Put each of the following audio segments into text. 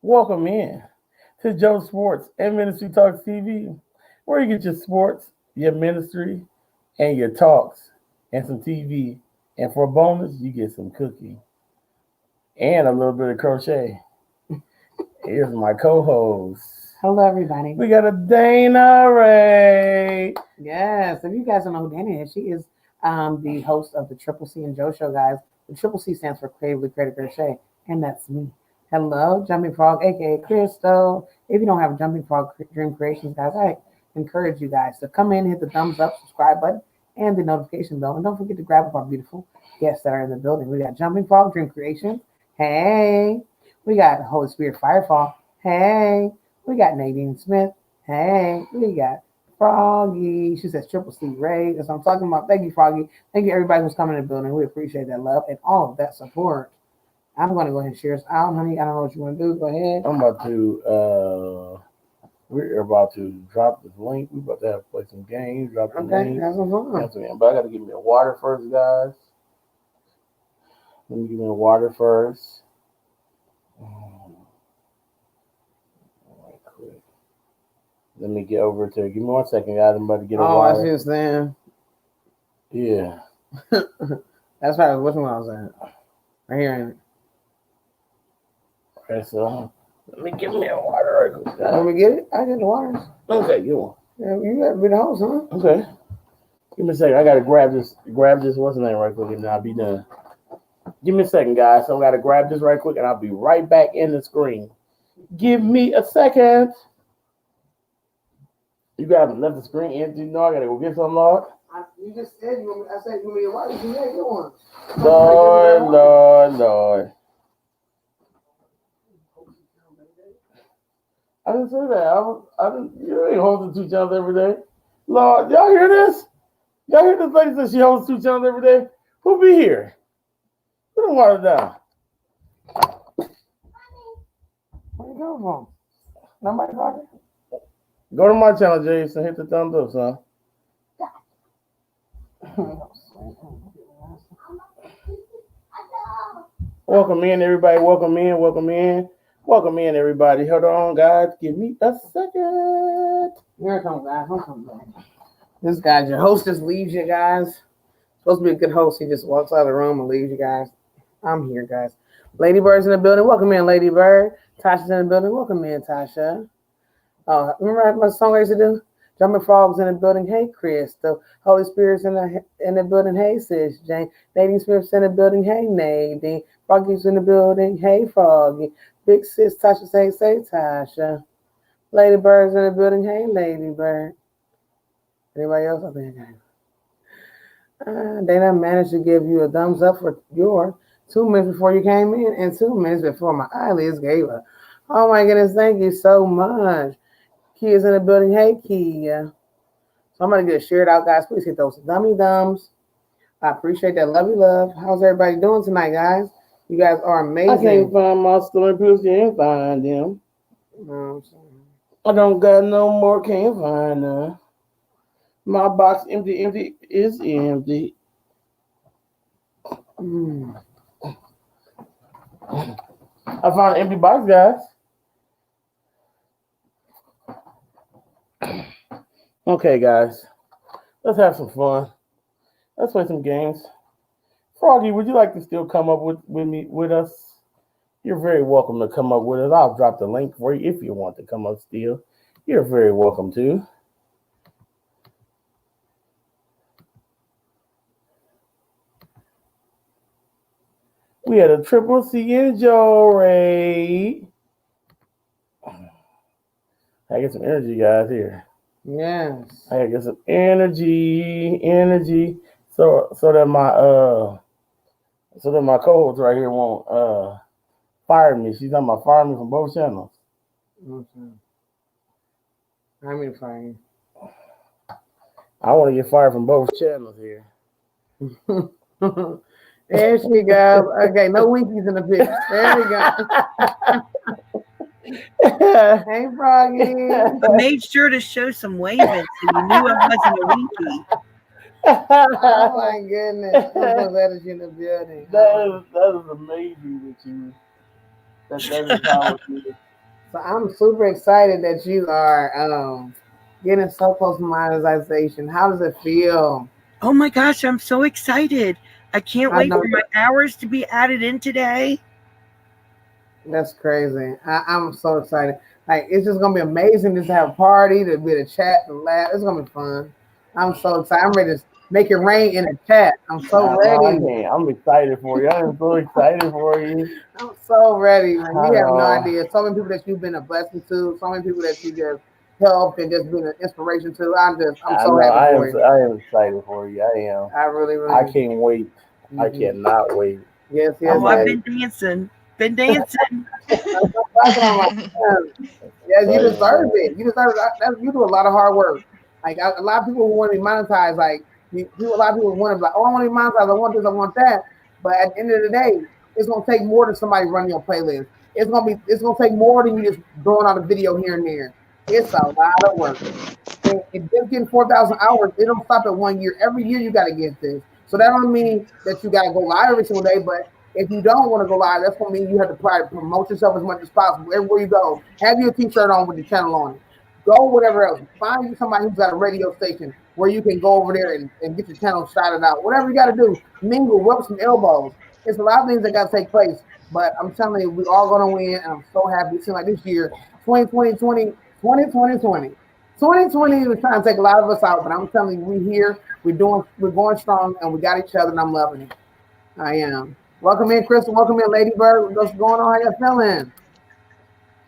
Welcome in to Joe Sports and Ministry Talks TV, where you get your sports, your ministry, and your talks, and some TV. And for a bonus, you get some cooking and a little bit of crochet. Here's my co-host. Hello, everybody. We got a Dana Ray. Yes, if you guys don't know who Dana is, she is the host of the Triple C and Joe Show, guys. The Triple C stands for Creatively Creative Crochet, and that's me. Hello, Jumping Frog, aka Crystal. If you don't have a Jumping Frog Dream Creations, guys, I encourage you guys to come in, hit the thumbs up, subscribe button, and the notification bell. And don't forget to grab up our beautiful guests that are in the building. We got Jumping Frog Dream Creations. Hey. We got Holy Spirit Firefall. Hey. We got Nadine Smith. Hey. We got Froggy. She says Triple C Ray. That's what I'm talking about. Thank you, Froggy. Thank you, everybody who's coming in the building. We appreciate that love and all of that support. I'm going to go ahead and share this out, honey. I don't know what you want to do. Go ahead. We're about to drop this link. We're about to have to play some games. Drop the link. That's some fun. But I got to give me a water first, guys. Let me give me a water first. Right quick. Let me get over to. Give me 1 second, guys. I'm about to get a water. Oh, I see it's there. Yeah. That's right. Which one I was at? Right here, ain't it? Okay, so let me give me a water right quick, guys. Let me get it. I get the waters. Okay, get one. Yeah, you got to be the host, huh? Okay. Give me a second. I gotta grab this. What's the name right quick, and I'll be done. Give me a second, guys. So I gotta grab this right quick, and I'll be right back in the screen. Give me a second. You guys left the screen empty. No, I gotta go get some, Lord. You just said you want me. I said you want me to watch. You had your one. Lord. I didn't say that. I didn't. You ain't hosting 2 channels every day. Lord, y'all hear this? Y'all hear this lady says she hosts 2 channels every day? Who be here? Put the water down. Where you go from? Nobody talking? Go to my channel, Jason. Hit the thumbs up, son. Welcome in, everybody. Welcome in, everybody. Hold on, guys. Give me a second. Here it comes, guys. Don't come back. This guy, your host, just leaves you guys. Supposed to be a good host. He just walks out of the room and leaves you guys. I'm here, guys. Lady Bird's in the building. Welcome in, Lady Bird. Tasha's in the building. Welcome in, Tasha. Oh, remember my song I used to do? Jumping Frogs in the building. Hey, Crystal. Holy Spirit's in the building. Hey, Sis Jane. Nadine Smith's in the building. Hey, Nadine. Froggy's in the building. Hey, Froggy. Big Sis Tasha say Tasha. Lady Bird's in the building. Hey, Lady Bird. Anybody else? I think I got Dana managed to give you a thumbs up for your 2 minutes before you came in and 2 minutes before my eyelids gave up. Oh my goodness, thank you so much. Kia's in the building. Hey, Kia. So I'm going to get it shared out, guys. Please hit those dummy thumbs. I appreciate that. Love you, love. How's everybody doing tonight, guys? You guys are amazing. I can't find my story pills. Can't find them. I don't got no more. Can't find them. My box empty is empty. I found an empty box, guys. Okay, guys. Let's have some fun. Let's play some games. Froggy, would you like to still come up with us? You're very welcome to come up with us. I'll drop the link for you if you want to come up still. You're very welcome to. We had a Triple C and Joe Ray. I get some energy, guys, here. Yes. I get some energy. So that my co-host right here won't fire me. She's talking about firing me from both channels. Okay. I mean fire you. I want to get fired from both channels here. There she goes. Okay, no winkies in the picture. There we go. Hey, Froggy. I made sure to show some waving so you knew I wasn't a winky. Oh my goodness. I'm so glad that you're in the building. That is amazing that you. That is how it is. So I'm super excited that you are getting so close to monetization. How does it feel? Oh my gosh, I'm so excited. I can't I wait know for my hours to be added in today. that's crazy. I'm so excited. Like it's just gonna be amazing just to have a party, to be able to chat and laugh. It's gonna be fun. I'm so excited. I'm ready to make it rain in the chat. I'm so I know I ready. can't. I'm excited for you. I am so excited for you. I'm so ready, man. I You have no know. idea. So many people that you've been a blessing to, so many people that you just helped and just been an inspiration to. I'm I so know. happy I for am. you. I am excited for you. I am. I really, I really. can't wait. I Mhm. cannot wait. Yes, yes, Oh, I've yes. Somebody. been dancing. Been dancing. That's what I'm like. Yes, you Excited deserve about it. You deserve that. You do a lot of hard work. Like a lot of people who want to be monetized, like a lot of people want to be like, oh, I want to be monetized. I want this. I want that. But at the end of the day, it's gonna take more than somebody running your playlist. It's gonna take more than you just throwing out a video here and there. It's a lot of work. And just getting 4,000 hours, it don't stop at 1 year. Every year you got to get this. So that don't mean that you got to go live every single day. But if you don't want to go live, that's going to mean you have to try to promote yourself as much as possible. Everywhere you go, have your T-shirt on with the channel on it. Go whatever else. Find you somebody who's got a radio station where you can go over there and get your channel shouted out. Whatever you got to do, mingle, rub some elbows. It's a lot of things that got to take place. But I'm telling you, we all going to win. And I'm so happy. It seems like this year, 2020 was trying to take a lot of us out, but I'm telling you, we're going strong, and we got each other, and I'm loving it. I am. Welcome in, Crystal. Welcome in, Lady Bird. What's going on? How you feeling?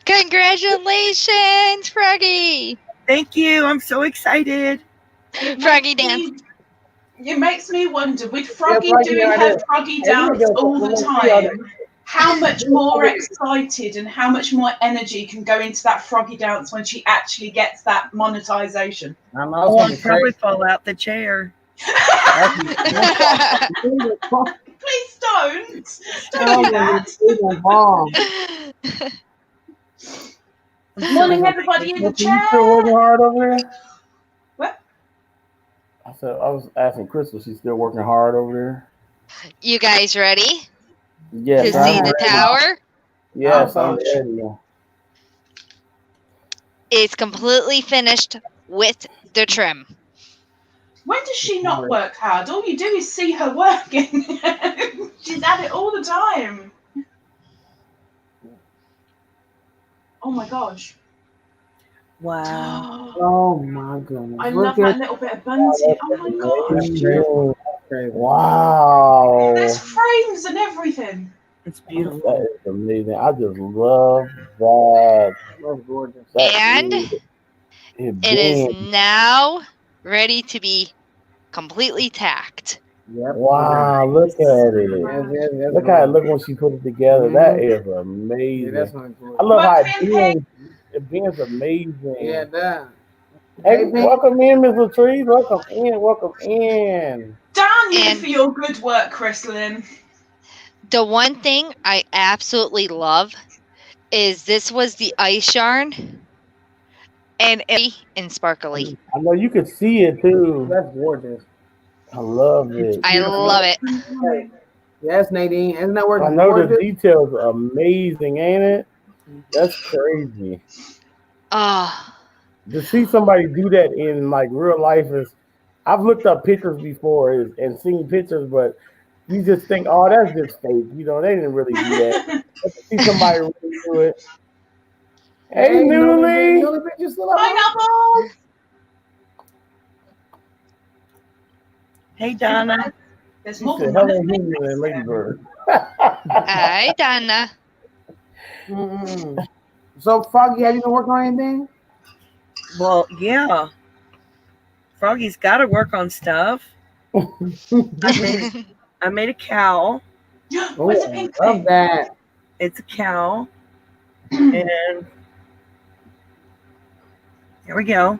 Congratulations, Froggy! Thank you. I'm so excited. Froggy dance. It makes me wonder, with Yeah, Froggy Froggy doing right her there. Froggy Hey, we dance gotta all go. the time, how much more excited and how much more energy can go into that Froggy dance when she actually gets that monetization? I know Oh, I'll it's probably crazy. fall out the chair. Please don't do that. Morning, everybody in the it. You still working chat. hard over there? What? I said I was asking Crystal. She's still working hard over there. You guys ready Yes, to I'm see the ready. tower? Yes, I'm Awesome. ready. It's completely finished with the trim. When does she not work hard? All you do is see her working. She's at it all the time. Oh my gosh. Wow. Oh my goodness. I love that little bit of bunting. Oh my gosh. Amazing. Crazy. Wow. There's frames and everything. It's beautiful. That is amazing. I just love that. That's gorgeous. That And is, it is now ready to be completely tacked. Yep. Wow, look at it. Look how it look when she put it together. That is Yeah, amazing. that's not good. I love how Welcome in, it beings amazing. Yeah, that. Hey, Hey, Pink. welcome in, Miss Latrice. Welcome in. Welcome in. Darn you And- for your good work, Chrislyn. The one thing I absolutely love is this was the ice yarn and sparkly. I know you could see it too. That's gorgeous. I love it. I love it. Yes, Nadine. Isn't that working I know the gorgeous? details are amazing, ain't it? That's crazy. Oh, To see somebody do that in like real life is. I've looked up pictures before and seen pictures, but you just think, oh, that's just fake. You know, they didn't really do that. But to see somebody really do it. Hey, Newly. Newly picture still up. Pineapple. Hey, Donna. There's She more said, than Helen one. Human and Ladybird. hi, Donna. Mm-mm. So, Froggy, have you been working on anything? Well, yeah. Froggy's got to work on stuff. I made a cow. Where's the pink Love thing? that. It's a cow. And here we go.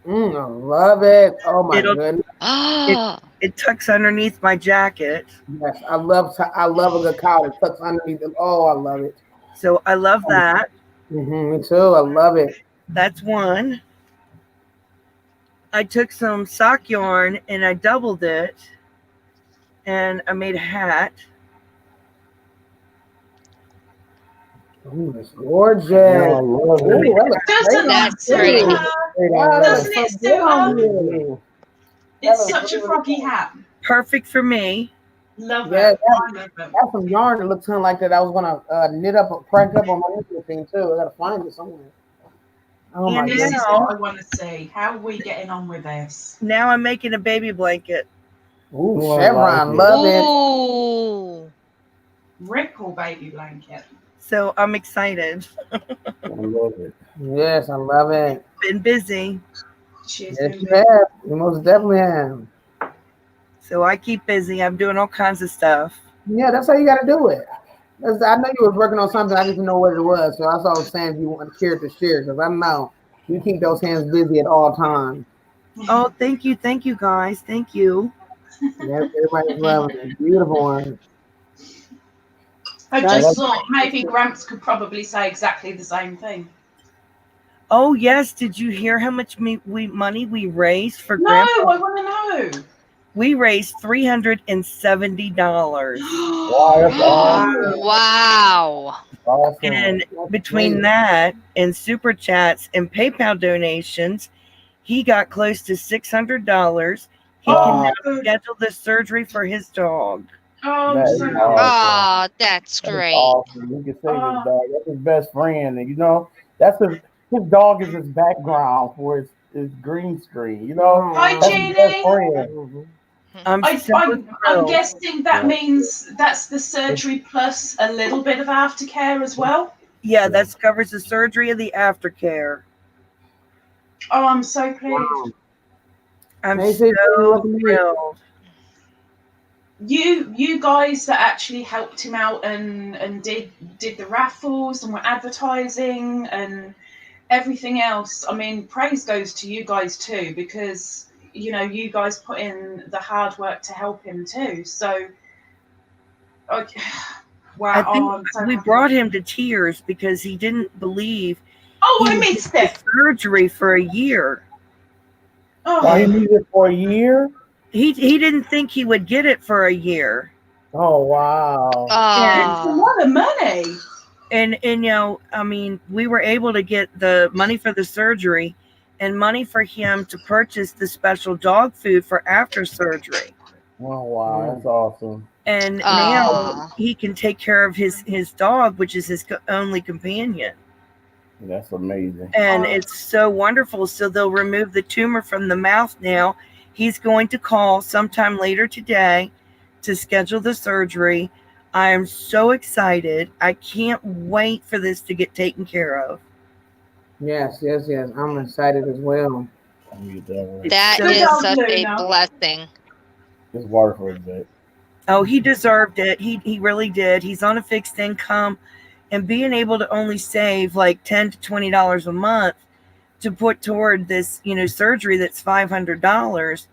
I love it. Oh my It'll- goodness. Oh, It tucks underneath my jacket. Yes, I love a good cow that tucks underneath it. Oh, I love it. So I love that. Me too. I love it. That's one. I took some sock yarn and I doubled it. And I made a hat. Ooh, it's gorgeous. I love Ooh, it. that looks Doesn't great. that That's great. suit her? Wow, that Doesn't looks it so suit good on her? you. It's looks such a really froggy hat. Perfect for me. Love Yeah, it. I love it. that's some yarn that looks kind of like that. I was gonna knit up, crank up on my knitting thing too. I gotta find it somewhere. Oh my And This goodness. is now, what I want to see. How are we getting on with this? now I'm making a baby blanket. Ooh, I chevron, like it. love it. Ooh. Ripple baby blanket. So I'm excited. I love it. Yes, I love it. Been busy. She's Yes, been you busy. have. You most definitely have. So I keep busy. I'm doing all kinds of stuff. Yeah, that's how you gotta do it. I know you was working on something. I didn't know what it was, so that's all I was saying. If you want to care to share, because I know you keep those hands busy at all times. Oh, thank you guys. Thank you. Yes, everybody's loving it. Beautiful one. I Guys, just thought maybe Gramps could probably say exactly the same thing. Oh yes, did you hear how much money we raised for No, Grandpa? I want to know. We raised $370, Wow, that's awesome. Wow. Awesome. and that's between great. that and super chats and PayPal donations, he got close to $600. He can Oh, now good. schedule the surgery for his dog. Oh, That I'm is so awesome. Oh, that's That is great. awesome. He can save his Oh. dog. That's his best friend. And you know, that's his dog is his background for his green screen. You know, Hi, that's his best Jeannie. friend. Mhm. I'm so I'm thrilled. guessing that Yeah. means that's the surgery plus a little bit of aftercare as well. Yeah, that covers the surgery and the aftercare. Oh, I'm so pleased. Wow. I'm Hey, Steve, so welcome in. thrilled. You guys that actually helped him out and did the raffles and were advertising and everything else. I mean, praise goes to you guys too, because you know you guys put in the hard work to help him too. So, okay. Wow. I think I'm so we happy. brought him to tears because he didn't believe Oh, he I would missed get it. the surgery for a year. Why he Oh, needed it for a year? He didn't think he would get it for a year. Oh wow. that's a Oh. lot of money. And you know, I mean, we were able to get the money for the surgery and money for him to purchase the special dog food for after surgery. Oh wow. That's awesome. And now Oh. he can take care of his dog, which is his only companion. That's amazing. And Oh. it's so wonderful. So they'll remove the tumor from the mouth now. He's going to call sometime later today to schedule the surgery. I am so excited. I can't wait for this to get taken care of. Yes. I'm excited as well. Let me get that one. It's That so- Good is job, such a Luna. blessing. This water for a bit. Oh, he deserved it. He really did. He's on a fixed income, and being able to only save like $10 to $20 a month to put toward this, you know, surgery that's $500,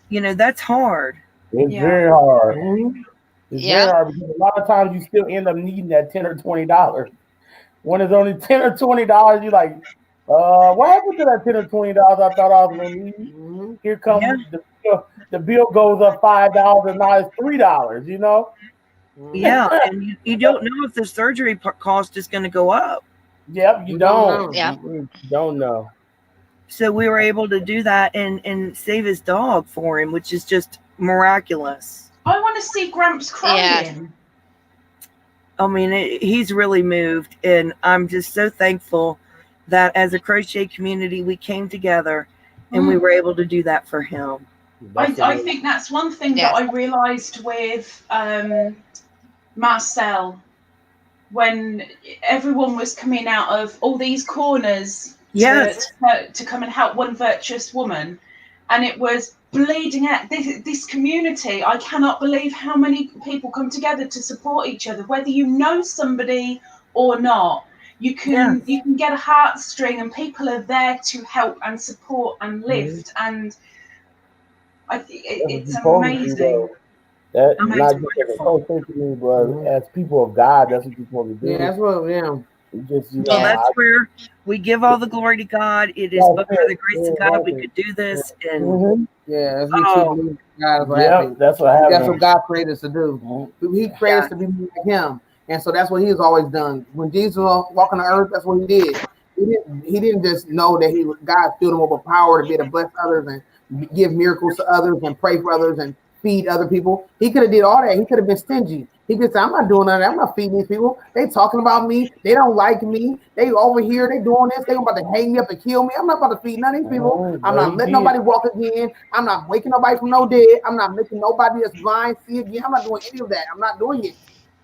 you know, that's hard. It's Yeah. very hard. Mhm. It's Yeah. very hard because a lot of times you still end up needing that $10 or $20. When it's only $10 or $20, you're like, what happened to that $10 or $20 I thought I was gonna need? Mhm. Here comes Yeah. the bill goes up $5 and now it's $3, you know? Mhm. Yeah, and you don't know if the surgery cost is going to go up. Yep, you You don't don't. know. Yeah. You don't know. So we were able to do that and save his dog for him, which is just miraculous. I want to see Gramps crying. I mean, he's really moved, and I'm just so thankful that as a crochet community, we came together and we were able to do that for him. I think that's one thing Yes. that I realised with Marcel when everyone was coming out of all these corners Yes. to come and help one virtuous woman, and it was bleeding out this community. I cannot believe how many people come together to support each other, whether you know somebody or not. You can get a heartstring, and people are there to help and support and lift. And I think it's amazing. That Oh, not it's just as a wonderful. coach me, but as people of God, that's what you're supposed to do. Yeah, that's what. Yeah. You just, you Well, know, that's where we give all the glory to God. It is That's but for it. the grace of Yeah, God we that's could do this. And Mhm. Yeah, that's what Oh. we God is what Yep, happened. that's what That's happened. what God created us to do. Mhm. He created us to be like Him. And so that's what he's always done. When Jesus was walking the earth, that's what he did. He didn't just know that God filled him with power to be able to bless others and give miracles to others and pray for others and feed other people. He could have did all that. He could have been stingy. He could say, I'm not doing none of that. I'm not feeding these people. They talking about me. They don't like me. They over here. They doing this. They about to hang me up and kill me. I'm not about to feed none of these people. I'm not letting nobody walk again. I'm not waking nobody from no dead. I'm not making nobody that's blind see again. I'm not doing any of that. I'm not doing it.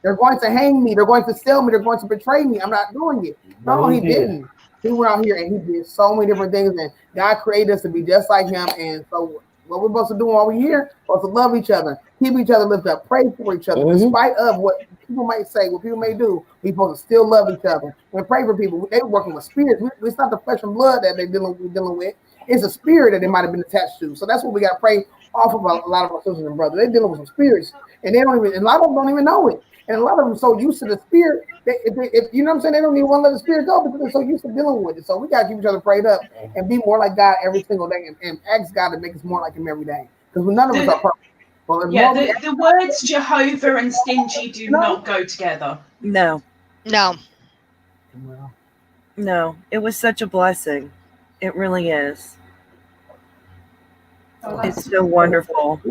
They're going to hang me. They're going to sell me. They're going to betray me. I'm not doing it. No, he didn't. He went out here and he did so many different things. And God created us to be just like him. And so what we're supposed to do while we're here is to love each other, keep each other lifted up, pray for each other, despite of what people might say, what people may do. We're supposed to still love each other and pray for people. They're working with spirits. It's not the flesh and blood that they're dealing with. It's a spirit that they might have been attached to. So that's what we got to pray off of a lot of our sisters and brothers. They're dealing with some spirits, and they don't even. And a lot of them don't even know it. And a lot of them are so used to the spirit, if you know what I'm saying, they don't even want to let the spirit go because they're so used to dealing with it. So we got to keep each other prayed up and be more like God every single day and ask God to make us more like him every day. Because none of us are perfect. Well, the words Jehovah and stingy do not go together. No. No. No. It was such a blessing. It really is. It's so wonderful.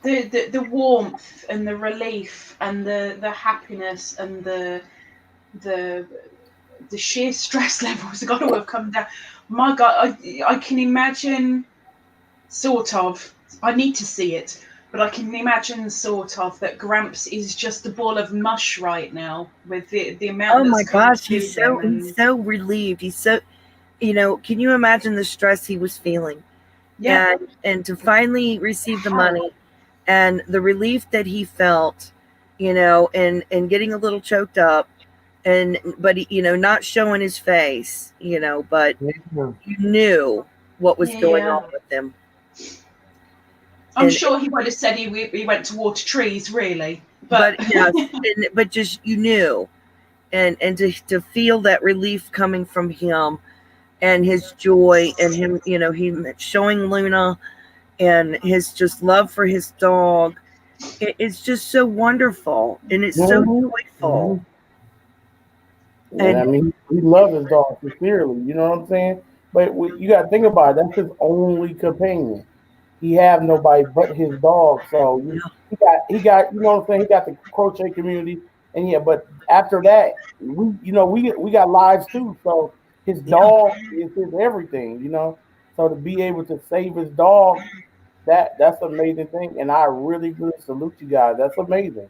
The warmth and the relief and the happiness and the sheer stress levels have got to have come down. My God, I can imagine sort of. I need to see it, but I can imagine sort of that Gramps is just a ball of mush right now with the amount. Oh my gosh, he's so relieved. He's so, can you imagine the stress he was feeling? Yeah, and to finally receive the money. And the relief that he felt, and getting a little choked up, but not showing his face, but you knew what was going on with him. I'm sure he would have said he went to water trees, really, but but just you knew, and to feel that relief coming from him, and his joy, and him, he showing Luna. And his just love for his dog, it's just so wonderful, and it's so joyful. And I mean, he loves his dog sincerely. You know what I'm saying? But you got to think about it. That's his only companion. He have nobody but his dog. So he got you know what I'm saying. He got the crochet community, and but after that, we got lives too. So his dog is his everything. So to be able to save his dog. That's an amazing thing, and I really, really salute you guys. That's amazing.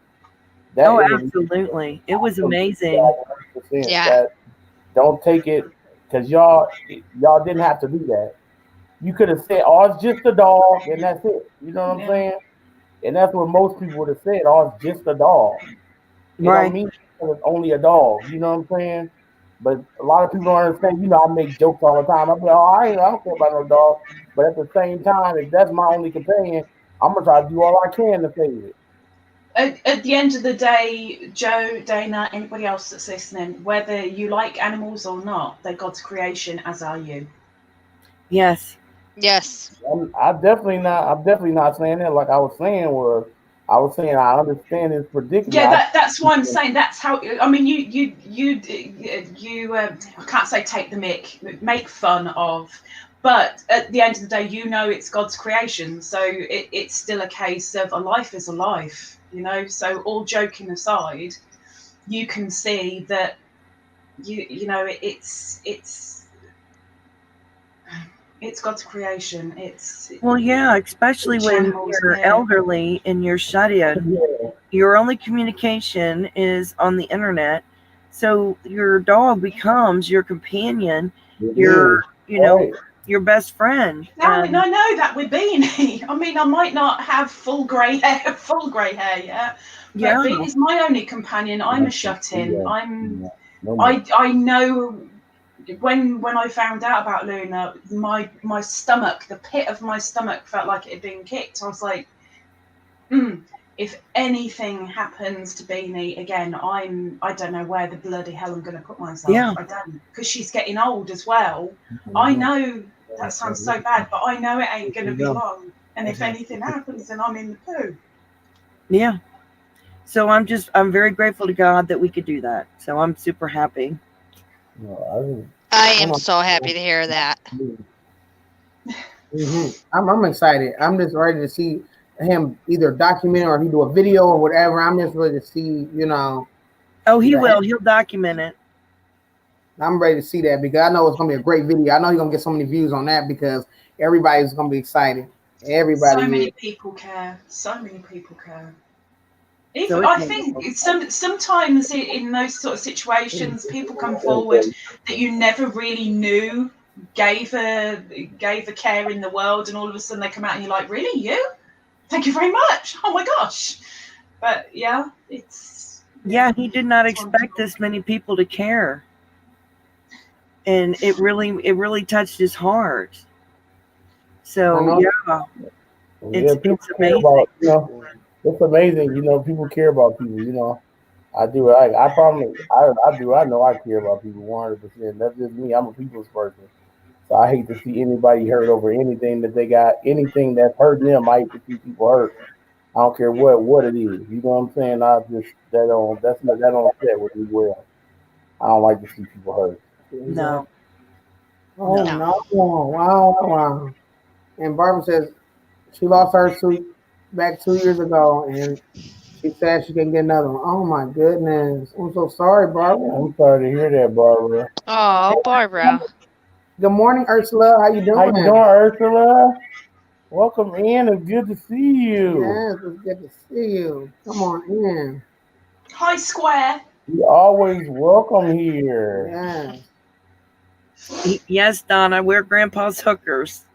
Absolutely, it was amazing. Yeah. Don't take it because y'all didn't have to do that. You could have said, "Oh, it's just a dog," and that's it. You know what I'm saying? And that's what most people would have said. "Oh, it's just a dog." It don't mean it's only a dog. You know what I'm saying? But a lot of people don't understand. I make jokes all the time. I'm like, I don't care about no dog. But at the same time, if that's my only companion, I'm going to try to do all I can to save it. At the end of the day, Joe, Dana, anybody else that's listening, whether you like animals or not, they're God's creation, as are you. Yes. I'm definitely not saying that. Like I was saying I understand his predicament. Yeah, that's why I'm saying that's how. I mean, you I can't say take the mick, make fun of, but at the end of the day, it's God's creation, so it's still a case of a life is a life, So all joking aside, you can see that it's God's creation. Especially when you're elderly and you're shut in. Your only communication is on the internet. So your dog becomes your companion, your best friend. Now I know that with Beanie. I mean, I might not have full grey hair yet. But Beanie's my only companion. I'm a shut-in. I know. When I found out about Luna, my stomach, the pit of my stomach felt like it had been kicked. I was like, if anything happens to Beanie again, I don't know where the bloody hell I'm going to put myself. I don't, because she's getting old as well. I know that sounds so bad, but I know it ain't going to be long. And if anything happens, then I'm in the poo. Yeah. So I'm very grateful to God that we could do that. So I'm super happy. No, I am so happy to hear that. I'm excited. I'm just ready to see him either document or he do a video or whatever. I'm just ready to see, Oh, he Yeah. will. He'll document it. I'm ready to see that because I know it's gonna be a great video. I know he's gonna get so many views on that because everybody's gonna be excited. Everybody. So many is. people care. So many people care. So Even, it's I wonderful. think sometimes in those sort of situations, people come forward that you never really knew gave a care in the world, and all of a sudden they come out and you're like, really, you? Thank you very much. Oh my gosh. But yeah, Yeah, he did not it's expect wonderful. this many people to care. And it really touched his heart. So yeah, people it's care amazing. about, it's amazing, people care about people, I do. I promise. I do. I know I care about people 100%. That's just me. I'm a people's person. So I hate to see anybody hurt over anything that they got. Anything that's hurting them, I hate to see people hurt. I don't care what it is. You know what I'm saying? That don't sit with me well. I don't like to see people hurt. No. Oh No. no! Wow! And Barbara says she lost her tooth back 2 years ago, and she said she can get another one. Oh my goodness! I'm so sorry, Barbara. I'm sorry to hear that, Barbara. Oh, Barbara. Good morning, Ursula. How you doing? How you doing, Ursula? Welcome in. It's good to see you. Yes, it's good to see you. Come on in. Hi, Square. You always welcome here. Yes. Yes, Donna, we're Grandpa's hookers.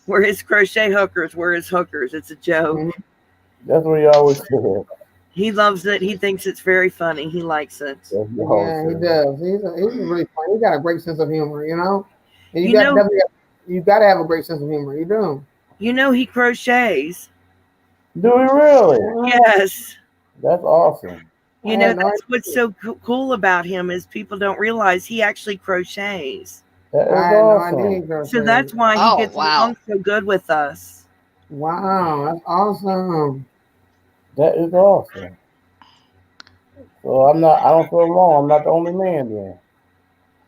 We're his crochet hookers. We're his hookers. It's a joke. That's what he always said. He loves it. He thinks it's very funny. He likes it. That's what he Yeah, always he said. does. He's really funny. He got a great sense of humor, And You know- you got to have a great sense of humor. You do. He crochets. Do we really? Yes. That's awesome. That's what's so cool about him is people don't realize he actually crochets. That is I had no awesome. idea. he crocheted. So that's why Oh, he gets wow. along so good with us. Wow, that's awesome. That is awesome. So I don't feel wrong. I'm not the only man then.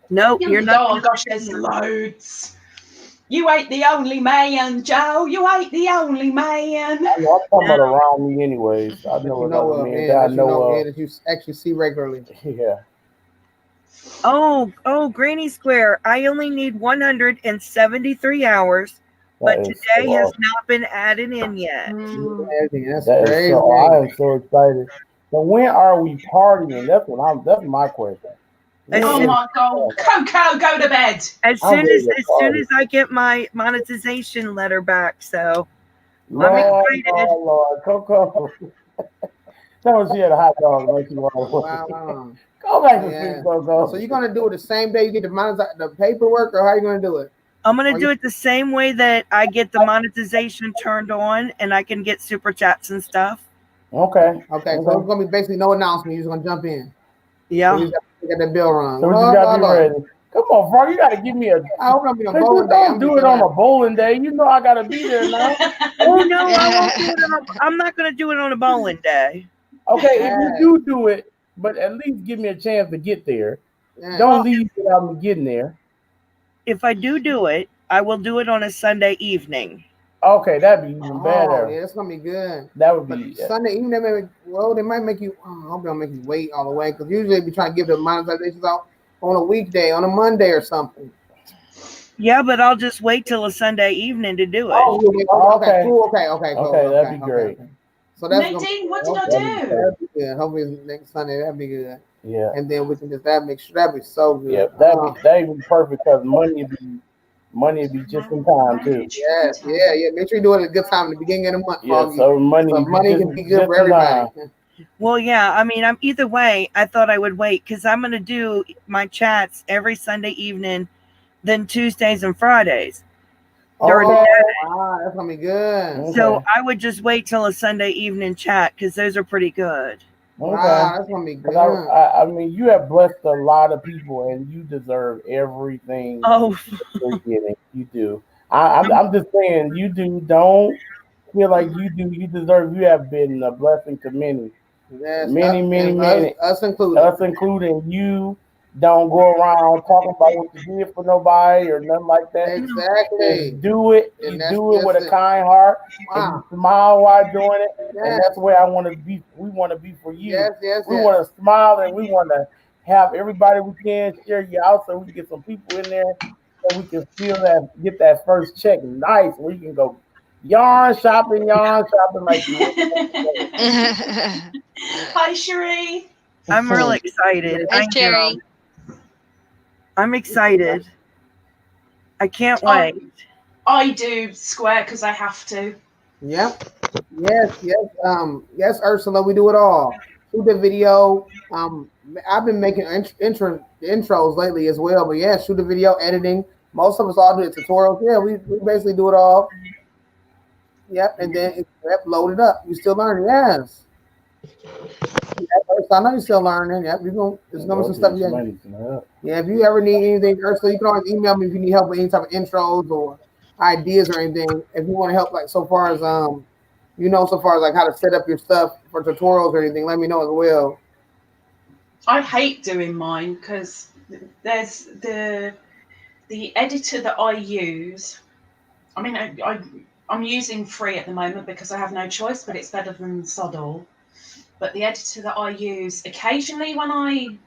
Nope, you're not. Oh gosh, there's loads. You ain't the only man, Joe. You ain't the only man. I'm talking about around me anyways. I know You a know lot of of, men man, that I that know of. that you actually see regularly. Yeah. Oh, Granny Square. I only need 173 hours, but That is today so has awesome. not been added in yet. That's That is crazy. so. I am so excited. So when are we partying? That's my question. Oh my God, Coco, go to bed. As I'm soon ready as to party. I get my monetization letter back, so Lord, I'm excited. Lord, Coco. Tell her she had a hot dog. Make you want to Wow. go back to Yeah. sleep, Coco. So you're gonna do it the same day you get the paperwork, or how you gonna do it? I'm gonna do it the same way that I get the monetization turned on, and I can get super chats and stuff. Okay. Okay, so it's gonna be basically no announcement. You're just gonna jump in. Yeah. So you just got the bill run. So we just gotta be ready. Come on, Frog. You gotta give me a. I hope I'm be a Just bowling day. don't do it on a bowling day. You know I gotta be there now. Oh no, I won't do it. I'm not gonna do it on a bowling day. Okay, if you do it, but at least give me a chance to get there. Yeah. Don't leave without me getting there. If I do it, I will do it on a Sunday evening. Okay, that'd be even better. Yeah, that's gonna be good. That would be Sunday evening. They might make you. I hope they don't make you wait all the way because usually they be trying to give the monetizations out on a weekday, on a Monday or something. Yeah, but I'll just wait till a Sunday evening to do it. Oh, okay, cool. Okay, cool. Okay, that'd be great. Okay. So that's Nadine, what did I do? That'd be good. Hopefully next Sunday that'd be good. Yeah. And then we can just that'd be so good. Yeah, that'd be perfect because money would be just in time too. Yes, yeah. Make sure you do it at a good time in the beginning of the month. Yeah, so money can be good for everybody. Well, yeah. I mean, I'm either way. I thought I would wait because I'm gonna do my chats every Sunday evening, then Tuesdays and Fridays. Wow, that's gonna be good. So I would just wait till a Sunday evening chat because those are pretty good. Okay. Wow, that's gonna be good. I mean, you have blessed a lot of people, and you deserve everything. Oh, you're getting. You do. I'm just saying, you do. Don't feel like you do. You deserve. You have been a blessing to many, Yes, many. us included. Us including you. Don't go around talking about what you did for nobody or nothing like that. Exactly. Just do it. And You that's do it with a just it. kind heart, and Wow. you smile while doing it. And Yes, that's where I want to be. We want to be for you. yes. We want to smile, and we want to have everybody we can share you out, so we can get some people in there, so we can feel that, get that first check nice, where you can go yarn shopping like you would. Hi, Cherie. I'm really excited. Hi, Sherry. I'm excited. I can't Oh. wait. I do Square because I have to. Yep. Yes. Yes, Ursula, we do it all. Shoot the video. I've been making intros lately as well, but yeah, shoot the video, editing. Most of us all do the tutorials. Yeah, we basically do it all. Yep, and then it's loaded up. You still learning? Yes. I know you're still learning. Yep, there's gonna be some stuff. Yeah, if you ever need anything, Ursula, you can always email me if you need help with any type of intros or ideas or anything. If you want to help, like so far as like how to set up your stuff for tutorials or anything, let me know as well. I hate doing mine because there's the editor that I use. I mean, I'm using free at the moment because I have no choice, but it's better than Soddle. But the editor that I use, occasionally when I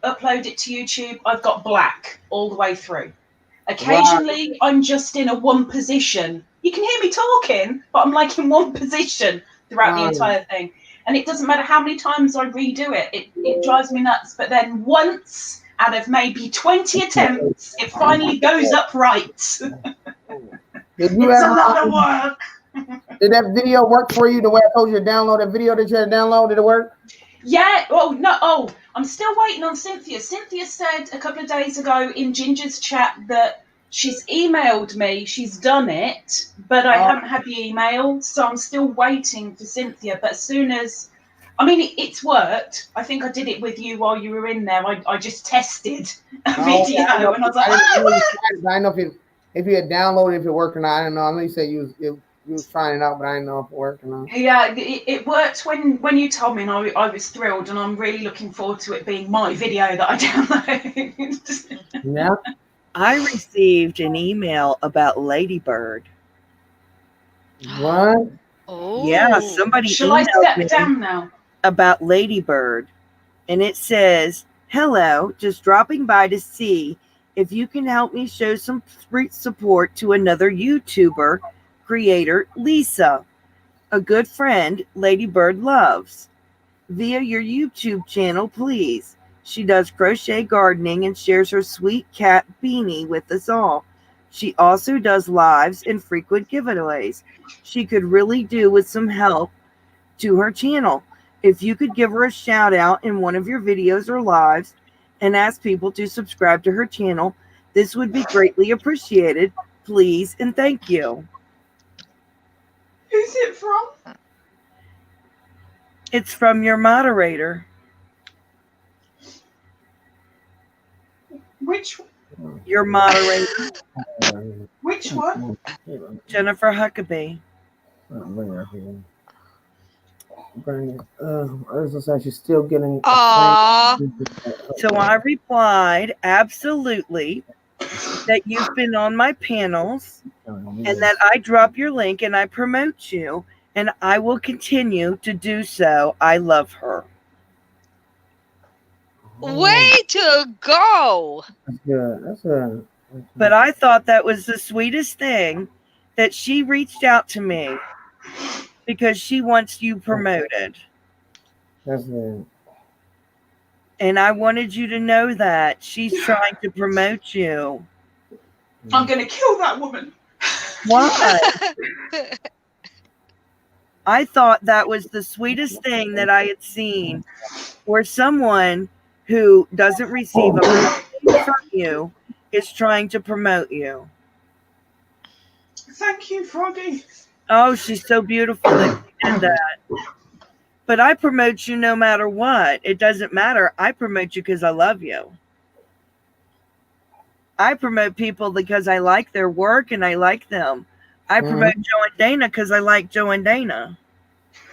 upload it to YouTube, I've got black all the way through. Occasionally, I'm just in a one position. You can hear me talking, but I'm like in one position throughout the entire thing. And it doesn't matter how many times I redo it. It drives me nuts. But then once out of maybe 20 attempts, it finally goes up right. It's a lot of work. Did that video work for you the way I told you to download that video that you had to download? Did it work? Yeah. Oh, no. Oh, I'm still waiting on Cynthia. Cynthia said a couple of days ago in Ginger's chat that she's emailed me. She's done it, but I haven't had the email. So I'm still waiting for Cynthia. But as soon as, I mean, it's worked. I think I did it with you while you were in there. I just tested a video and I was like, I don't know if you had downloaded, if it worked or not. I don't know. I know you said you was trying it out, but I didn't know if it worked or not. Yeah, it worked when you told me, and I was thrilled, and I'm really looking forward to it being my video that I download. Yeah. I received an email about Ladybird. What? Oh. Yeah, somebody Shall I emailed step me down now? about Ladybird, and it says, "Hello, just dropping by to see if you can help me show some support to another YouTuber creator, Lisa, a good friend Ladybird loves, via your YouTube channel, please. She does crochet gardening and shares her sweet cat Beanie with us all. She also does lives and frequent giveaways. She could really do with some help to her channel. If you could give her a shout out in one of your videos or lives and ask people to subscribe to her channel, this would be greatly appreciated. Please and thank you." Who's it from? It's from your moderator. Which Your moderator, which one? Jennifer Huckabee. Ursula said she's still getting. Aw. So I replied, absolutely, that you've been on my panels and that I drop your link and I promote you, and I will continue to do so. I love her. Way to go. That's good. That's good. But I thought that was the sweetest thing that she reached out to me because she wants you promoted. That's good. And I wanted you to know that she's trying to promote you. I'm going to kill that woman. Why? I thought that was the sweetest thing that I had seen, where someone who doesn't receive a penny from you is trying to promote you. Thank you, Froggy. Oh, she's so beautiful that she did that. But I promote you no matter what. It doesn't matter. I promote you because I love you. I promote people because I like their work and I like them I promote Joe and Dana because I like Joe and Dana.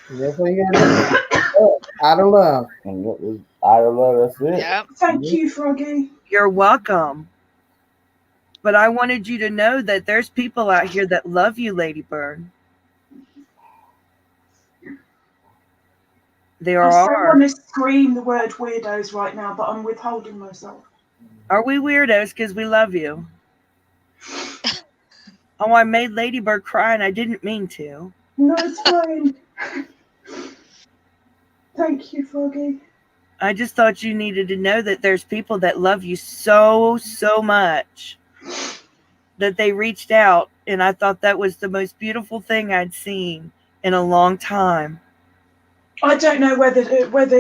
That's what you gotta do. Out of love. And what is out of love? That's it. Yep. Thank you, Froggy. You're welcome. But I wanted you to know that there's people out here that love you, Ladybird. There I so are. want to scream the word weirdos right now, but I'm withholding myself. Are we weirdos because we love you? Oh, I made Ladybird cry and I didn't mean to. No, it's fine. Thank you, Froggy. I just thought you needed to know that there's people that love you so, so much that they reached out, and I thought that was the most beautiful thing I'd seen in a long time. I don't know whether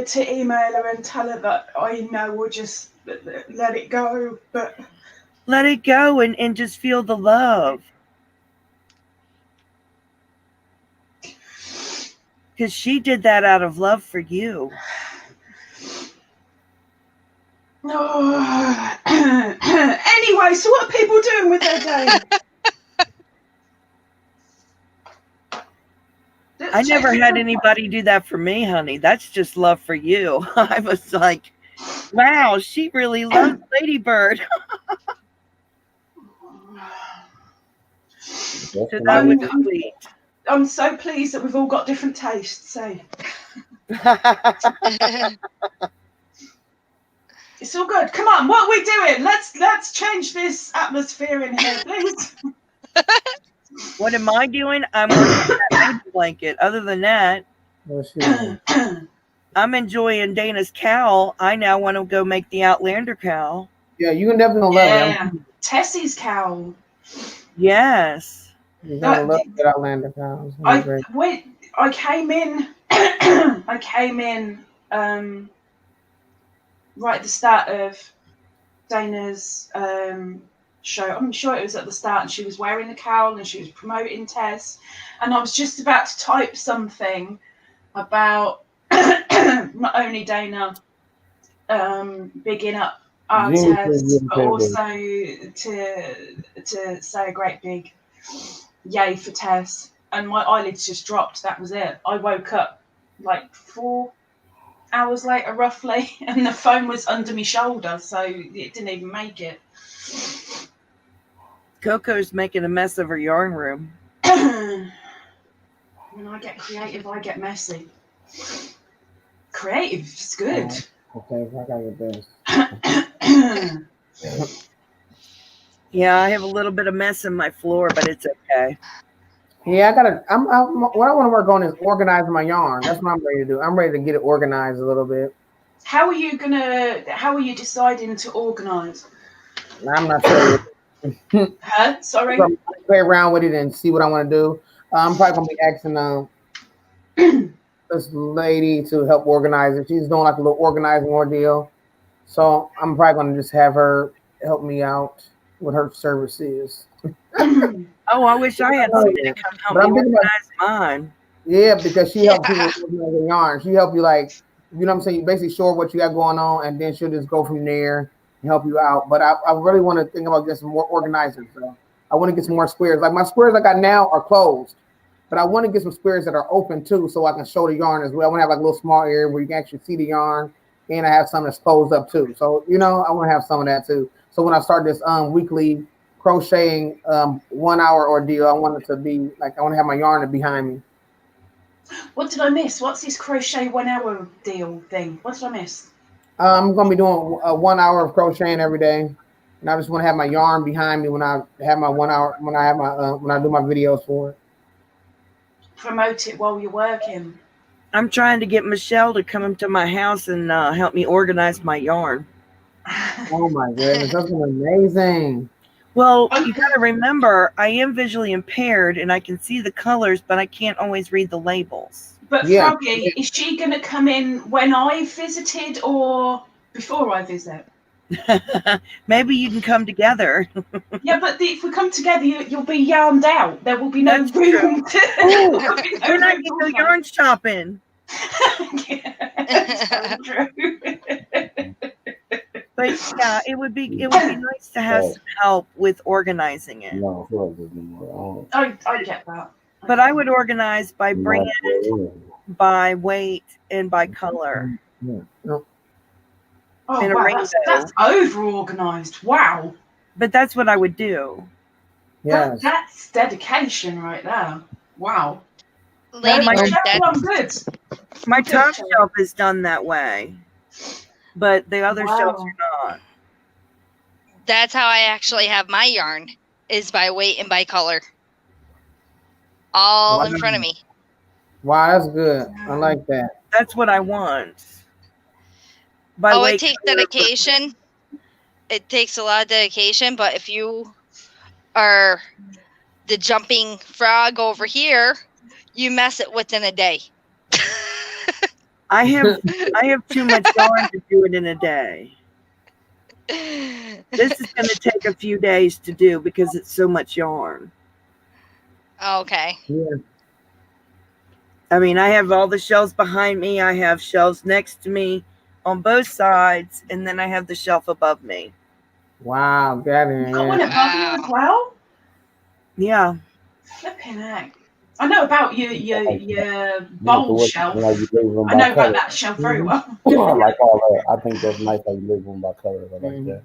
to email her and tell her that I know or just let it go, but Let it go and just feel the love. Because she did that out of love for you. oh. Anyway, so what are people doing with their day? I never had anybody do that for me, honey. That's just love for you. I was like, wow, she really loves Ladybird. So that was sweet. I'm so pleased that we've all got different tastes. So it's all good. Come on, what are we doing? Let's change this atmosphere in here, please. What am I doing? I'm working on that baby blanket. Other than that, I'm enjoying Dana's cowl. I now want to go make the Outlander cowl. Yeah, you can definitely love Yeah, it. Tessie's cowl. Yes. You're gonna love that Outlander cow. I came in. I came in right at the start of Dana's show. I'm sure it was at the start, and she was wearing the cowl and she was promoting Tess, and I was just about to type something about not only Dana bigging up our Tess, but also to say a great big yay for Tess, and my eyelids just dropped. That was it. I woke up like 4 hours later roughly, and the phone was under my shoulder, so it didn't even make it. Coco's making a mess of her yarn room. When I get creative, I get messy. Creative is good. Okay, I gotta get this. Yeah, I have a little bit of mess in my floor, but it's okay. Yeah, what I want to work on is organizing my yarn. That's what I'm ready to do. I'm ready to get it organized a little bit. How are you deciding to organize? I'm not sure. Huh? Sorry. I'm gonna play around with it and see what I want to do. I'm probably gonna be asking this lady to help organize it. She's doing like a little organizing ordeal, so I'm probably gonna just have her help me out with her services. Oh, I wish I had somebody to come help me organize mine. Yeah, because she helps people organize their yarn. She help you, like, you know what I'm saying? You basically show her what you got going on, and then she'll just go from there and help you out. But I really want to think about getting some more organizers. So I want to get some more squares. Like my squares I got now are closed, but I want to get some squares that are open too, so I can show the yarn as well. I want to have like a little small area where you can actually see the yarn, and I have some that's closed up too. So I want to have some of that too. So when I start this weekly crocheting 1 hour ordeal, I want it to be like, I want to have my yarn behind me. What did I miss? What's this crochet 1 hour deal thing? What did I miss? I'm gonna be doing 1 hour of crocheting every day, and I just want to have my yarn behind me when I have my 1 hour, when I do my videos for it. Promote it while you're working. I'm trying to get Michelle to come to my house and help me organize my yarn. Oh my goodness, that's been amazing. Well, you got to remember, I am visually impaired and I can see the colors, but I can't always read the labels. But Yeah. Froggy, is she going to come in when I visited or before I visit? Maybe you can come together. Yeah, but if we come together, you'll be yarned out. There will be no That's room. We're not going to go yarn shopping. Yeah, that's so true. But Yeah, it would be nice to have some help with organizing it. No, I feel like there's no more. I I get that. But I would organize by don't- brand, by weight, and by color. Oh, In a wow, rainbow. that's over organised. Wow. But that's what I would do. Yes. That's dedication right there. Wow. Lady my Bird, Careful, I'm that's, good. My Good top job. shelf is done that way. But the other Wow. shelves are not. that's how I actually have my yarn, is by weight and by color. All in front of me. Wow, that's good. I like that. That's what I want. By Oh, weight, it takes color, dedication. It takes a lot of dedication, but if you are the jumping frog over here, you mess it within a day. I have too much yarn to do it in a day. This is going to take a few days to do because it's so much yarn. Okay. Yeah. I mean, I have all the shelves behind me. I have shelves next to me on both sides, and then I have the shelf above me. Wow, got it. Got one above you as well? Yeah. Flipping heck. I know about your bowl shelf. Like you label them I by know about color. that shelf very well. I like all that. I think that's nice how you label them by color. I like that.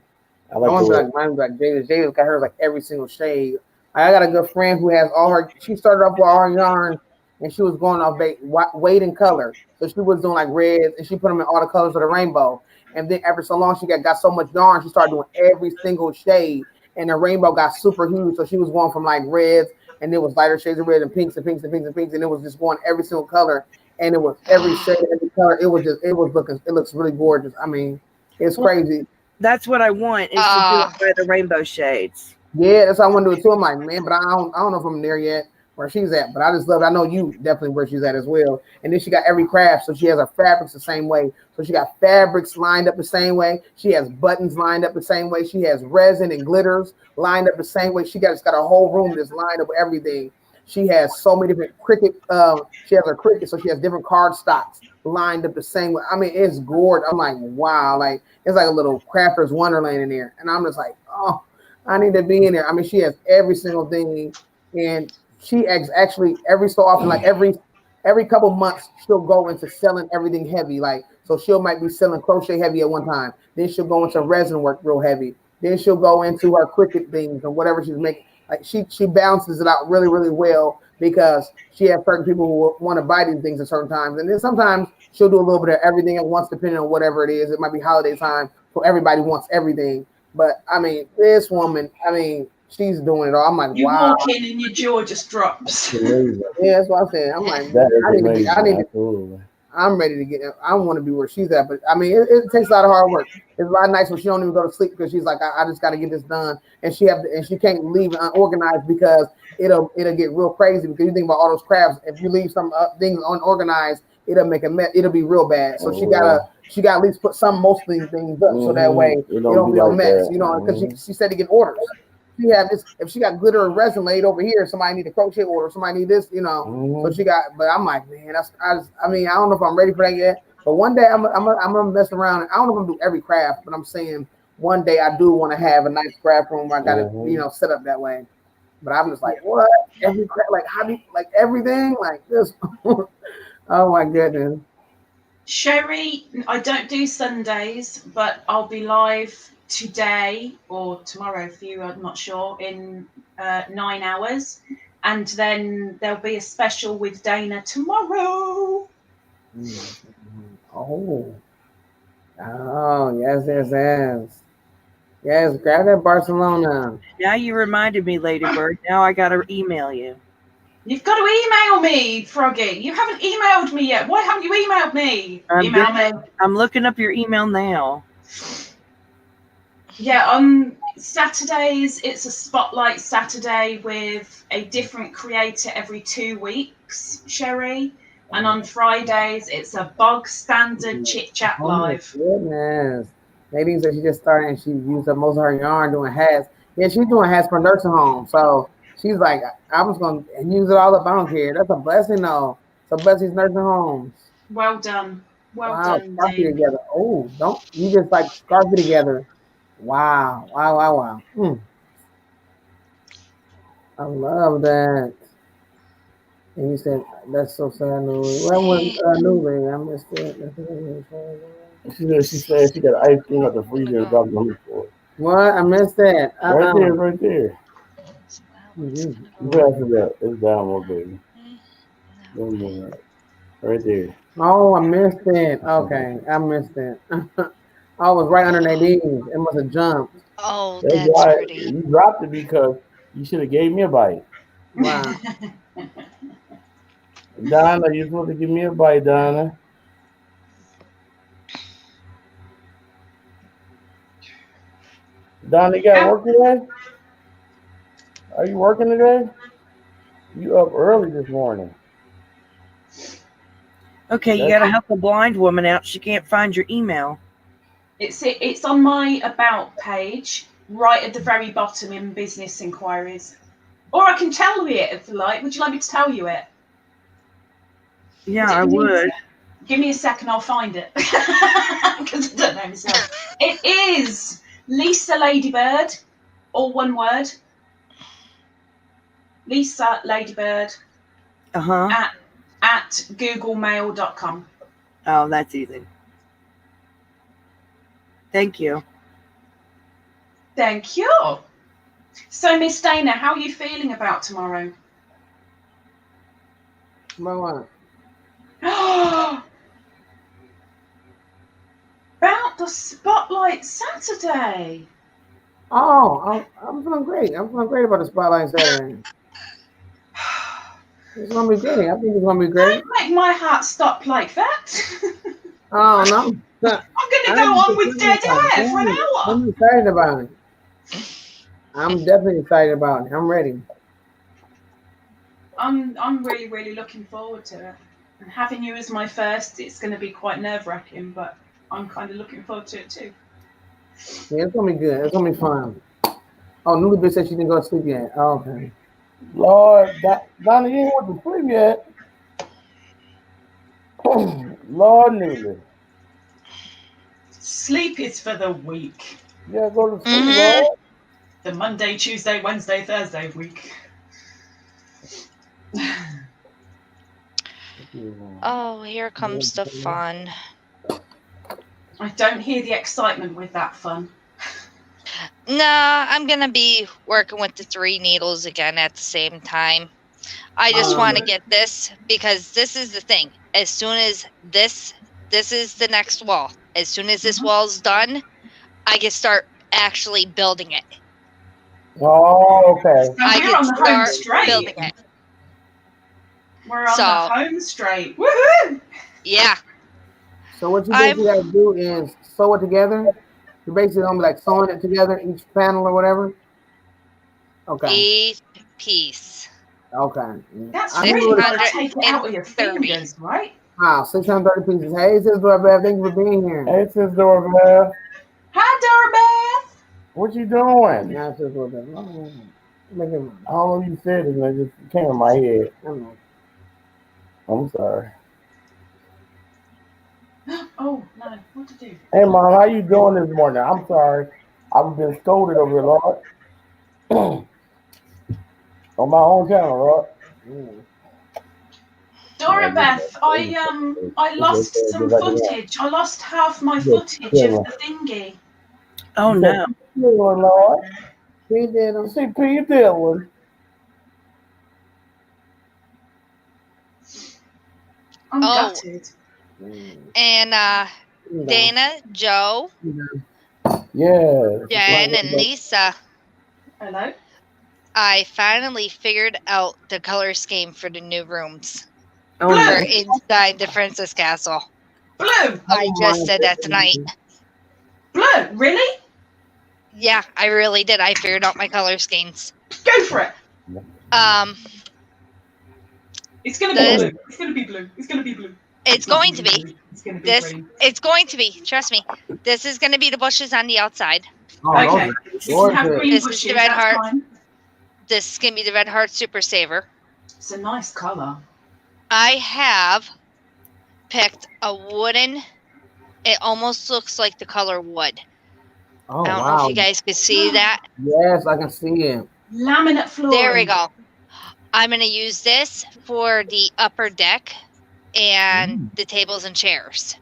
I I like want the to way be like mine. Like Jada's got hers like every single shade. I got a good friend who has all her. She started off with all her yarn, and she was going off weight and color. So she was doing like reds, and she put them in all the colors of the rainbow. And then after so long, she got so much yarn, she started doing every single shade, and the rainbow got super huge. So she was going from like reds, and it was lighter shades of red and pinks and pinks and pinks and pinks, and it was just going every single color, and it was every shade, every color. It looks really gorgeous. I mean, it's crazy. That's what I want, is to do it by the rainbow shades. Yeah, that's how I want to do it too. I'm like, man, but I don't know if I'm there yet where she's at. But I just love it. I know you definitely where she's at as well. And then she got every craft, so she has her fabrics the same way. So she got fabrics lined up the same way. She has buttons lined up the same way. She has resin and glitters lined up the same way. She got a whole room that's lined up with everything. She has so many different Cricut. She has her Cricut, so she has different card stocks lined up the same way. I mean, it's gorgeous. I'm like, wow, like it's like a little crafter's wonderland in there. And I'm just like, oh, I need to be in there. I mean, she has every single thing, and she actually every so often, like every couple months, she'll go into selling everything heavy. Like, so she'll might be selling crochet heavy at one time. Then she'll go into resin work real heavy. Then she'll go into her Cricut things and whatever she's making. Like she balances it out really, really well because she has certain people who want to buy these things at certain times. And then sometimes she'll do a little bit of everything at once, depending on whatever it is. It might be holiday time, so everybody wants everything. But I mean, this woman, I mean, she's doing it all. I'm like, You wow. walk in and your jaw just drops. amazing. Yeah, that's what I'm saying. I'm like, That is I need to amazing. be, I need to, Absolutely. I'm ready to get. I want to be where she's at, but I mean, it takes a lot of hard work. It's a lot of nights when she don't even go to sleep because she's like, I just got to get this done, and she can't leave it unorganized because it'll get real crazy. Because you think about all those crafts, if you leave some things unorganized, it'll make a mess. It'll be real bad. So she gotta at least put most of these things up so that way it don't be a mess. that. You know, because she said to get orders. She have this. If she got glitter and resin laid over here, somebody need a crochet order. Somebody need this, you know. So she got. But I'm like, man, I mean, I don't know if I'm ready for that yet. But one day I'm gonna mess around. I don't know if I'm gonna do every craft, but I'm saying one day I do want to have a nice craft room where I got it, set up that way. But I'm just like, what? Every craft, like how do you, like everything like this? Oh my goodness. Sherry, I don't do Sundays, but I'll be live today or tomorrow for you, I'm not sure, in 9 hours. And then there'll be a special with Dana tomorrow. Oh, yes, grab that Barcelona. Now you reminded me, Ladybird. Now I got to email you. You've got to email me, Froggy. You haven't emailed me yet. Why haven't you emailed me? Email me. I'm looking up your email now. Yeah, on Saturdays, it's a spotlight Saturday with a different creator every 2 weeks, Sherry. And on Fridays, it's a bog standard chit chat live. Oh my goodness. Nadine said she just started and she used up most of her yarn doing hats. Yeah, she's doing hats for nursing home. So she's like, I'm just going to use it all up. I don't care. That's a blessing, though. It's a blessing, nursing homes. Well done. Well Wow, done, scarfy Dean. together. Oh, don't you just like scarfy together. Wow. Wow. I love that. And you said that's so sad. News. When was New Baby? I missed it. She said she got ice cream at the freezer and dropped the hoop for it. What? I missed that. Right there, right there. Mhm. You pass it up. It's down, little baby. Don't move it. Right there. Oh, I missed it. Okay, I missed it. I was right under Nadine. It must have jumped. Oh, That's that's why pretty. you dropped it because you should have gave me a bite. Wow. Donna, you're supposed to give me a bite, Donna. Donna, you got work today? Are you working today? You up early this morning. Okay, you got to help a blind woman out. She can't find your email. It's on my about page, right at the very bottom in business inquiries. Or I can tell you it if you like. Would you like me to tell you it? Yeah, I would. Give me a second, I'll find it. Because I don't know myself. It is Lisa Ladybird, all one word. Lisa Ladybird Uh-huh. at googlemail.com. Oh, that's easy. Thank you. Thank you. So, Miss Dana, how are you feeling about tomorrow? About About the Spotlight Saturday. Oh, I'm feeling great. I'm feeling great about the Spotlight Saturday. It's gonna be great. I think it's gonna be great. Don't make my heart stop like that. Oh no. I'm going to go on with dead air for an hour. I'm excited about it. I'm definitely excited about it. I'm ready. I'm really, really looking forward to it. And having you as my first, it's going to be quite nerve-wracking, but I'm kind of looking forward to it too. Yeah, it's gonna be good. It's gonna be fun. Oh, Newly bitch said she didn't go to sleep yet. Oh, okay. Lord, Donna, you ain't went to sleep yet. Lord Newly. Sleep is for the weak. Yeah, go to sleep, Lord. The Monday, Tuesday, Wednesday, Thursday week. Oh, here comes the fun. I don't hear the excitement with that fun. Nah, I'm going to be working with the 3 needles again at the same time. I just want to get this because this is the thing. As soon as this is the next wall. As soon as this wall's done, I can start actually building it. Oh, okay. So we're on the home straight. Building it. We're on the home straight. Woohoo! Yeah. So what you basically got to do is sew it together. You're basically gonna be like sewing it together, each panel or whatever. Okay. Each piece. Okay. That's really gonna take it out of your fingers, right? Wow, 630 pieces. Hey, Sis Doorbell, thank you for being here. Hey, Sis Doorbell. Hi, Doorbell. What you doing? Nah, Sis Doorbell. I don't know you said it, and it just came in my head. I'm sorry. Oh, no. What to do? Hey, Mom, how you doing this morning? I'm sorry. I've been scolded over here, Lord. On my own channel, Lord. Dora Beth, I lost some footage. I lost half my footage of the thingy. Oh no. Lord. P. Dillon. See P. Dillon. I'm gutted. And Dana, Joe, yeah, Jen, and Lisa. Hello. I finally figured out the color scheme for the new rooms. Oh, for inside the Princess Castle. Blue. I just said that tonight. Blue, really? Yeah, I really did. I figured out my color schemes. Go for it. It's gonna be blue. It's gonna be blue. It's gonna be blue. It's going to be. It's gonna be this. green. It's going to be. Trust me. This is going to be the bushes on the outside. Okay. You can have green this bushes. Is the red that's heart. fine. This is going to be the Red Heart Super Saver. It's a nice color. I have picked a wooden. It almost looks like the color wood. Oh, I don't know wow. if you guys could see that. Yes, I can see it. Laminate flooring. There we go. I'm going to use this for the upper deck and the tables and chairs.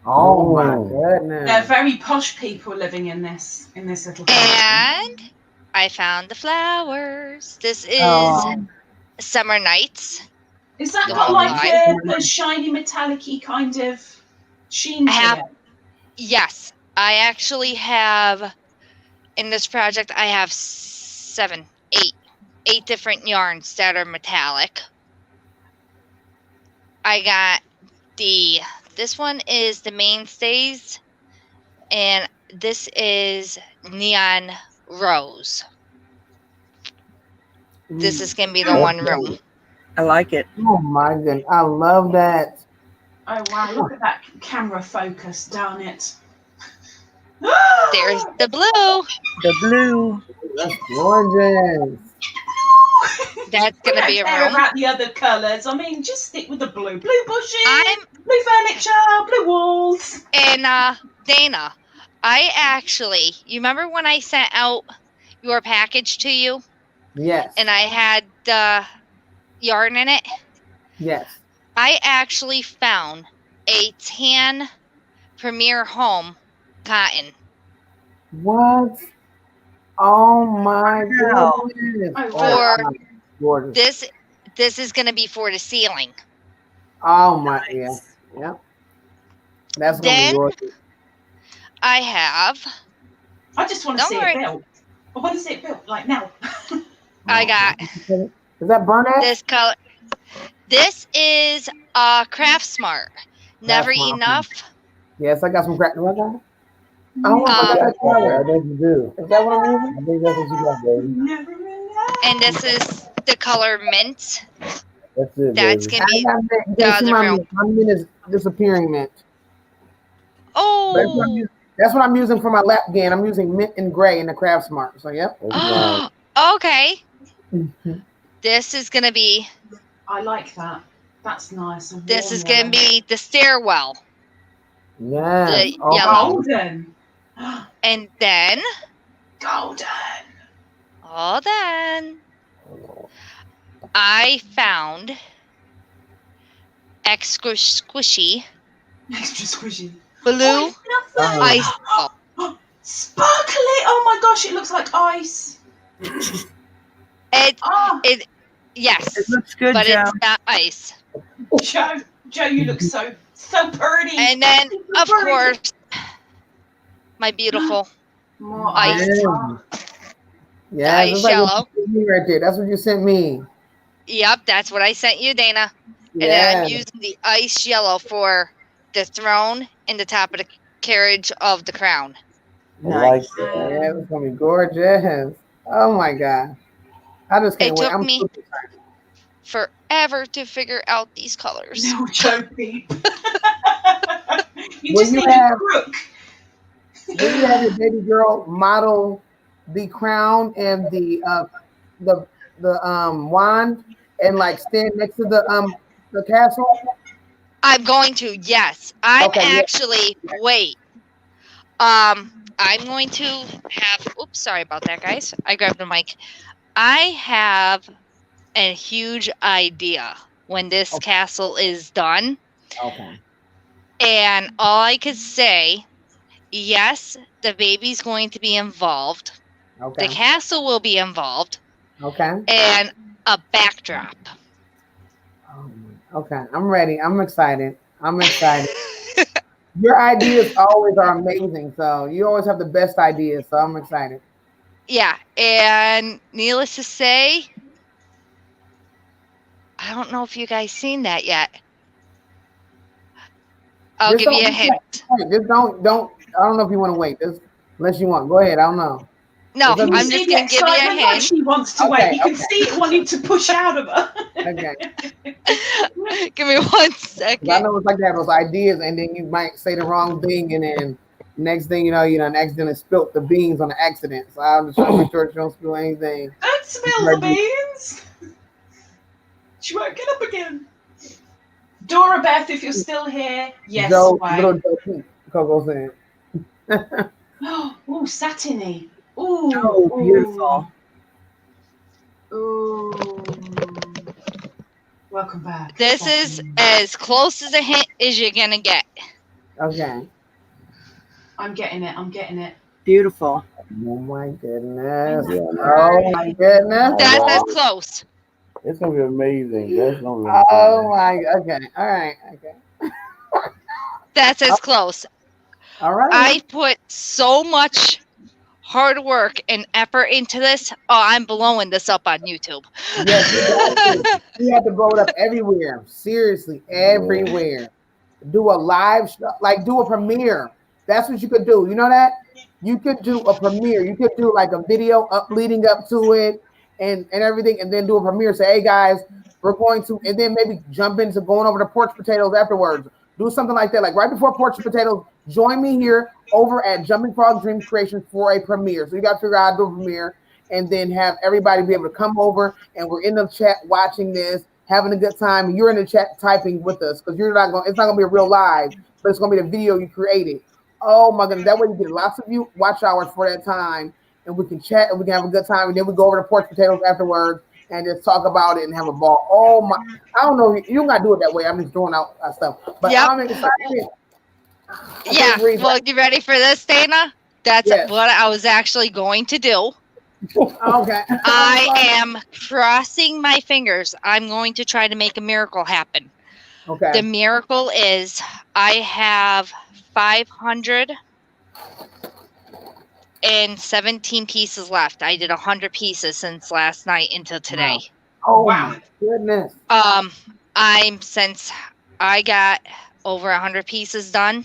Oh, my Ooh. goodness. They're very posh people living in this little country. And I found the flowers. This is Oh. Summer Nights. Is that The got whole like line. a shiny metallic-y kind of sheen to I have- it? Yes, I actually have, in this project, I have 8 different yarns that are metallic. I got this one is the mainstays, and this is neon rose. This is going to be the one room. I like it. Oh, my goodness. I love that. Oh wow, look at that camera focus down it. There's the blue. The blue. That's gorgeous. That's going to be a care room. about the other colours. I mean, just stick with the blue. Blue bushes, I'm blue furniture, blue walls. And Dana, you remember when I sent out your package to you Yes. and I had the yarn in it? Yes. I actually found a tan Premier Home cotton. What? Oh my Wow. goodness. Oh, wow. wow. Gorgeous. This is going to be for the ceiling. Oh my, yeah. Yeah. That's gonna Then- be gorgeous. I have, I just want to Don't see worry. it built. I want to see it built, like now. I got Is that burnt ash? this color. This is Craft Smart. Never Smart. enough. Yes, I got some crack. Do I got it? Oh, That's right. I think you do. is that what I'm using? I think that's what you got, baby. Never enough. And this is the color mint. That's it, That's baby. going to I be, got mint. You the can't see other my room. mint. My mint is disappearing mint. oh. That's what I'm using for my lap gain. I'm using mint and gray in the Craft Smart. So, yep. That's nice. Okay. This is going to be, I like that. That's nice. A this warm is going to yellow. be the stairwell. Yes. The Oh, yellow. Golden. And then, Golden. I found extra squishy Extra squishy. blue Oh, lovely. ice ball. Sparkly. Oh my gosh, it looks like ice. It, Oh, It yes, looks good, but Joe. it's not ice. Joe, you look so pretty. And then, So of pretty. course, my beautiful More ice. Yeah, ice that's like what yellow. you sent me right there. That's what you sent me. Yep, that's what I sent you, Dana. And then Yeah. I'm using the ice yellow for the throne and the top of the carriage of the crown. I like Nice. that. Yeah, it's gonna be gorgeous. Oh my god. I just can't It wait. took I'm me- super excited. Forever to figure out these colors. No, Joe Peep. You Will just you need a have- crook. Will you have your baby girl model the crown and the wand and like stand next to the castle? I'm going to, yes. I'm Okay, yeah. actually, wait. I'm going to have, oops, sorry about that, guys. I grabbed the mic. I have a huge idea when this Okay. castle is done. Okay. And all I could say, yes, the baby's going to be involved. Okay. The castle will be involved. Okay. And a backdrop. Okay. I'm ready. I'm excited. I'm excited. Your ideas always are amazing. So you always have the best ideas. So I'm excited. Yeah, and needless to say, I don't know if you guys seen that yet. I'll Just give you a don't- hint. Hey, just don't. I don't know if you want to wait. Just unless you want. Go ahead. I don't know. No, You I'm can just See the gonna give you a excitement, like hint. she wants to Okay, wait. You can okay. see it wanting to push out of her. Okay. Give me 1 'Cause I second. know it's like that. Those ideas, and then you might say the wrong thing, and then next thing you know, accidentally spilt the beans on the accident. So I'm just trying to make sure you don't spill anything. Don't spill the beans. She won't get up again. Dora Beth, if you're still here, yes, Joe, wait. little Joe Pete, Coco said. Ooh, satiny. Ooh. Oh, beautiful. Ooh. Welcome back. This is Satiny. as close as a hint as you're gonna get. Okay. I'm getting it. I'm getting it. Beautiful. Oh my goodness. Yeah, Oh my goodness. That's wow. as close. It's gonna be amazing. That's gonna be Oh my. Okay. All right. Okay. That's as close. All right. I put so much hard work and effort into this. Oh, I'm blowing this up on YouTube. Yes, you have to blow it up everywhere. Seriously, everywhere. Do a live show, like do a premiere. That's what you could do. You know that? You could do a premiere. You could do like a video up leading up to it and everything, and then do a premiere. Say, hey guys, we're going to, and then maybe jump into going over to Porch Potatoes afterwards. Do something like that. Like right before Porch Potatoes, join me here over at Jumping Frog Dream Creations for a premiere. So you got to figure out how to do a premiere and then have everybody be able to come over and we're in the chat watching this, having a good time. You're in the chat typing with us because you're not going. It's not going to be a real live, but it's going to be the video you created. Oh my goodness! That way you get lots of you watch hours for that time, and we can chat and we can have a good time, and then we go over to Porch Potatoes afterwards and just talk about it and have a ball. Oh my! I don't know. You don't got to do it that way. I'm just throwing out stuff, but Yep. I'm excited. Yeah. Well, you ready for this, Dana? That's Yes. what I was actually going to do. Okay. I am crossing my fingers. I'm going to try to make a miracle happen. Okay. The miracle is I have 517 pieces left. I did 100 pieces since last night until today. Oh Wow. my goodness. Since I got over 100 pieces done,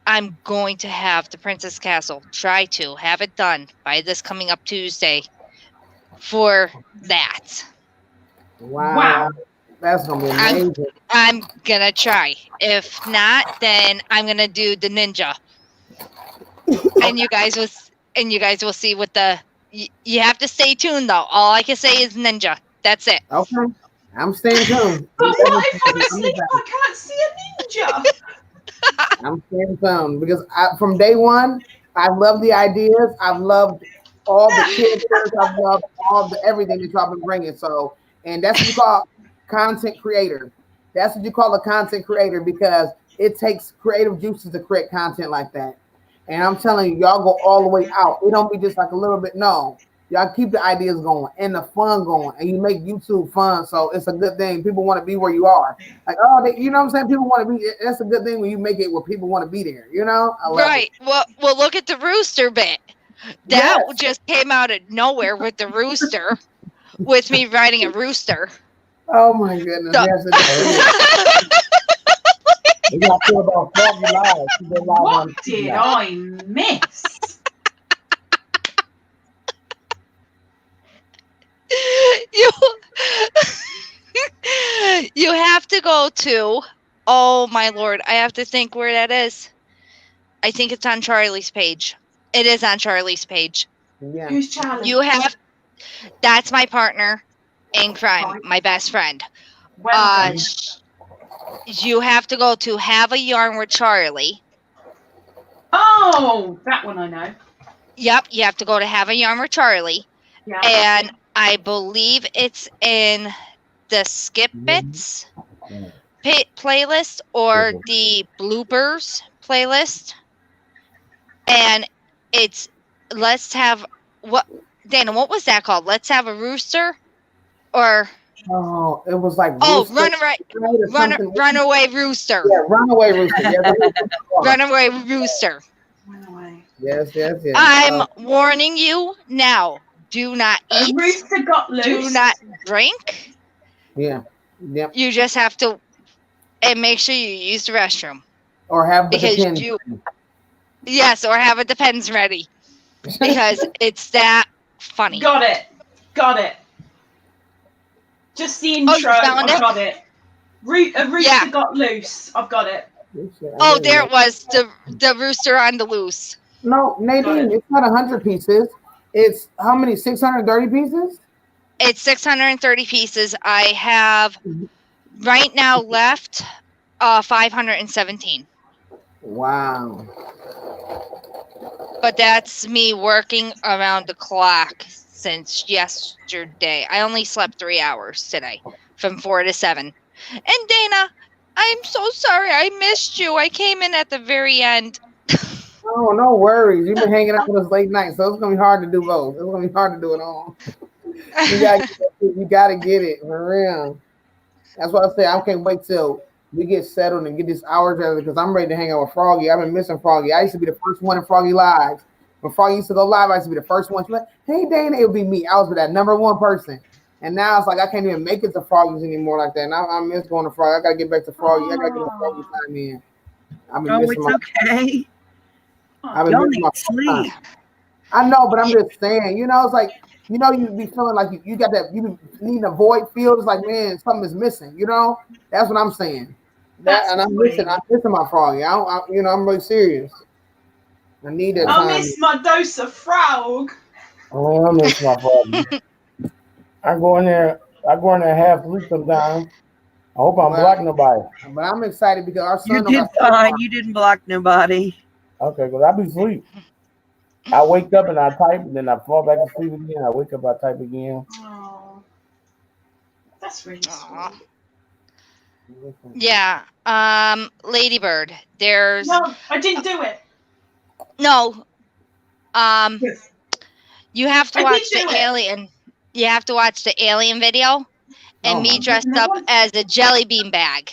I'm going to have the Princess Castle try to have it done by this coming up Tuesday for that. Wow. That's gonna be amazing. I'm gonna try. If not, then I'm gonna do the ninja. And you guys will see what the you have to stay tuned though. All I can say is ninja. That's it. Okay. I'm staying tuned. But what if I'm asleep? I can't see a ninja. I'm staying tuned because from day one, I love the ideas. I've loved all the characters. I've loved all the everything that y'all been bringing. So, and that's what you call content creator. That's what you call a content creator because it takes creative juices to create content like that. And I'm telling you, y'all go all the way out. It don't be just like a little bit. No, y'all keep the ideas going and the fun going, and you make YouTube fun. So it's a good thing. People want to be where you are. Like, oh, you know what I'm saying? People want to be. That's a good thing when you make it where people want to be there. You know? I love Right. it. Well, look at the rooster bit. That just came out of nowhere with the rooster, with me riding a rooster. Oh my goodness. So- Yes, it is. You got to feel about Froggy Live. She did live on What TV did now. I miss? You have to go to. Oh my lord! I have to think where that is. I think it's on Charlie's page. It is on Charlie's page. Yeah. Who's Charlie? You have. That's my partner in crime, my best friend. Welcome. You have to go to Have a Yarn with Charlie. Oh, that one I know. Yep, you have to go to Have a Yarn with Charlie, Yeah. and I believe it's in the Skip Bits pit playlist or the bloopers playlist, and it's let's have what Dana? What was that called? Let's have a rooster, or Oh, it was like Rooster, or something. runaway rooster, Yeah, runaway rooster. Yes, runaway rooster. Went away. yes. I'm warning you now. Do not A eat. rooster got loose. Do not drink. Yeah. Yep. You just have to, and make sure you use the restroom Or have the because depends. yes, or have a Depends ready because it's that funny. Got it. Just the Oh, you intro. found I it? got it. A rooster Yeah. got loose. I've got it. Oh, there it was, the rooster on the loose. No, Nadine, it's not 100 pieces. It's how many? 630 pieces? It's 630 pieces. I have right now left 517. Wow. But that's me working around the clock since yesterday. I only slept 3 hours today from 4 to 7. And Dana, I'm so sorry. I missed you. I came in at the very end. Oh, no worries. You've been hanging out with us late night, so it's gonna be hard to do both. It's gonna be hard to do it all. You gotta get it for real. That's why I say I can't wait till we get settled and get this hour together because I'm ready to hang out with Froggy. I've been missing Froggy. I used to be the first one in Froggy Live. When Froggy used to go live, I used to be the first one. She's like, hey, Dana, it would be me. I was that number one person. And now it's like I can't even make it to Froggy's anymore like that. And I miss going to Froggy. I got to get back to Froggy. I got to get the Froggy time in. I've been missing okay. I've been Y'all missing need my sleep. time. I know, but I'm just saying, it's like, you be feeling like you got that, you be needing a void field. It's like, man, something is missing, That's what I'm saying. I'm missing my Froggy. I'm really serious. I need that time. I miss my dose of frog. Oh, I miss my Froggy. I go in there half asleep sometimes. I hope I'm blocking nobody. But I'm excited because our son. You did fine. You didn't block nobody. Okay, because I be asleep. I wake up and I type, and then I fall back to sleep again. I wake up, I type again. Oh, that's really sweet. Yeah. Ladybird. There's No, I didn't do it. no. You have to I watch did the do it. alien. You have to watch the alien video, and me dressed up as a jelly bean bag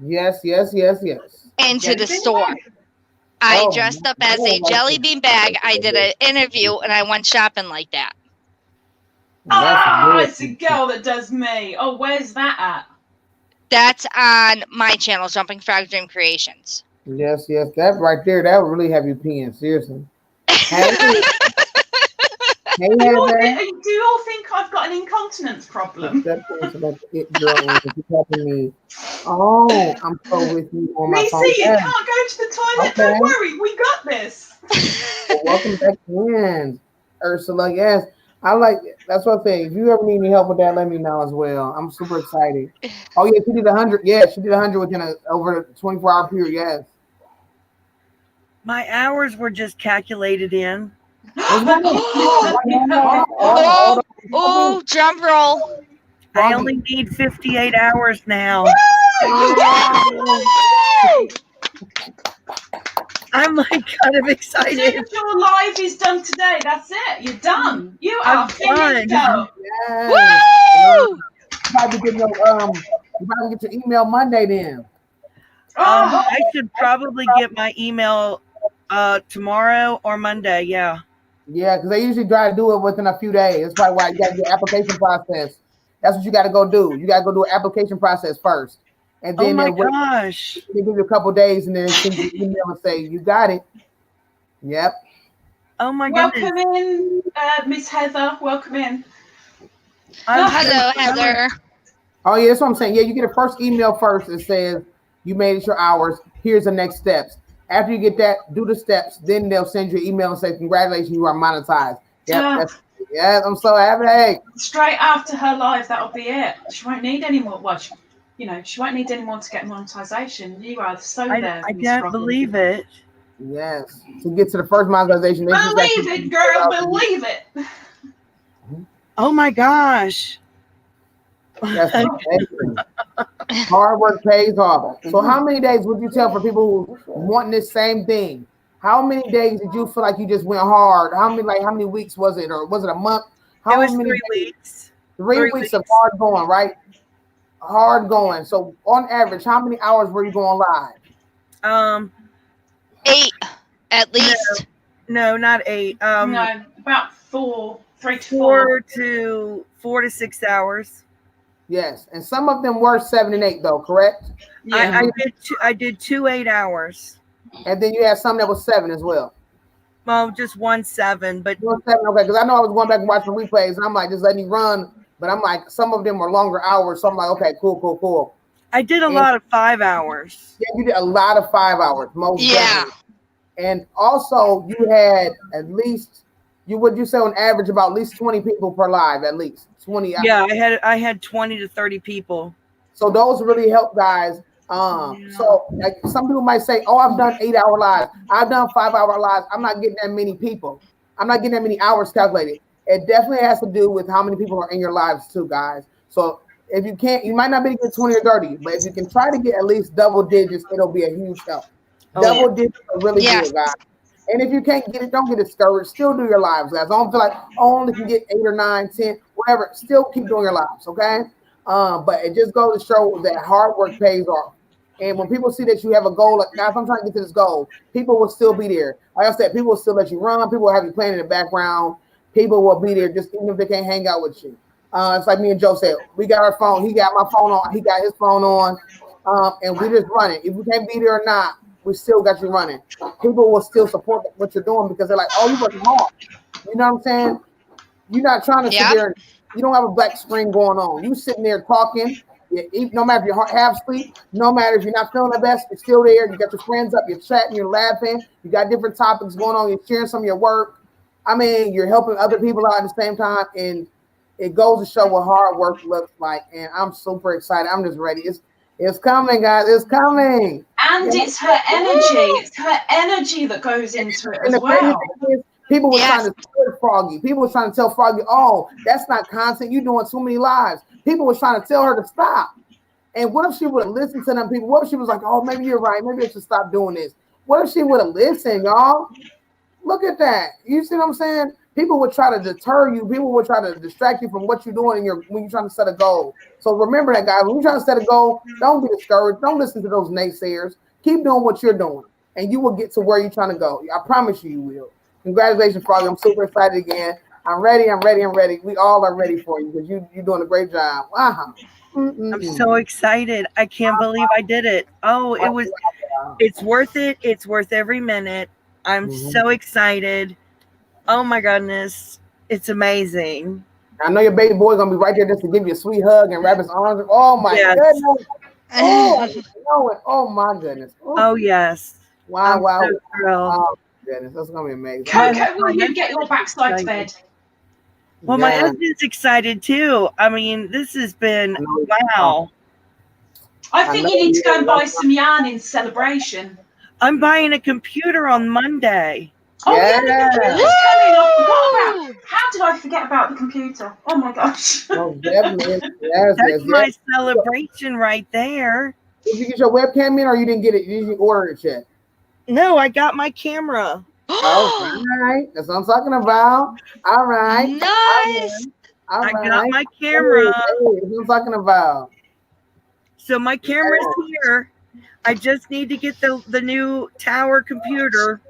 Yes. into the store. I dressed up as a jelly bean bag. I did an interview, and I went shopping like that. It's a girl that does me. Oh, where's that at? That's on my channel, Jumping Frog Dream Creations. Yes. That right there, that would really have you peeing. Seriously. Do you all think I've got an incontinence problem? Oh, I'm so with you on my phone. You can't go to the toilet. Okay. Don't worry, we got this. Welcome back in, Ursula. Yes, I like it. That's what I'm saying. If you ever need any help with that, let me know as well. I'm super excited. Oh yeah, she did 100. Yeah, she did 100 within over a 24-hour period. Yes. My hours were just calculated in. Oh, drum roll. I only need 58 hours now. I'm like kind of excited. Your live is done today. That's it. You're done. You are finished. Woo! You might be getting your email Monday then. I should probably get my email tomorrow or Monday. Yeah. Yeah, because they usually try to do it within a few days. That's probably why you got to do the application process. That's what you got to go do. You got to go do an application process first. And then they give you a couple days and then send you an email and say, you got it. Yep. Oh my goodness. Welcome in, Miss Heather. Welcome in. Hello, Heather. Oh, yeah, that's what I'm saying. Yeah, you get a first email first that says you made it your hours. Here's the next steps. After you get that, do the steps. Then they'll send you an email and say, congratulations, you are monetized. Yep, I'm so happy. Hey. Straight after her live, that'll be it. She won't need any more. Well, she won't need any more to get monetization. You are so there. I can't believe it. Yes. To get to the first monetization. Believe it, girl. Believe it. Oh my gosh. That's amazing. Hard work pays off. So how many days would you tell for people who want this same thing? How many days did you feel like you just went hard? How many weeks was it? Or was it a month? It was 3 weeks. 3 weeks of hard going, right? Hard going. So on average, how many hours were you going live? 8 at least. No, not 8. No, about 4 to 6 hours. Yes, and some of them were 7 and 8 though, correct? Yeah, I did 2 8 hours. And then you had some that was 7 as well. Well, just 1 7, but 1 7, okay, because I know I was going back and watching replays, and I'm like, just let me run. But I'm like, some of them were longer hours, so I'm like, okay, cool. I did a lot of 5 hours. Yeah, you did a lot of 5 hours, most definitely. And also, you had at least, would you say on average about at least 20 people per live, at least 20 hours. Yeah, I had 20 to 30 people. So those really help guys So like some people might say, "Oh, I've done 8-hour lives. I've done 5-hour lives. I'm not getting that many people. I'm not getting that many hours calculated." It definitely has to do with how many people are in your lives too, guys. So if you can't, you might not be able to get 20 or 30, but if you can try to get at least double digits, it'll be a huge help. Double digits are really Yes. good, guys. And if you can't get it, don't get discouraged. Still do your lives, guys. Don't feel like, oh, I only can get 8 or 9, 10, whatever. Still keep doing your lives, okay? But it just goes to show that hard work pays off. And when people see that you have a goal, like, guys, I'm trying to get to this goal, people will still be there. Like I said, people will still let you run. People will have you playing in the background. People will be there just even if they can't hang out with you. It's like me and Joe said, we got our phone. He got my phone on. He got his phone on. And we just running. If we can't be there or not, we still got you running. People will still support what you're doing because they're like, oh, you're working hard. You know what I'm saying? You're not trying to sit there. You don't have a black screen going on. You sitting there talking. You eat, no matter if you're half asleep, no matter if you're not feeling the best, you're still there. You got your friends up, you're chatting, you're laughing. You got different topics going on. You're sharing some of your work. I mean, you're helping other people out at the same time. And it goes to show what hard work looks like. And I'm super excited. I'm just ready. It's coming, guys. It's coming. And it's her energy. It's her energy that goes into it as well. People were trying to tell Froggy. People were trying to tell Froggy, oh, that's not content. You're doing too many lives. People were trying to tell her to stop. And what if she would have listened to them people? What if she was like, oh, maybe you're right. Maybe I should stop doing this. What if she would have listened, y'all? Look at that. You see what I'm saying? People would try to deter you. People would try to distract you from what you're doing when you're trying to set a goal. So remember that, guys. When you're trying to set a goal, don't be discouraged. Don't listen to those naysayers. Keep doing what you're doing, and you will get to where you're trying to go. I promise you, you will. Congratulations, Froggy. I'm super excited again. I'm ready. I'm ready. I'm ready. We all are ready for you because you're doing a great job. Wow. I'm so excited. I can't believe I did it. Oh, it's worth it. It's worth every minute. I'm so excited. Oh my goodness. It's amazing. I know your baby boy's going to be right there just to give you a sweet hug and wrap his arms. Oh my goodness. Oh, I know it. Oh my goodness. Oh yes. Wow, wow. So thrilled. Oh goodness. That's going to be amazing. Coco, will you get your backside to bed? Well, my husband's excited too. I mean, this has been wow. I think you need to go and buy some yarn in celebration. I'm buying a computer on Monday. Oh yeah, the computer's coming. I forgot about. How did I forget about the computer? Oh my gosh. Oh, definitely. That's my celebration right there. Did you get your webcam in or you didn't get it? Did you order it yet? No, I got my camera. All right. That's what I'm talking about. All right. Nice. All right. I got my camera. Hey, that's what I'm talking about. So my camera's here. I just need to get the new tower computer.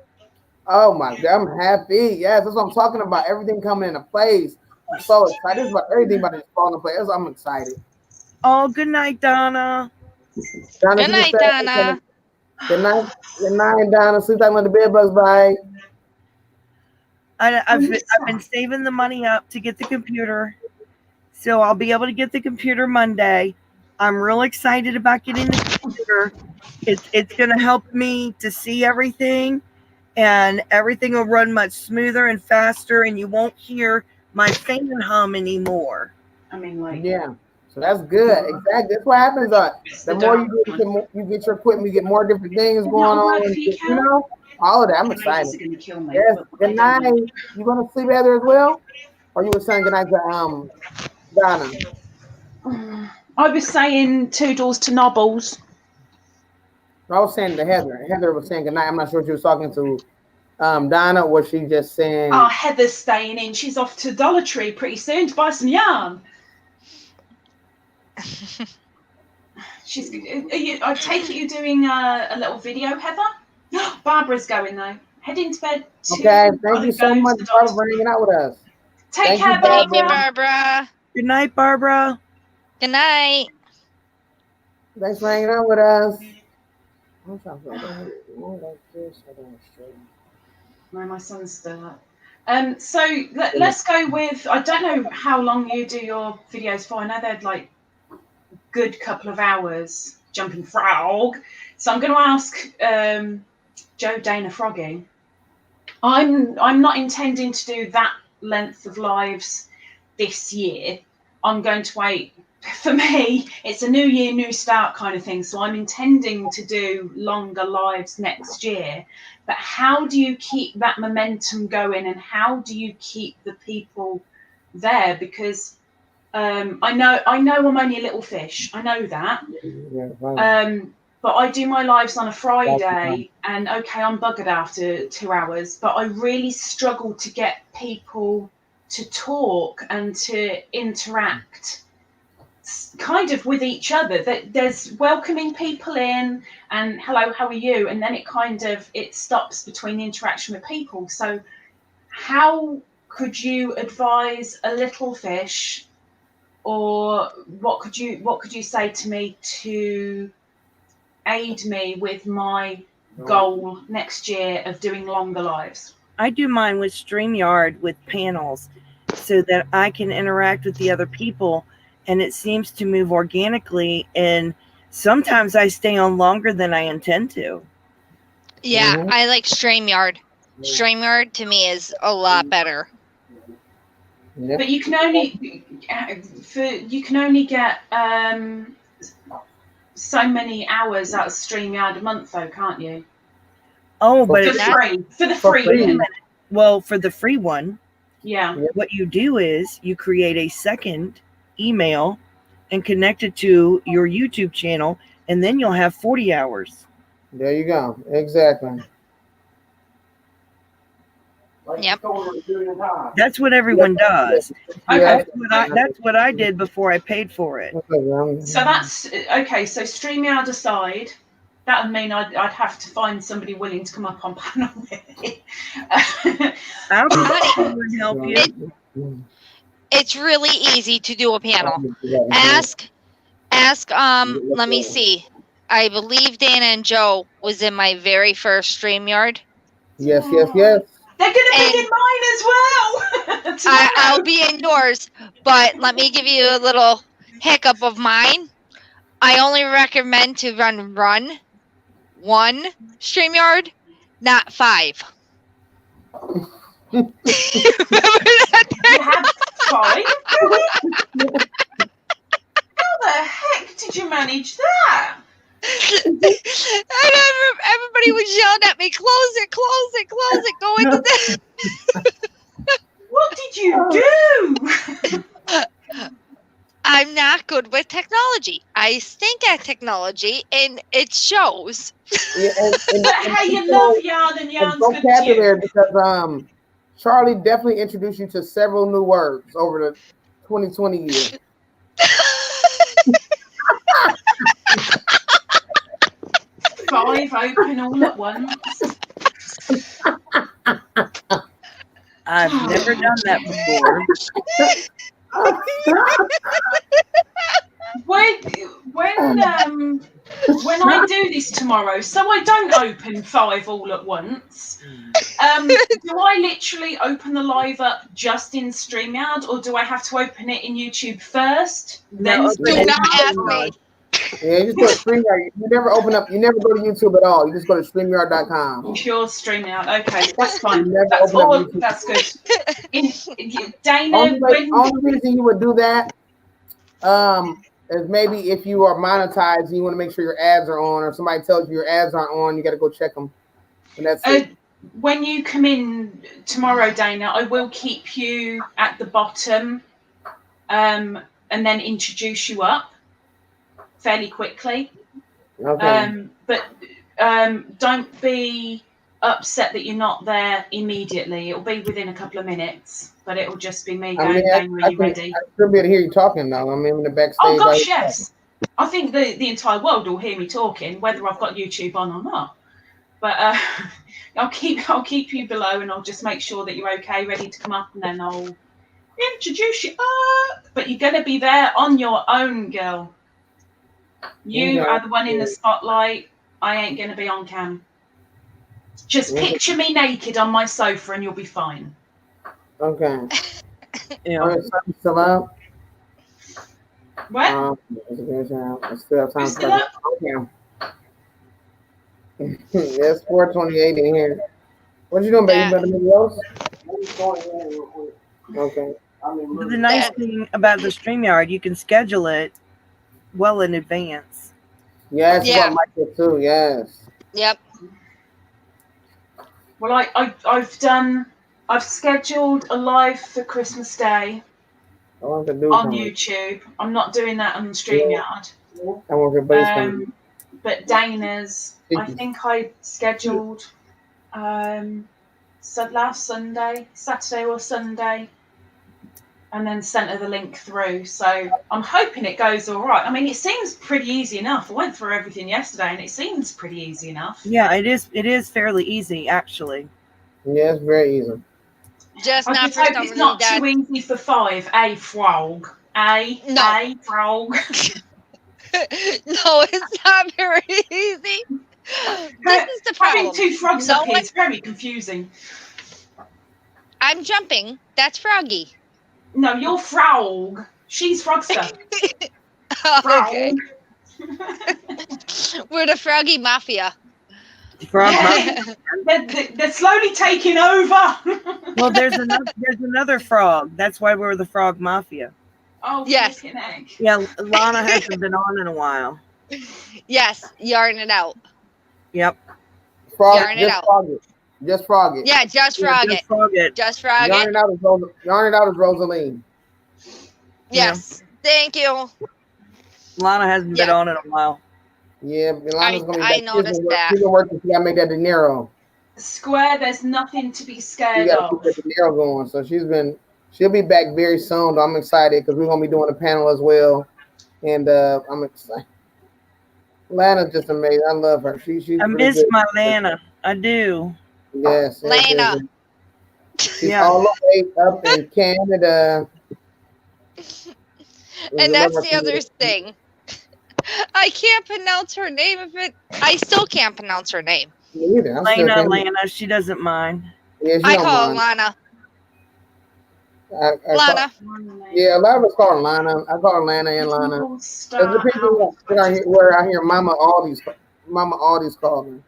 Oh my God, I'm happy. Yes, that's what I'm talking about. Everything coming into place. I'm so excited. This is about everything about to fall into place. I'm excited. Oh, good night, Donna. Donna, Good night, Donna. Good night. Good night, Donna. Sleep tight when the bed bugs bite. I've been saving the money up to get the computer, so I'll be able to get the computer Monday. I'm real excited about getting the computer. It's going to help me to see everything, and everything will run much smoother and faster, and you won't hear my fan hum anymore. I mean, like, yeah. So that's good. Exactly. That's what happens. The more you get your equipment, you get more different things going on. You know, all of that. I'm excited. Yes. Good night. You going to sleep, Heather, as well? Or you were saying good night to Donna? I was saying toodles to Nobbles. I was saying to Heather. Heather was saying good night. I'm not sure if she was talking to Donna or she just saying. Oh, Heather's staying in. She's off to Dollar Tree pretty soon to buy some yarn. I take it you're doing a little video, Heather? Barbara's going though. Heading to bed. Okay, thank you so much, Barbara, for hanging out with us. Take care, Barbara. Thank you, Barbara. Good night, Barbara. Good night. Thanks for hanging out with us. No, my son's still up. So let's go with, I don't know how long you do your videos for. I know they're like good couple of hours, Jumping Frog. So I'm going to ask Joe Dana Froggy. I'm not intending to do that length of lives this year. I'm going to wait for me, it's a new year, new start kind of thing. So I'm intending to do longer lives next year. But how do you keep that momentum going, and how do you keep the people there? Because I know I'm only a little fish. I know that. But I do my lives on a Friday, and okay, I'm buggered after 2 hours, but I really struggle to get people to talk and to interact kind of with each other. That there's welcoming people in and hello, how are you? And then it stops between the interaction with people. So how could you advise a little fish, or what could you say to me to aid me with my goal next year of doing longer lives? I do mine with StreamYard with panels so that I can interact with the other people, and it seems to move organically, and sometimes I stay on longer than I intend to. Yeah, I like StreamYard. StreamYard to me is a lot better. But you can only get so many hours out of StreamYard a month, though, can't you? Oh, but For the free one. Well, for the free one, yeah. What you do is you create a second email and connect it to your YouTube channel, and then you'll have 40 hours. There you go. Exactly. Yep. That's what everyone does. Okay. That's what I did before I paid for it. So that's okay. So StreamYard aside, that would mean I'd have to find somebody willing to come up on panel with me. I'll help you. It's really easy to do a panel. Ask. Let me see. I believe Dana and Joe was in my very first StreamYard. Yes. They're going to be in mine as well. I'll be in yours, but let me give you a little hiccup of mine. I only recommend to run one StreamYard, not 5. You have 5? How the heck did you manage that? And everybody was yelling at me, close it, go into this. What did you do? I'm not good with technology. I stink at technology, and it shows. Yeah, but hey, you love yarn, and yarn's good to you. Because Charlie definitely introduced you to several new words over the 2020 year. 5 open all at once. I've never done that before. When I do this tomorrow, so I don't open 5 all at once, do I literally open the live up just in StreamYard, or do I have to open it in YouTube first? No, do not ask me. Yeah, you just go to StreamYard. You never go to YouTube at all. You just go to StreamYard.com. Pure StreamYard. Okay, that's fine. That's good. Dana, only reason you would do that is maybe if you are monetized and you want to make sure your ads are on, or somebody tells you your ads aren't on, you got to go check them. And that's it. When you come in tomorrow, Dana, I will keep you at the bottom and then introduce you up fairly quickly. Okay. But don't be upset that you're not there immediately. It'll be within a couple of minutes, but it'll just be me going, Dana, are you ready? I should be able to hear you talking though. I'm in the backstage. Oh gosh, yes. I think the entire world will hear me talking, whether I've got YouTube on or not. But I'll keep you below, and I'll just make sure that you're okay, ready to come up, and then I'll introduce you up. But you're going to be there on your own, girl. You are the one in the spotlight. I ain't going to be on cam. Just picture me naked on my sofa, and you'll be fine. Okay. Yeah. All right, still up? What? I still have time. You're still up? Okay. There's 428 in here. What you doing, baby? You better make yours? Okay. But the nice thing about the StreamYard, you can schedule it well in advance. Yes, Yeah. what Michael too. Yes. Yep. Well, I've scheduled a live for Christmas Day I want to do on something. YouTube. I'm not doing that on StreamYard. I want your base coming. But Dana's, I think I scheduled last Sunday, Saturday or Sunday, and then sent her the link through. So I'm hoping it goes all right. I mean, it seems pretty easy enough. I went through everything yesterday, and it seems pretty easy enough. Yeah, it is. It is fairly easy, actually. Yeah, it's very easy. Just I not just for hope somebody it's not that. too easy for 5. A frog. A frog. No, it's not very easy. This is the problem. Having 2 frogs up here is very confusing. I'm jumping. That's Froggy. No, you're Frog. She's Frogster. Okay. We're the Froggy Mafia. Frog Yeah. They're slowly taking over. Well, there's another frog. That's why we're the Frog Mafia. Oh, Yes. flipping egg. Yeah, Lana hasn't been on in a while. Yes, yarn it out. Yep. Frog, Yarn it just out. frog it. Just frog it. Yeah, just frog Just it. frog it. Just frog Yarn it. it out as Rosaline. Yes. Thank you. Lana hasn't been Yeah. on in a while. Yeah, Lana's gonna be I back. noticed that. She's been working. She gotta make that De Niro. Square, there's nothing to be She scared gotta of. keep that De Niro going. So she'll be back very soon. I'm excited because we're gonna be doing a panel as well, and I'm excited. Lana's just amazing. I love her. She's I really miss good. my Lana. I do. Yes, Lana. She's Yeah. all the way up in Canada. And that's the other thing. I can't pronounce her name I still can't pronounce her name. Me either. I'm still Lana, thinking- Lana, she doesn't mind. Yeah, she I don't call her mind. Lana. I Lana. Yeah, a lot of us call her Lana. I call her Lana and Lana. People There's start the people where I hear Mama Aldi's call me.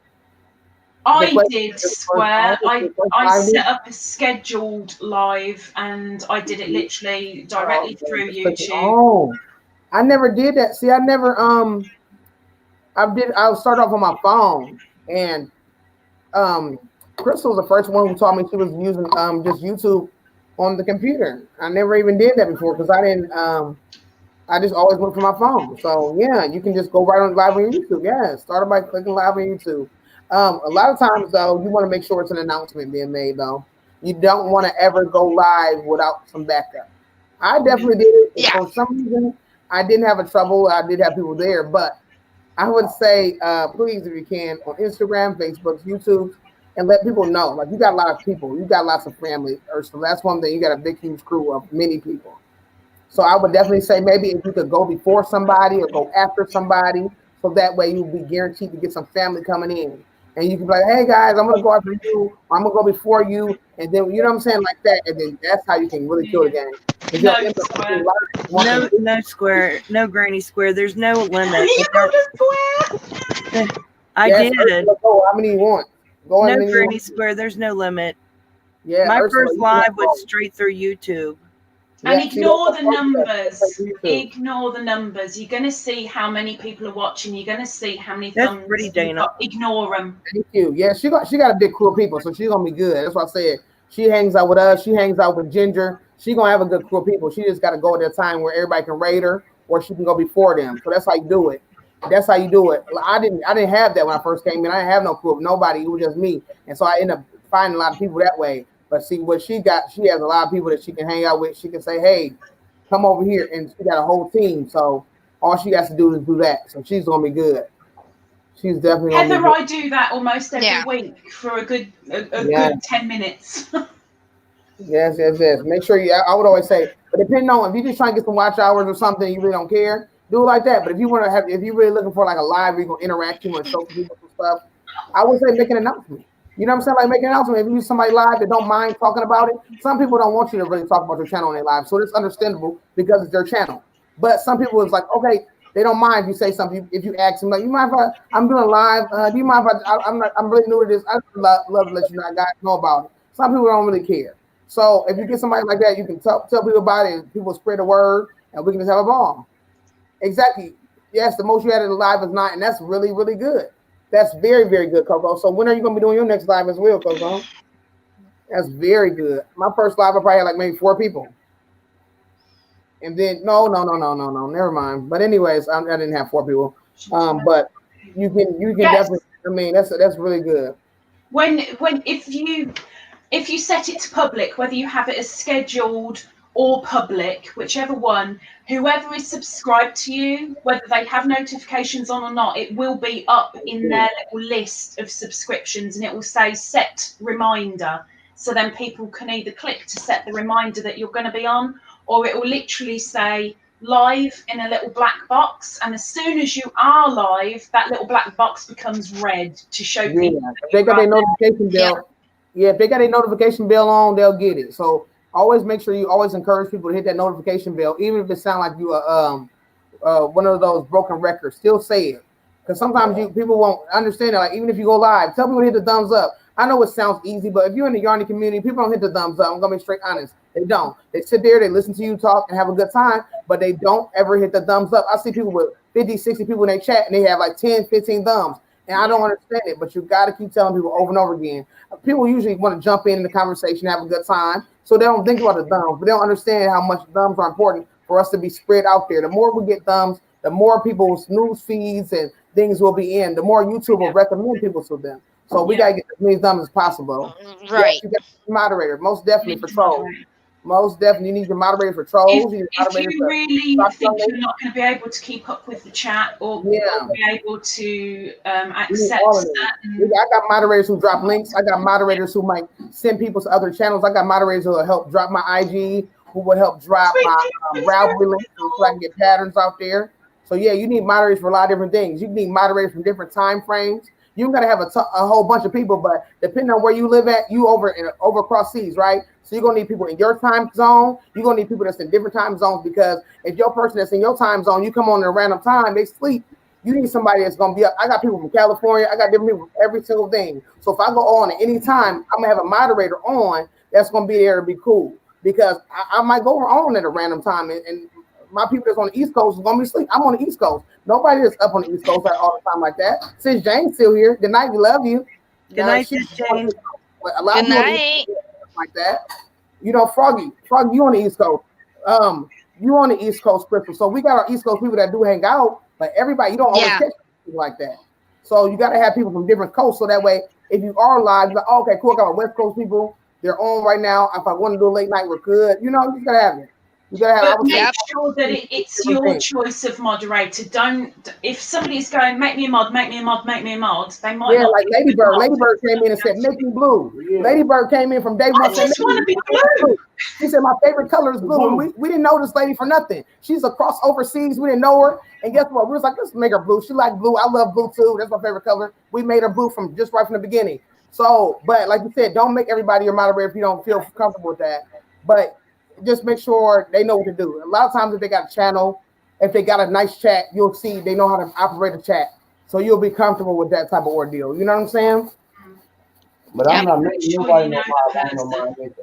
I The did question- Square. I I set up a scheduled live, and I did it literally directly through YouTube. Oh, I never did that. See, I never I started off on my phone, and Crystal was the first one who taught me she was using just YouTube on the computer. I never even did that before because I didn't I just always went for my phone. So yeah, you can just go right on live on YouTube. Yeah, started by clicking live on YouTube. A lot of times though, you want to make sure it's an announcement being made though. You don't want to ever go live without some backup. I definitely did it. Yeah. For some reason, I didn't have a trouble. I did have people there, but I would say, please, if you can, on Instagram, Facebook, YouTube, and let people know. Like you got a lot of people, you got lots of family, or so that's one thing. You got a big, huge crew of many people. So I would definitely say maybe if you could go before somebody or go after somebody, so that way you'll be guaranteed to get some family coming in. And you can be like, hey guys, I'm gonna go after you, or I'm gonna go before you, and then you know what I'm saying, like that, and then that's how you can really kill the game. If No, you'll end up Square. No square, no granny square. There's no limit. You got the Square. I Yes, did. Ursula, go. How many you want? Go No how many you granny want. square. There's no limit. Yeah, My Ursula, first you live can go. was straight through YouTube. And Yeah, see, ignore that's the what I'm saying. numbers. That's like YouTube. Ignore the numbers. You're going to see how many people are watching. You're going to see how many That's thumbs. pretty, you've Dana. got. Ignore them. Thank you. Yeah, she got a big crew of people, so she's gonna be good. That's what I said. She hangs out with us. She hangs out with Ginger. She gonna have a good crew of people. She just got to go at a time where everybody can raid her, or she can go before them. So that's how you do it. That's how you do it. I didn't have that when I first came in. I didn't have no crew of nobody. It was just me, and so I ended up finding a lot of people that way. But see what she got. She has a lot of people that she can hang out with. She can say, "Hey, come over here," and she got a whole team. So all she has to do is do that. So she's gonna be good. She's definitely gonna be Heather, good. I do that almost every Yeah. week for a good Yeah. good 10 minutes. Yes. Make sure you. I would always say, but depending on if you're just trying to get some watch hours or something, you really don't care. Do it like that. But if you want to have, if you're really looking for like a live, where you're gonna interact, you want to show people some stuff. I would say make an announcement. You know what I'm saying? Like make an announcement. If you use somebody live that don't mind talking about it, some people don't want you to really talk about your channel on their live, so it's understandable because it's their channel. But some people is like, okay, they don't mind if you say something. If you ask them, like, you mind if I'm doing a live? Do you mind if I'm really new to this? I'd love to let you guys know about it. Some people don't really care. So if you get somebody like that, you can tell people about it, and people spread the word, and we can just have a ball. Exactly. Yes, the most you had in the live is 9, and that's really, really good. That's very, very good, Coco. So when are you going to be doing your next live as well, Coco? That's very good. My first live, I probably had like maybe 4 people. And then, no, never mind. But anyways, I didn't have 4 people. But you can Yes. definitely, I mean, that's really good. When if you set it to public, whether you have it as scheduled or public, whichever one, whoever is subscribed to you, whether they have notifications on or not, it will be up in their little list of subscriptions, and it will say set reminder. So then people can either click to set the reminder that you're going to be on, or it will literally say live in a little black box, and as soon as you are live, that little black box becomes red to show people. If they got their notification bell, if they got a notification bell on, they'll get it. So always make sure you always encourage people to hit that notification bell, even if it sounds like you one of those broken records. Still say it, because sometimes people won't understand it. Like even if you go live, tell people to hit the thumbs up. I know it sounds easy, but if you're in the Yarny community, people don't hit the thumbs up. I'm gonna be straight honest. They don't. They sit there, they listen to you talk and have a good time, but they don't ever hit the thumbs up. I see people with 50, 60 people in their chat, and they have like 10, 15 thumbs. And I don't understand it, but you got to keep telling people over and over again. People usually want to jump in the conversation, have a good time, so they don't think about the thumbs, but they don't understand how much thumbs are important for us to be spread out there. The more we get thumbs, the more people's news feeds and things will be in, the more YouTube will recommend people to them. So we got to get as many thumbs as possible. Right. Yes, you got a moderator, most definitely for trolls. Most definitely, you need your moderator for trolls. If you really think you're not going to be able to keep up with the chat or be able to accept certain... I got moderators who drop links. I got moderators who might send people to other channels. I got moderators who will help drop my IG, who will help drop my Ravelry links so I can get patterns out there. So yeah, you need moderators for a lot of different things. You need moderators from different time frames. You got to have a whole bunch of people, but depending on where you live at, you over across seas, right? So you're gonna need people in your time zone. You're gonna need people that's in different time zones, because if your person that's in your time zone, you come on at a random time, they sleep. You need somebody that's gonna be up. I got people from California. I got different people from every single thing. So if I go on at any time, I'm gonna have a moderator on that's gonna be there to be cool, because I might go on at a random time, and my people that's on the East Coast is gonna be asleep. I'm on the East Coast. Nobody is up on the East Coast all the time like that. Since Jane's still here, good night. We love you. Good night, Jane. Good night. Like that, you know, Froggy, you on the East Coast. You on the East Coast, Crystal. So we got our East Coast people that do hang out, but everybody, you don't always catch people like that. So you got to have people from different coasts, so that way, if you are live, you're like, oh, okay, cool. I got our West Coast people. They're on right now. If I want to do a late night, we're good. You know, you just gotta have it. You gotta have. But make sure that it's your choice of moderator. Don't, if somebody's going, make me a mod, they might not. Like Ladybird. Ladybird came in and said, make me blue. Yeah. Ladybird came in from day one. I just want to be blue. She said, my favorite color is blue. And we didn't know this lady for nothing. She's across overseas. We didn't know her. And guess what? We was like, let's make her blue. She liked blue. I love blue too. That's my favorite color. We made her blue from the beginning. So, but like you said, don't make everybody your moderator if you don't feel comfortable with that. But just make sure they know what to do. A lot of times if they got a channel, if they got a nice chat, you'll see they know how to operate a chat. So you'll be comfortable with that type of ordeal. You know what I'm saying? But I'm not making nobody no mind.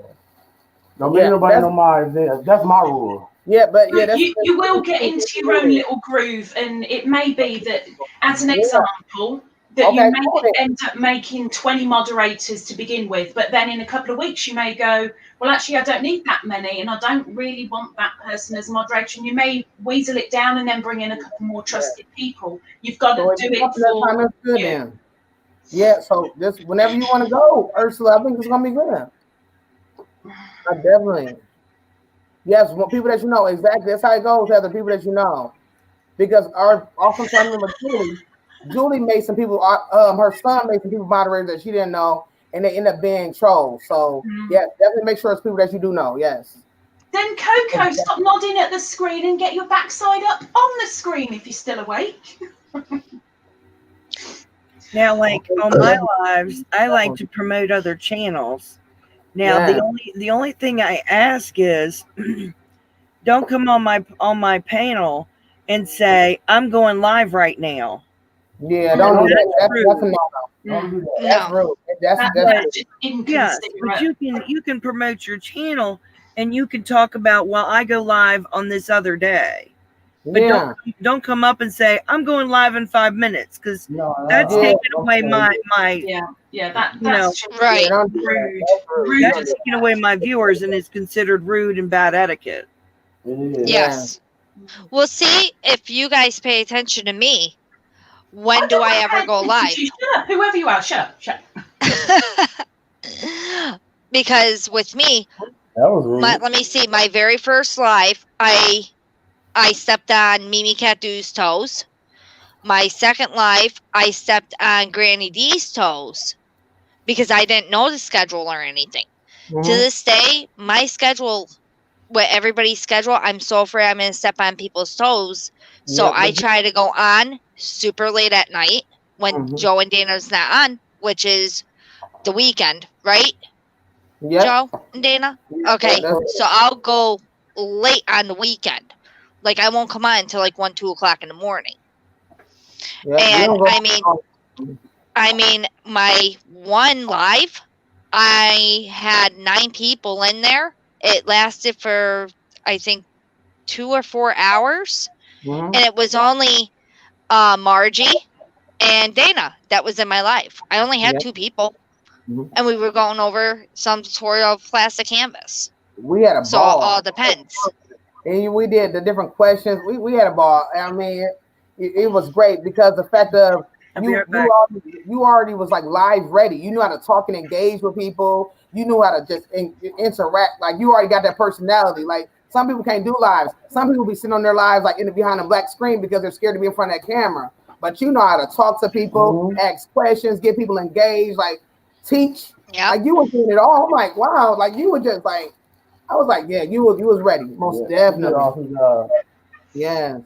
Don't make nobody no mind. That's my rule. Yeah, but you will get into your own little groove, and it may be that, as an example, that you may end up making 20 moderators to begin with, but then in a couple of weeks you may go, well, actually, I don't need that many, and I don't really want that person as a moderator. And you may weasel it down and then bring in a couple more trusted people. You've got to do it for you. Yeah, so just whenever you want to go, Ursula, I think it's going to be good. Definitely. Yes, people that you know, exactly. That's how it goes, have the people that you know. Because oftentimes, I remember Julie made some people, her son made some people moderators that she didn't know, and they end up being trolls. So, yeah, definitely make sure it's people that you do know, yes. Then, Coco, stop nodding at the screen and get your backside up on the screen if you're still awake. Now, like on my lives, I like to promote other channels. Now, the only thing I ask is, don't come on my panel and say, I'm going live right now. Yeah, don't do that. That's That's a rude. no. Don't do that. That's No. rude. That's That- But that's just yes, but inconsiderate. you can promote your channel and you can talk about, well, I go live on this other day. But yeah. don't come up and say I'm going live in 5 minutes, because No, that's Yeah. taking away my Yeah, that's You know, just Right. Yeah, don't do that. rude. That's rude. Rude. That's taking away my viewers, and it's considered rude and bad etiquette. it is. Yes. Well, see, if you guys pay attention to me, when do I ever go live? Shut up, whoever you are, shut up. Because with me, That was rude. let me see, my very first live, I stepped on Mimi Catu's toes. My second live, I stepped on Granny D's toes because I didn't know the schedule or anything. Mhm. To this day, my schedule, with everybody's schedule, I'm so afraid I'm going to step on people's toes. So Yep, I but- try to go on super late at night when Mhm. Joe and Dana's not on, which is the weekend, right? Yep. Joe and Dana? Okay, That's- so I'll go late on the weekend. Like, I won't come on until like 1, 2 o'clock in the morning. yep. And, We don't go- I mean, my one live, I had 9 people in there. It lasted for, I think, 2 or 4 hours. Mhm. And it was only Margie and Dana that was in my life. I only had Yep. 2 people. Mhm. And we were going over some tutorial of plastic canvas. We had a So ball. it all depends. And we did the different questions. We had a ball. I mean, it was great because the fact of I'll be you, right back. you already was like live ready. You knew how to talk and engage with people. You knew how to just interact. Like you already got that personality. Like some people can't do lives. Some people be sitting on their lives like behind a black screen because they're scared to be in front of that camera. But you know how to talk to people, ask questions, get people engaged, like teach. Yeah. Like you were doing it all. I'm like, wow. Like you were just like, I was like, yeah, you was ready. Most Yeah, he did definitely. awesome job. Yeah.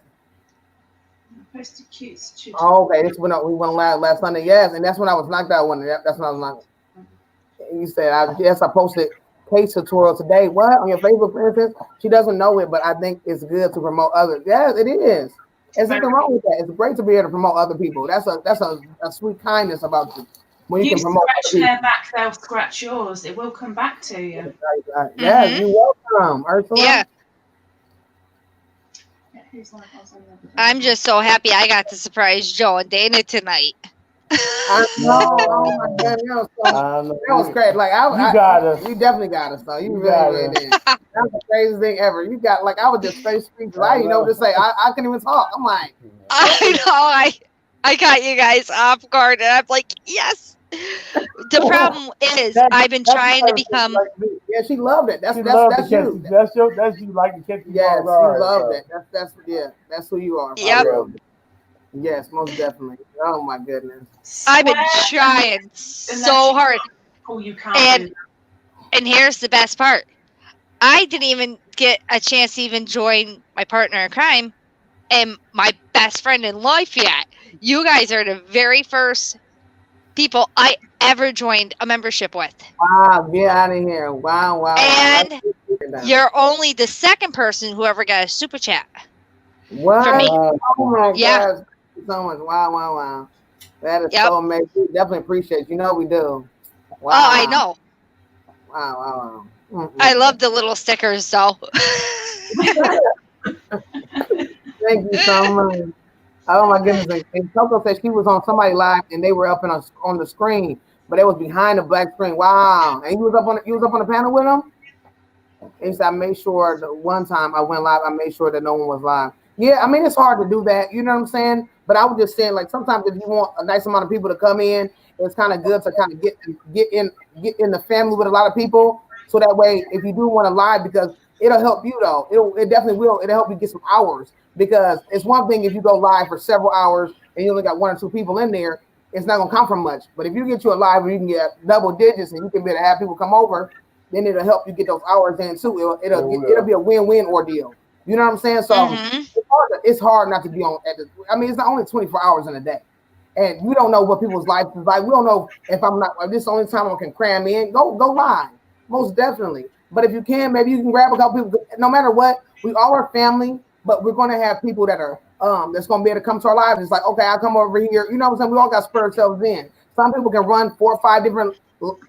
Posted cute. Oh, okay. This went we went last Sunday. Yes, and that's when I was knocked out. That's when I was knocked. You said, I posted case tutorial today. What on your Facebook, for instance? She doesn't know it, but I think it's good to promote others. Yes, it is. There's nothing wrong with that. It's great to be able to promote other people. That's a sweet kindness about you when you You can promote other scratch people. their back, they'll scratch yours. It will come back to you. Yeah, Mhm. you're welcome, Ursula. Yeah. I'm just so happy I got to surprise Joe and Dana tonight. I know. Oh my goodness, that was great. Like You got us. You definitely got us, though. You You really, got really us. did. That's the craziest thing ever. You got like I was just face speechless. I didn't know what to say. I couldn't even talk. I'm like, I know, I got you guys off guard, and I'm like, yes. The problem is, I've been trying to become. yeah, she loved it. That's She loved that's to catch you. That's you like to catch the Yes, ball. you loved it. That's who you are. Yep. Yes, most definitely. Oh my goodness. I've been Swear trying so hard, you can't And- do and here's the best part: I didn't even get a chance to even join my partner in crime and my best friend in life yet. You guys are the very first people I ever joined a membership with. Wow, get out of here. Wow. And you're only the second person who ever got a super chat. what? for me. Oh my Yeah. gosh. Thank you so much. Wow. That is Yep. so amazing. We definitely appreciate you. You know we do. Wow. Oh, I know. Wow. Mm-mm. I love the little stickers though. Thank you so much. Oh my goodness. And Coco said she was on somebody live and they were up on the screen, but it was behind the black screen. Wow. And you was up on the panel with them? And he said, I made sure that one time I went live, I made sure that no one was live. Yeah, I mean it's hard to do that, you know what I'm saying? But I was just saying, like sometimes if you want a nice amount of people to come in, it's kind of good to kind of get in the family with a lot of people. So that way, if you do want to live, because it'll help you though. It definitely will. It'll help you get some hours, because it's one thing if you go live for several hours and you only got 1 or 2 people in there, it's not gonna come from much. But if you get you a live where you can get double digits and you can be able to have people come over, then it'll help you get those hours in too. It'll be a win-win ordeal. You know what I'm saying? So Mhm. it's hard not to be on at the. I mean, it's not only 24 hours in a day, and we don't know what people's life is like. We don't know if this is the only time I can cram in. Go live, most definitely. But if you can, maybe you can grab a couple people. No matter what, we all are family, but we're going to have people that are that's gonna be able to come to our lives. It's like, okay, I'll come over here. You know what I'm saying? We all got spread ourselves in. Some people can run 4 or 5 different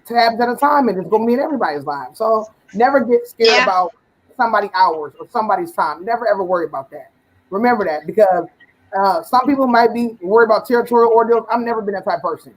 tabs at a time, and it's gonna be in everybody's life. So never get scared Yeah. about somebody's hours or somebody's time. Never ever worry about that. Remember that, because some people might be worried about territorial ordeals. I've never been that type of person.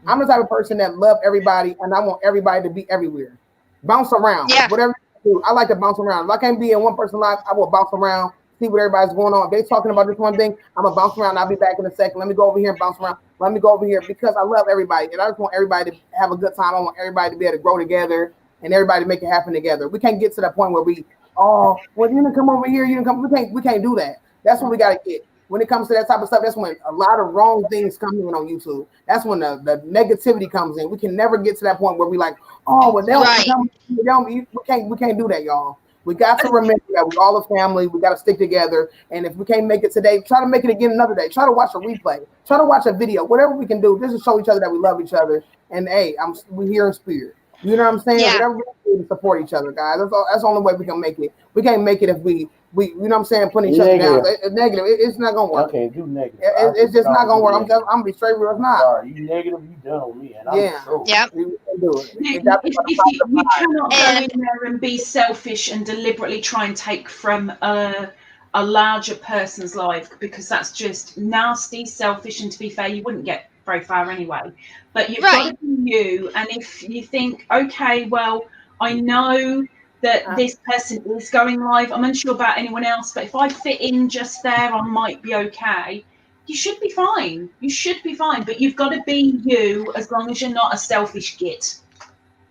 I'm the type of person that love everybody, and I want everybody to be everywhere. Bounce around. Yeah. Whatever you do, I like to bounce around. If I can't be in one person's life, I will bounce around, see what everybody's going on. If they're talking about this one thing, I'm gonna bounce around. I'll be back in a second. Let me go over here and bounce around. Let me go over here, because I love everybody, and I just want everybody to have a good time. I want everybody to be able to grow together and everybody to make it happen together. We can't get to that point where we, well, you didn't come over here, you didn't come. We can't do that. That's what we gotta get. When it comes to that type of stuff, that's when a lot of wrong things come in on YouTube. That's when the negativity comes in. We can never get to that point where we like, oh, well, they don't, we can't do that, y'all. We got to remember that we all a family. We got to stick together. And if we can't make it today, try to make it again another day. Try to watch a replay. Try to watch a video. Whatever we can do, just to show each other that we love each other. And hey, we're here in spirit. You know what I'm saying? Yeah. Whatever we can do to support each other, guys. That's the only way we can make it. We can't make it if we you know what I'm saying, putting each other down. Negative. It's not gonna work. Okay, do negative. It's just not gonna work. I'm gonna be straight real. It's not. Sorry, you negative, you done with me. And I'm so Yep. We can do it. You It got to you cannot go And- in there and be selfish and deliberately try and take from a larger person's life, because that's just nasty, selfish, and to be fair, you wouldn't get very far anyway. But you've got to be you, and if you think, okay, well, I know that this person is going live, I'm unsure about anyone else, but if I fit in just there, I might be okay. You should be fine. You should be fine, but you've got to be you, as long as you're not a selfish git.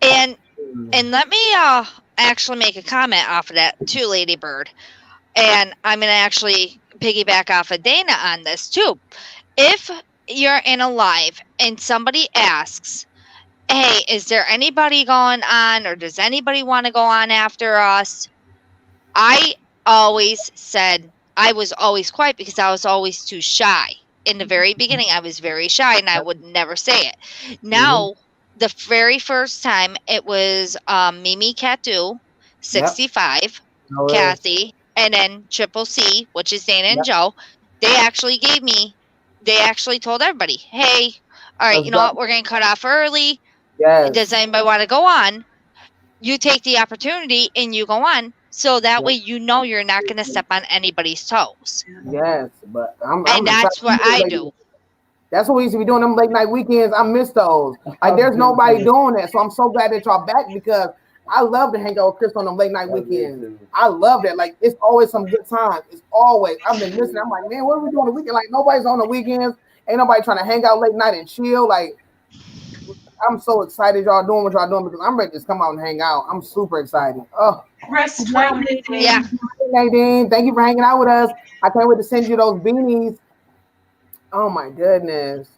And let me actually make a comment off of that too, Lady Bird. And I'm going to actually piggyback off of Dana on this too. If you're in a live and somebody asks, hey, is there anybody going on, or does anybody want to go on after us? I always said, I was always quiet because I was always too shy. In the very beginning, I was very shy and I would never say it. Now, the very first time, it was Mimi Catu, 65, Kathy, and then Triple C, which is Dana and Joe. They actually told everybody, hey, all right, you know what? We're going to cut off early. Yes. Does anybody want to go on? You take the opportunity and you go on. So that way, you know, you're not going to step on anybody's toes. Yes, but And that's what I do. That's what we used to be doing, them late night weekends. I miss those. Like, there's nobody doing that. So I'm so glad that y'all back, because I love to hang out with Chris on them late night weekends. I love that. Like, it's always some good time. It's always. I've been listening. I'm like, man, what are we doing on the weekend? Like, nobody's on the weekends. Ain't nobody trying to hang out late night and chill. Like, I'm so excited y'all doing what y'all doing, because I'm ready to just come out and hang out. I'm super excited. Oh, Rest well, Nadine. Yeah. Nadine, thank you for hanging out with us. I can't wait to send you those beanies. Oh my goodness!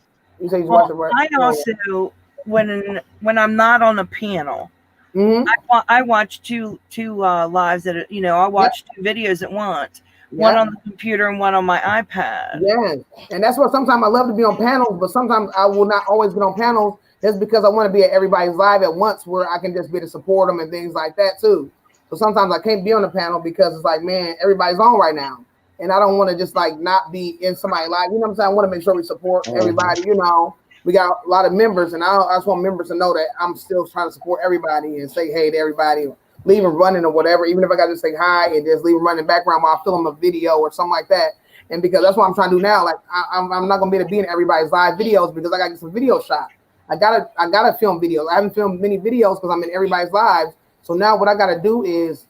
You say you watch the work. I also, when I'm not on a panel, Mhm. I watch two lives at I watch 2 videos at once. One on the computer and one on my iPad. Yes, and that's what sometimes I love to be on panels, but sometimes I will not always get on panels. That's because I want to be at everybody's live at once, where I can just be to support them and things like that too. So sometimes I can't be on the panel because it's like, man, everybody's on right now, and I don't want to just like not be in somebody's live. You know what I'm saying? I want to make sure we support everybody. You know, we got a lot of members, and I just want members to know that I'm still trying to support everybody and say hey to everybody. Leave them running or whatever, even if I got to say hi and just leave them running background while I film a video or something like that. And because that's what I'm trying to do now. Like I'm not gonna be able to be in everybody's live videos because I gotta get some video shot. I gotta film videos. I haven't filmed many videos because I'm in everybody's lives. So now what I gotta do is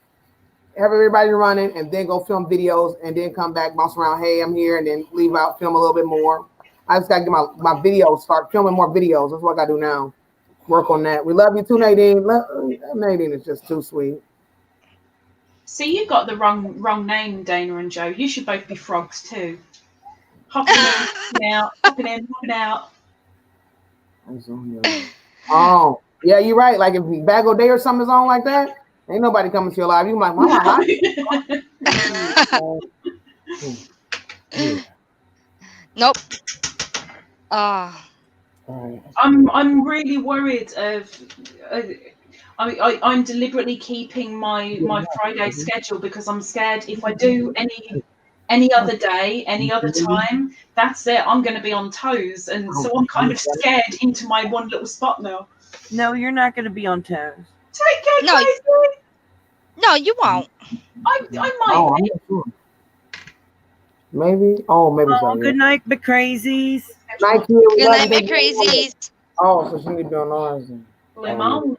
have everybody running and then go film videos and then come back, bounce around. Hey, I'm here, and then leave out, film a little bit more. I just gotta get my videos, start filming more videos. That's what I gotta do now. Work on that. We love you too, Nadine. Nadine is just too sweet. See, you got the wrong name, Dana and Joe. You should both be frogs too. Hopping in, hopping out, hopping in, hopping out. Oh, yeah, you're right. Like if Bag O' Day or something is on like that, ain't nobody coming to your live. You like, mama, Nope. I'm really worried of. I'm deliberately keeping my Friday schedule because I'm scared if I do Any other day, any other time, that's it. I'm going to be on toes. And so I'm kind of scared into my one little spot now. No, you're not going to be on toes. Take care, No, Tracy. No, you won't. I might Oh, be. I'm not sure. Maybe. Oh, maybe so. Oh, good night, the crazies. Night, kid. Good night, my crazies. Oh, so she need to be on ours. Limon.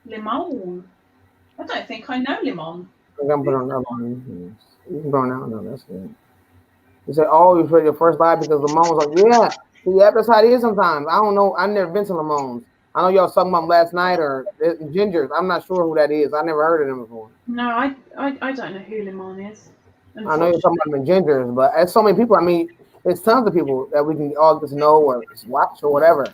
Limon. I don't think I know Limon. I'm gonna put on another one. You can go now. No, that's good. You said, "Oh, you for your first live because Lamone was like, yeah, yeah, that's how it is sometimes." I don't know. I've never been to Lamone's. I know y'all was talking about last night or Gingers. I'm not sure who that is. I never heard of them before. No, I don't know who Limon is. I know you're talking about the Gingers, but there's so many people. I mean, there's tons of people that we can all just know or just watch or whatever.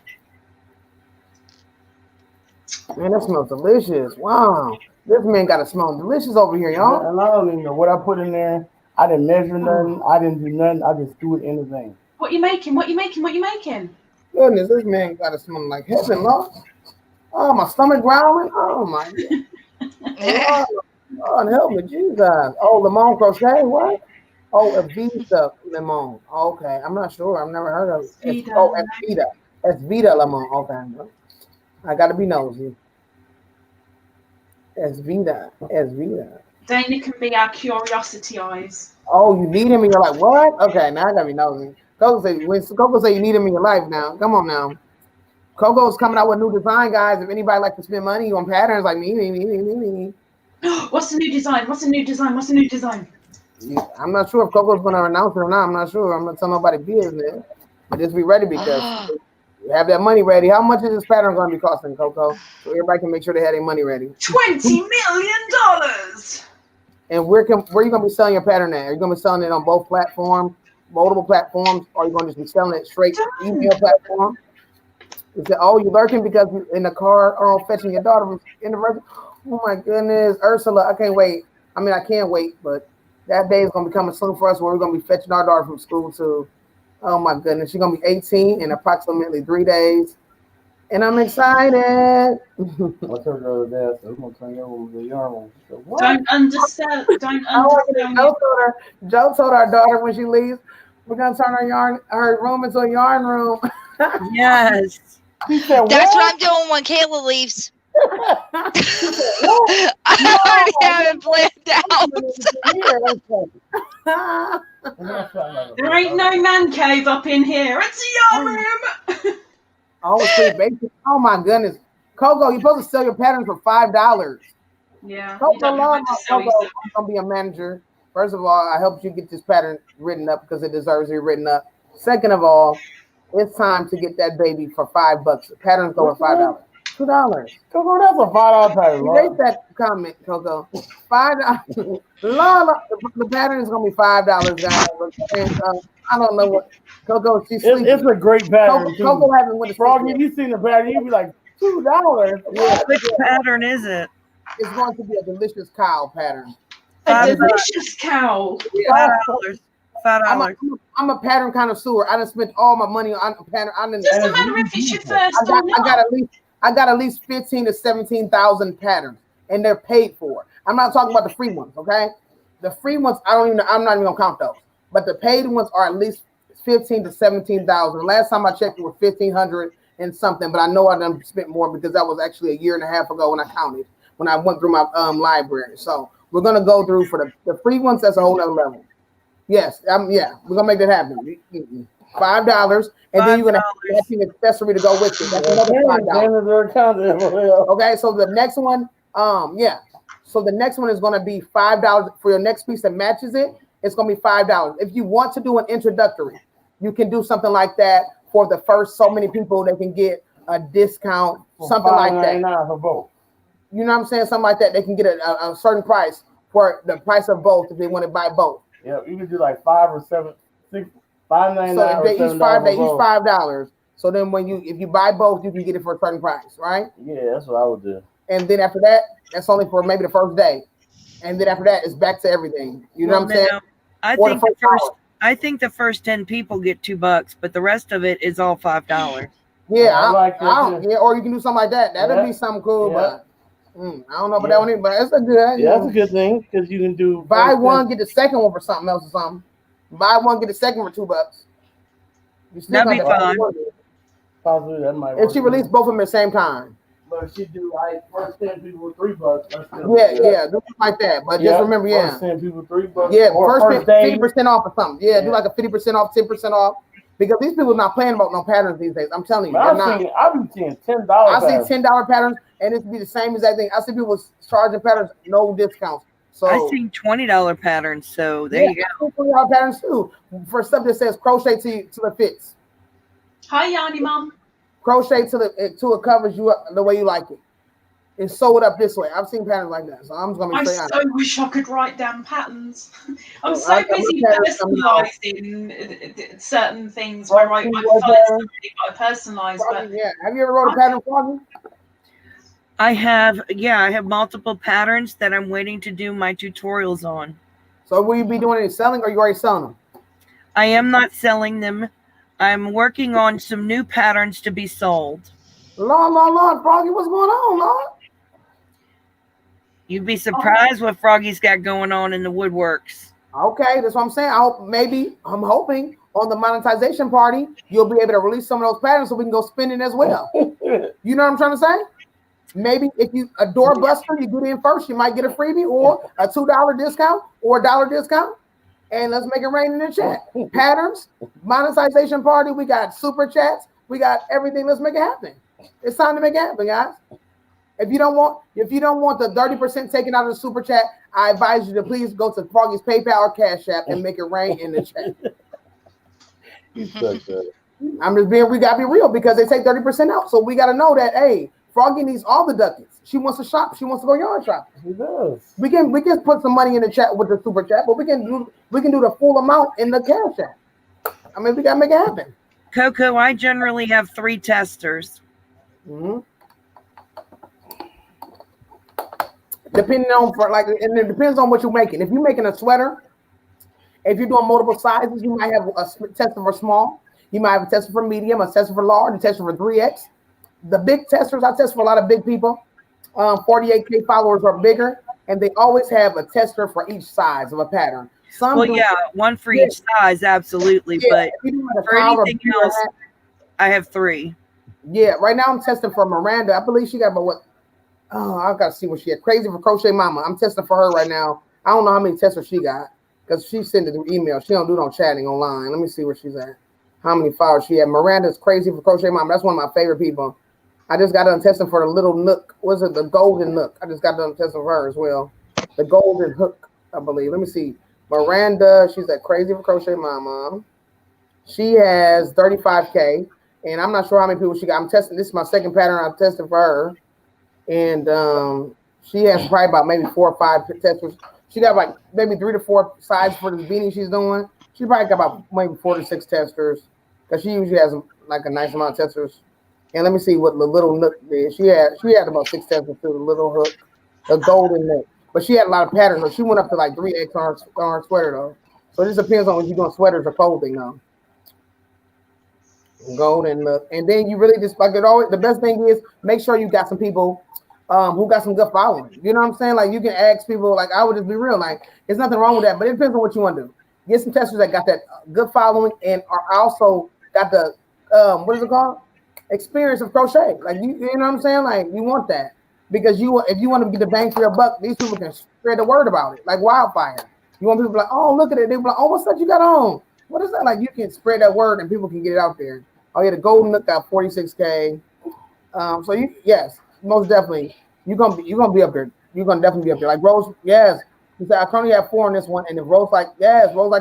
Man, that smells delicious. Wow. This man got to smell delicious over here, y'all. And I don't even know what I put in there. I didn't measure nothing. I didn't do nothing. I just threw it in the thing. What you making? What you making? What you making? Goodness, this man got to smell like heaven, Lord. Oh, my stomach growling. Oh, my God. Oh, help me, Jesus. Oh, Limon Crochet, what? Oh, Evita Limon. Okay, I'm not sure. I've never heard of it. Evita. Evita Limon. Okay. I got to be nosy. Evita. Dana can be our curiosity eyes. Oh, you need him and you're like, what? Okay, now I got to be nosy. Coco say you need him in your life now. Come on now. Coco's coming out with new design, guys. If anybody like to spend money on patterns like me. What's the new design? What's the new design? Yeah, I'm not sure if Coco's going to announce it or not. I'm not sure. I'm not telling nobody business. But just be ready because you have that money ready. How much is this pattern going to be costing, Coco? So everybody can make sure they have their money ready. $20 million. And where you going to be selling your pattern at? Are you going to be selling it on both platforms, multiple platforms, or are you going to just be selling it straight email platform? You said, oh, you lurking because you're in the car or fetching your daughter from university? Oh my goodness, Ursula, I can't wait. I mean, I can't wait, but that day is going to be coming soon for us where we're going to be fetching our daughter from school too. Oh my goodness, she's going to be 18 in approximately 3 days. And I'm excited. I told her the other day, I said, I'm going to turn you over to the yarn room. She said, what? Don't understand. Joe told our daughter when she leaves, we're going to turn her room into a yarn room. Yes. She said, That's what I'm doing when Kayla leaves. I already have it planned out. There ain't no man cave up in here. It's a yarn room. Oh, it's pretty basic. Oh my goodness. Coco, you're supposed to sell your patterns for $5. Yeah. Coco, I'm gonna be a manager. First of all, I helped you get this pattern written up because it deserves to be written up. Second of all, it's time to get that baby for $5. The pattern's go for $5. $2. Coco, that's a $5 pattern. You rate that comment, Coco. $5. Lala, the pattern is gonna be $5, guys. And, I don't know what Coco. She's sleeping. It's a great pattern. Coco hasn't went to Froggy, if you seen the pattern, you'd be like, $2. Yeah. Which pattern is it? It's going to be a delicious cow pattern. A delicious cow. Yeah. $5. I'm a pattern connoisseur. I done spent all my money on a pattern. Doesn't matter if it's your first or not. I got at least 15 to 17,000 patterns, and they're paid for. I'm not talking about the free ones, okay? The free ones, I'm not even gonna count those. But the paid ones are at least 15 to 17,000. Last time I checked, it was 1,500 and something. But I know I done spent more because that was actually a year and a half ago when I counted, when I went through my library. So we're gonna go through for the free ones. That's a whole nother level. Yes, we're gonna make that happen. $5, and then you're gonna have an accessory to go with it. That's another $5. Okay, so the next one, So the next one is gonna be $5 for your next piece that matches it. It's gonna be $5. If you want to do an introductory, you can do something like that for the first so many people. They can get a discount, something like that. For both. You know what I'm saying? Something like that. They can get a certain price for the price of both if they want to buy both. Yeah, you can do like $5 or $7, $6, $5.99. So they each $5. So then if you buy both, you can get it for a certain price, right? Yeah, that's what I would do. And then after that, that's only for maybe the first day. And then after that, it's back to everything. You know what I'm saying? I think the first 10 people get $2, but the rest of it is all $5. Yeah, I don't. Yeah, or you can do something like that. That'd be something cool, but I don't know about that one either. But it's a good. Yeah, that's a good thing because you can do buy one, get the second one for something else or something. Buy one, get the second for $2. You still That'd got be the fun. Possibly that might work. If she released both of them at the same time. But she do like first 10 people with $3. That's still Yeah, do it like that. But just remember, first 10 people $3. Yeah, or first day. 50% off or something. Yeah, do like a 50% off, 10% off. Because these people are not playing about no patterns these days. I'm telling you, they're not. I've been seeing $10. I see $10 patterns, and it be the same exact thing. I see people charging patterns, no discounts. So I seen $20 patterns, so there you go. $20 patterns too for stuff that says crochet till it fits. Hi, Yanni Mum. Crochet till it covers you up the way you like it, and sew it up this way. I've seen patterns like that, so I'm just gonna be I straight so honest. wish I could write down patterns. I'm So so I got busy my patterns coming out. personalizing certain things where I Froggy, follow was somebody, but I personalize. Froggy, But yeah. Have you ever wrote a pattern, Froggy? I have multiple patterns that I'm waiting to do my tutorials on. So will you be doing any selling, or you already selling them? I am not selling them. I'm working on some new patterns to be sold. Lord, Froggy, what's going on, Lord? You'd be surprised what Froggy's got going on in the woodworks. Okay, that's what I'm saying. I'm hoping on the monetization party, you'll be able to release some of those patterns so we can go spending as well. You know what I'm trying to say? Maybe if you a doorbuster, you get in first, you might get a freebie or a $2 discount or a $1 discount. And let's make it rain in the chat. Patterns, monetization party, we got super chats, we got everything. Let's make it happen. It's time to make it happen, guys. If you don't want the 30% taken out of the super chat, I advise you to please go to Froggy's PayPal or Cash App and make it rain in the chat. I'm just we gotta be real because they take 30% out. So we gotta know that hey, Froggy needs all the ducats. She wants to shop, she wants to go yard shopping. He does. We can put some money in the chat with the super chat, but we can do the full amount in the Cash App. I mean, we gotta make it happen. Coco, I generally have 3 testers. Mm-hmm. Depending on and it depends on what you're making. If you're making a sweater, if you're doing multiple sizes, you might have a tester for small. You might have a tester for medium, a tester for large, a tester for 3X. The big testers, I test for a lot of big people. 48K followers or bigger, and they always have a tester for each size of a pattern. One for each size, absolutely. But for anything else, I have 3. Yeah, right now I'm testing for Miranda. I believe she got about what? Oh, I gotta see what she had. Crazy for Crochet Mama. I'm testing for her right now. I don't know how many testers she got because she sent it through email. She don't do no chatting online. Let me see where she's at. How many followers she had? Miranda's Crazy for Crochet Mama. That's one of my favorite people. I just got done testing for the little nook. Was it the golden nook? I just got done testing for her as well. The golden hook, I believe. Let me see. Miranda, she's at Crazy for Crochet Mama. She has 35K, and I'm not sure how many people she got. I'm testing. This is my second pattern I'm testing for her. And she has probably about maybe 4 or 5 testers. She got like maybe 3 to 4 sides for the beanie she's doing. She probably got about maybe 4 to 6 testers because she usually has like a nice amount of testers. And let me see what the little nook did. She had about 6 testers to the little hook, the golden nook. But she had a lot of patterns. So she went up to like 3X on her sweater though. So it just depends on if you're doing sweaters or clothing though. Golden nook. And then you really just like it always. The best thing is make sure you got some people who got some good following. You know what I'm saying? Like you can ask people, like I would just be real, like there's nothing wrong with that, but it depends on what you want to do. Get some testers that got that good following and are also got the what is it called? Experience of crochet. Like you know what I'm saying? Like you want that because if you want to get the bang for your buck, these people can spread the word about it like wildfire. You want people to be like, oh look at it. They be like, oh what's that you got on? What is that? Like you can spread that word and people can get it out there. Oh yeah, the golden nook got 46K. So yes. Most definitely, you're gonna be up there. You're gonna definitely be up there. Like Rose, yes. He said I currently have 4 on this one, and if Rose like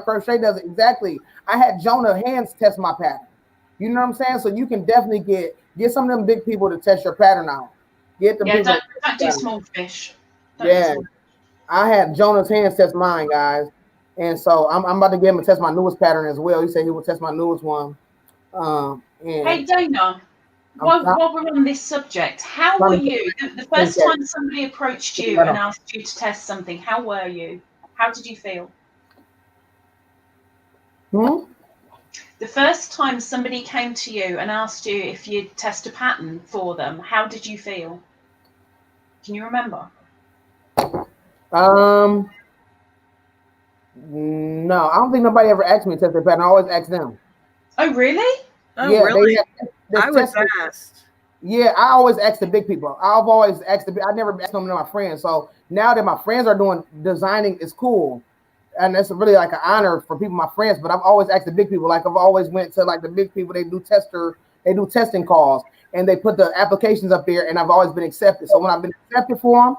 Crochet does it exactly. I had Jonah Hands test my pattern. You know what I'm saying? So you can definitely get some of them big people to test your pattern out. Get them. Yeah, people don't do small fish. I had Jonah's Hands test mine, guys, and so I'm about to get him to test my newest pattern as well. He said he would test my newest one. Hey Dana. While we're on this subject, how were you? The first time somebody approached you and asked you to test something, how were you? How did you feel? The first time somebody came to you and asked you if you'd test a pattern for them, how did you feel? Can you remember? No, I don't think nobody ever asked me to test their pattern. I always ask them. Oh, really? Oh, Yeah, really? they I was test- asked. Yeah, I always ask the big people. I've always asked I never asked them to my friends. So now that my friends are doing designing, it's cool, and it's really like an honor for people, my friends. But I've always asked the big people. Like I've always went to like the big people. They do testing calls, and they put the applications up there, and I've always been accepted. So when I've been accepted for them,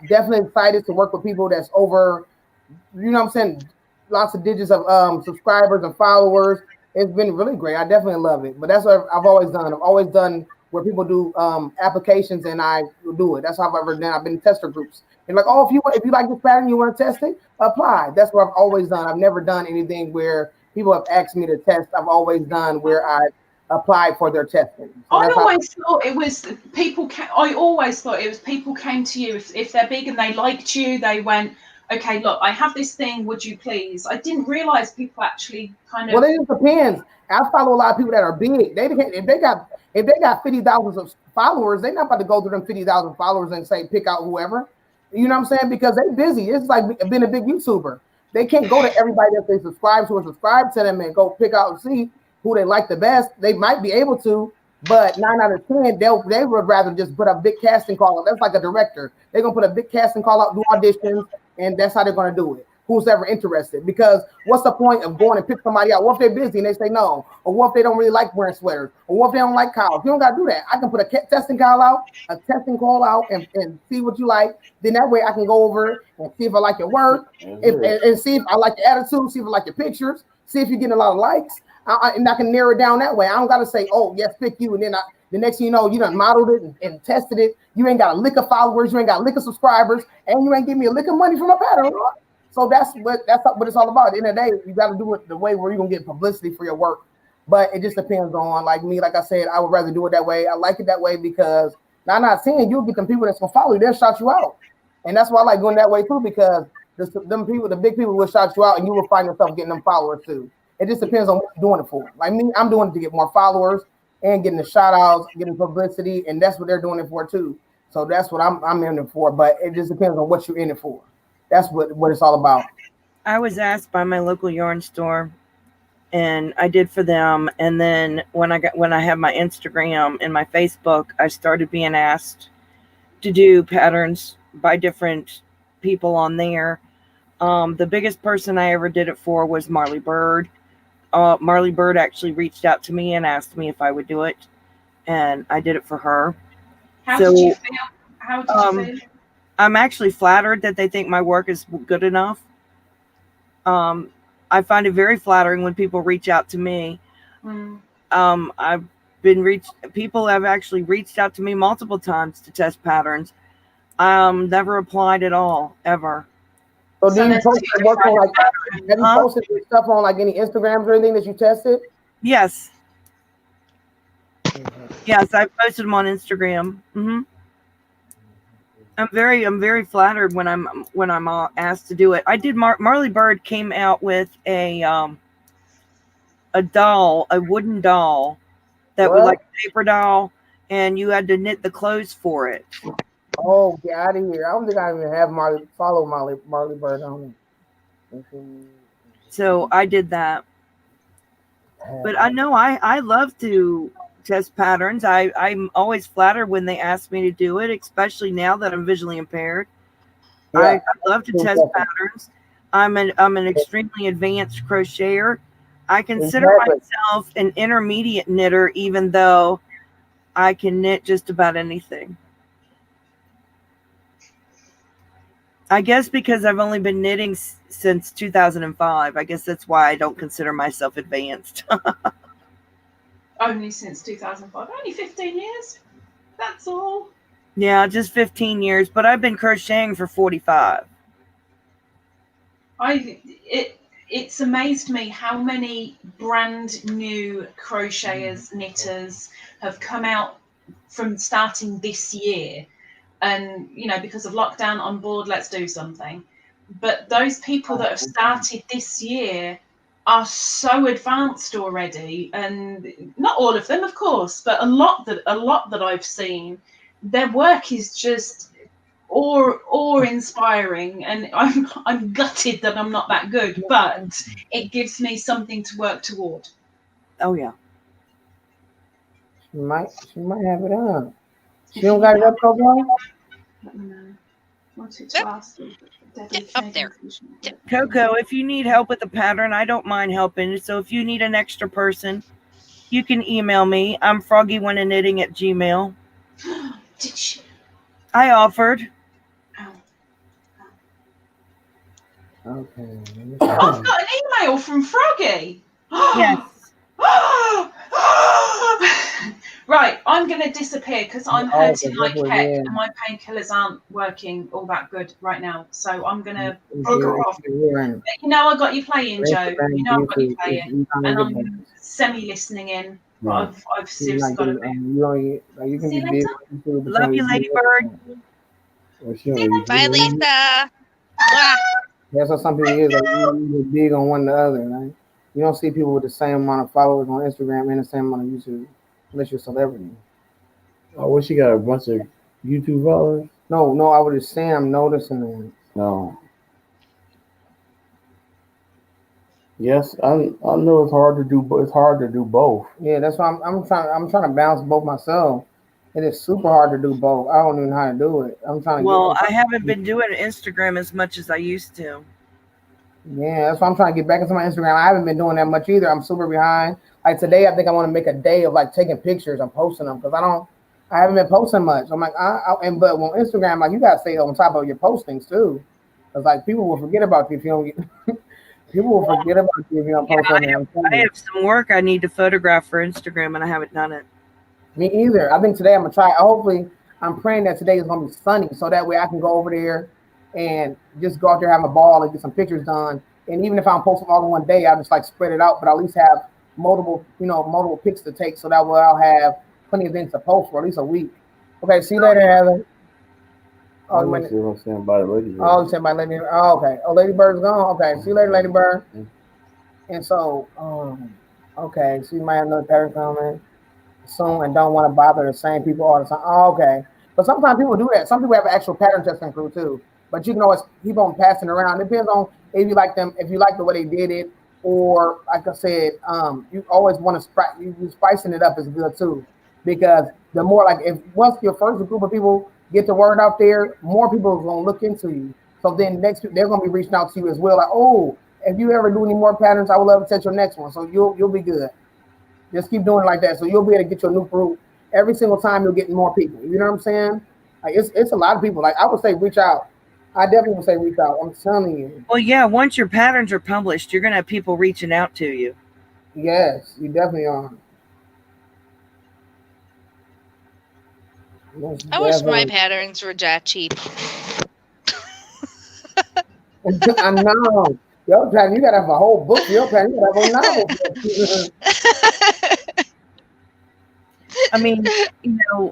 definitely excited to work with people that's over, you know what I'm saying, lots of digits of subscribers and followers. It's been really great. I definitely love it. But that's what I've always done. I've always done where people do applications and I do it. That's how I've ever done. I've been in tester groups. And like, oh, if you like this pattern, you want to test it, apply. That's what I've always done. I've never done anything where people have asked me to test. I've always done where I applied for their testing. So I always thought it was people. I always thought it was people came to you if they're big and they liked you. They went, okay, look, I have this thing. Would you please? I didn't realize people actually kind of. Well, it just depends. I follow a lot of people that are big. If they got 50,000 followers, they're not about to go through them 50,000 followers and say pick out whoever. You know what I'm saying? Because they're busy. It's like being a big YouTuber. They can't go to everybody that they subscribe to and subscribe to them and go pick out and see who they like the best. They might be able to, but 9 out of 10, they would rather just put a big casting call out. That's like a director. They're gonna put a big casting call out, do auditions, and that's how they're gonna do it. Who's ever interested? Because what's the point of going and pick somebody out? What if they're busy and they say no? Or what if they don't really like wearing sweaters? Or what if they don't like cows? You don't gotta do that. I can put a testing call out, and see what you like. Then that way I can go over and see if I like your work, and see if I like your attitude, see if I like your pictures, see if you're getting a lot of likes. And I can narrow it down that way. I don't gotta say, oh yes, pick you, and then the next thing you know, you done modeled it and tested it. You ain't got a lick of followers, you ain't got a lick of subscribers, and you ain't give me a lick of money from my pattern. So that's what it's all about. At the end of the day, you got to do it the way where you're gonna get publicity for your work. But it just depends on, like me, like I said, I would rather do it that way. I like it that way because 9 out of 10, you'll get them people that's gonna follow you, they'll shout you out. And that's why I like going that way too, because the big people will shout you out and you will find yourself getting them followers too. It just depends on what you're doing it for. Like me, I'm doing it to get more followers and getting the shout outs, getting publicity, and that's what they're doing it for too. So that's what I'm in it for. But it just depends on what you're in it for. That's what it's all about. I was asked by my local yarn store, and I did for them. And then when I had my Instagram and my Facebook, I started being asked to do patterns by different people on there. The biggest person I ever did it for was Marley Bird. Marley Bird actually reached out to me and asked me if I would do it, and I did it for her. How did you feel? How did you feel? I'm actually flattered that they think my work is good enough. I find it very flattering when people reach out to me. I've been people have actually reached out to me multiple times to test patterns. Never applied at all, ever. So do you post your work on like, have you posted your stuff on like any Instagrams or anything that you tested? Yes. Yes, I posted them on Instagram. Mm-hmm. I'm very flattered when I'm asked to do it. I did. Marley Bird came out with a doll, a wooden doll that was like a paper doll, and you had to knit the clothes for it. Oh, get out of here! I don't think I even have Marley Bird on it. So I did that. But I know I love to test patterns. I'm always flattered when they ask me to do it, especially now that I'm visually impaired. Yeah. I love to test patterns. I'm an extremely advanced crocheter. I consider myself an intermediate knitter, even though I can knit just about anything. I guess because I've only been knitting since 2005. I guess that's why I don't consider myself advanced. Only since 2005. Only 15 years. That's all. Yeah, just 15 years. But I've been crocheting for 45. It's amazed me how many brand new crocheters, knitters have come out from starting this year. And, because of lockdown, on board, let's do something. But those people that have started this year are so advanced already, and not all of them, of course, but a lot that I've seen, their work is just or inspiring, and I'm gutted that I'm not that good, but it gives me something to work toward. Oh yeah. She might have it on. She If don't you got need it up, Coco? let me know. Wanted Yep. to ask you, Yep, up there. Yep. Coco, if you need help with the pattern, I don't mind helping. So if you need an extra person, you can email me. I'm froggy1knitting@gmail. Did she? I offered. Oh. Okay. I've got an email from Froggy. Yes. Right, I'm going to disappear because I'm Oh, hurting like that's what- heck, yeah. and my painkillers aren't working all that good right now. So I'm going to It's bugger good. off. Yeah. But you know I got you playing, Joe. Instagram, You know I got you YouTube, playing, you and kinda I'm get semi-listening in. But Right. I've seriously like got to the, be. you only, like you can See be you big later. on YouTube, but Love you, only be- Ladybird. Well, she don't really Bye, do it. Lisa. Mwah. That's what some people is. Like you big on one to the other, right? You don't see people with the same amount of followers on Instagram and the same amount of YouTube, unless you're a celebrity. Oh, well, she got a bunch of YouTube followers. No, I was just saying I'm noticing that. No. Yes, I know it's hard to do, but it's hard to do both. Yeah, that's why I'm trying to balance both myself. It is super hard to do both. I don't even know how to do it. I'm trying to Well, get. I haven't been doing Instagram as much as I used to. Yeah, that's why I'm trying to get back into my Instagram. I haven't been doing that much either. I'm super behind. Like today, I think I want to make a day of like taking pictures and posting them because I haven't been posting much. I'm like, but on Instagram, like you gotta stay on top of your postings too, because like people will forget about you if you don't get. People will forget about you if you don't post Yeah, something. I have some work I need to photograph for Instagram, and I haven't done it. Me either. I think today I'm gonna try. Hopefully, I'm praying that today is gonna be sunny, so that way I can go over there and just go out there, have a ball, and get some pictures done. And even if I'm posting all in one day, I'll just like spread it out, but I'll at least have multiple pics to take, so that way I'll have plenty of things to post for at least a week. Okay, see you later, Heather. Oh, I'm you not went, sure if I'm saying by the lady. oh, you said my lady. Oh, okay. Oh, Lady Bird's gone. Okay, see you later, Lady Bird. And so, okay, so you might have another pattern coming soon and don't want to bother the same people all the time. Oh, okay. But sometimes people do that. Some people have an actual pattern testing crew too. But you can always keep on passing around. It depends on if you like them, if you like the way they did it, or like I said, you always want to you spicing it up is good too. Because the more like if once your first group of people get the word out there, more people are gonna look into you. So then next they're gonna be reaching out to you as well. Like, oh, if you ever do any more patterns, I would love to set your next one. So you'll be good. Just keep doing it like that. So you'll be able to get your new group every single time. You'll get more people. You know what I'm saying? Like it's a lot of people. Like I would say, reach out. I definitely would say reach out. I'm telling you. Well, yeah, once your patterns are published, you're going to have people reaching out to you. Yes, you definitely are. Most I wish my definitely. patterns were that cheap. I know. Your pattern, you gotta have a whole book for your pattern. You gotta have a novel. I mean,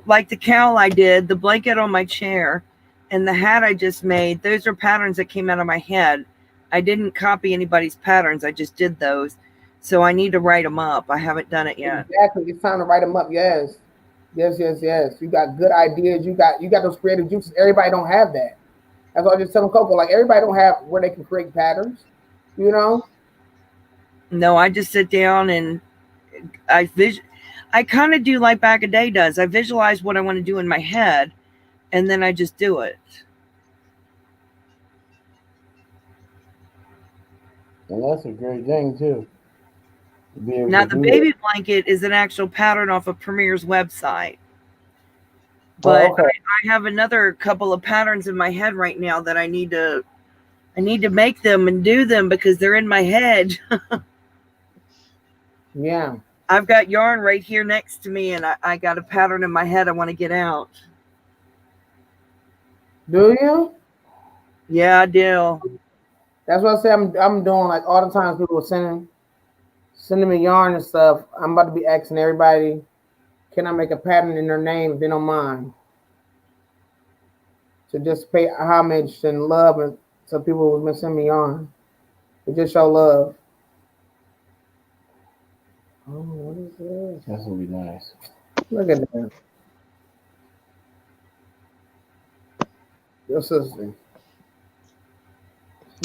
like the cowl I did, the blanket on my chair, and the hat I just made, those are patterns that came out of my head. I didn't copy anybody's patterns. I just did those. So I need to write them up. I haven't done it yet. Exactly. It's time to write them up. Yes. Yes. You got good ideas. You got those creative juices. Everybody don't have that. That's what I just telling Coco. Like everybody don't have where they can create patterns. You know? No, I just sit down and I kind of do like Back a Day does. I visualize what I want to do in my head, and then I just do it. And that's a great thing too. To be able Now, to the do baby blanket is an actual pattern off of Premier's website. that. But Oh, okay. I have another couple of patterns in my head right now that I need to make them and do them because they're in my head. Yeah. I've got yarn right here next to me, and I got a pattern in my head I want to get out. Do you? Yeah, I do. That's what I say. I'm doing like all the times people are sending me yarn and stuff. I'm about to be asking everybody, can I make a pattern in their name if they don't mind? To just pay homage and love and to people who've been sending me yarn. To just show love. Oh, what is this? That's gonna be nice. Look at that. Your sister.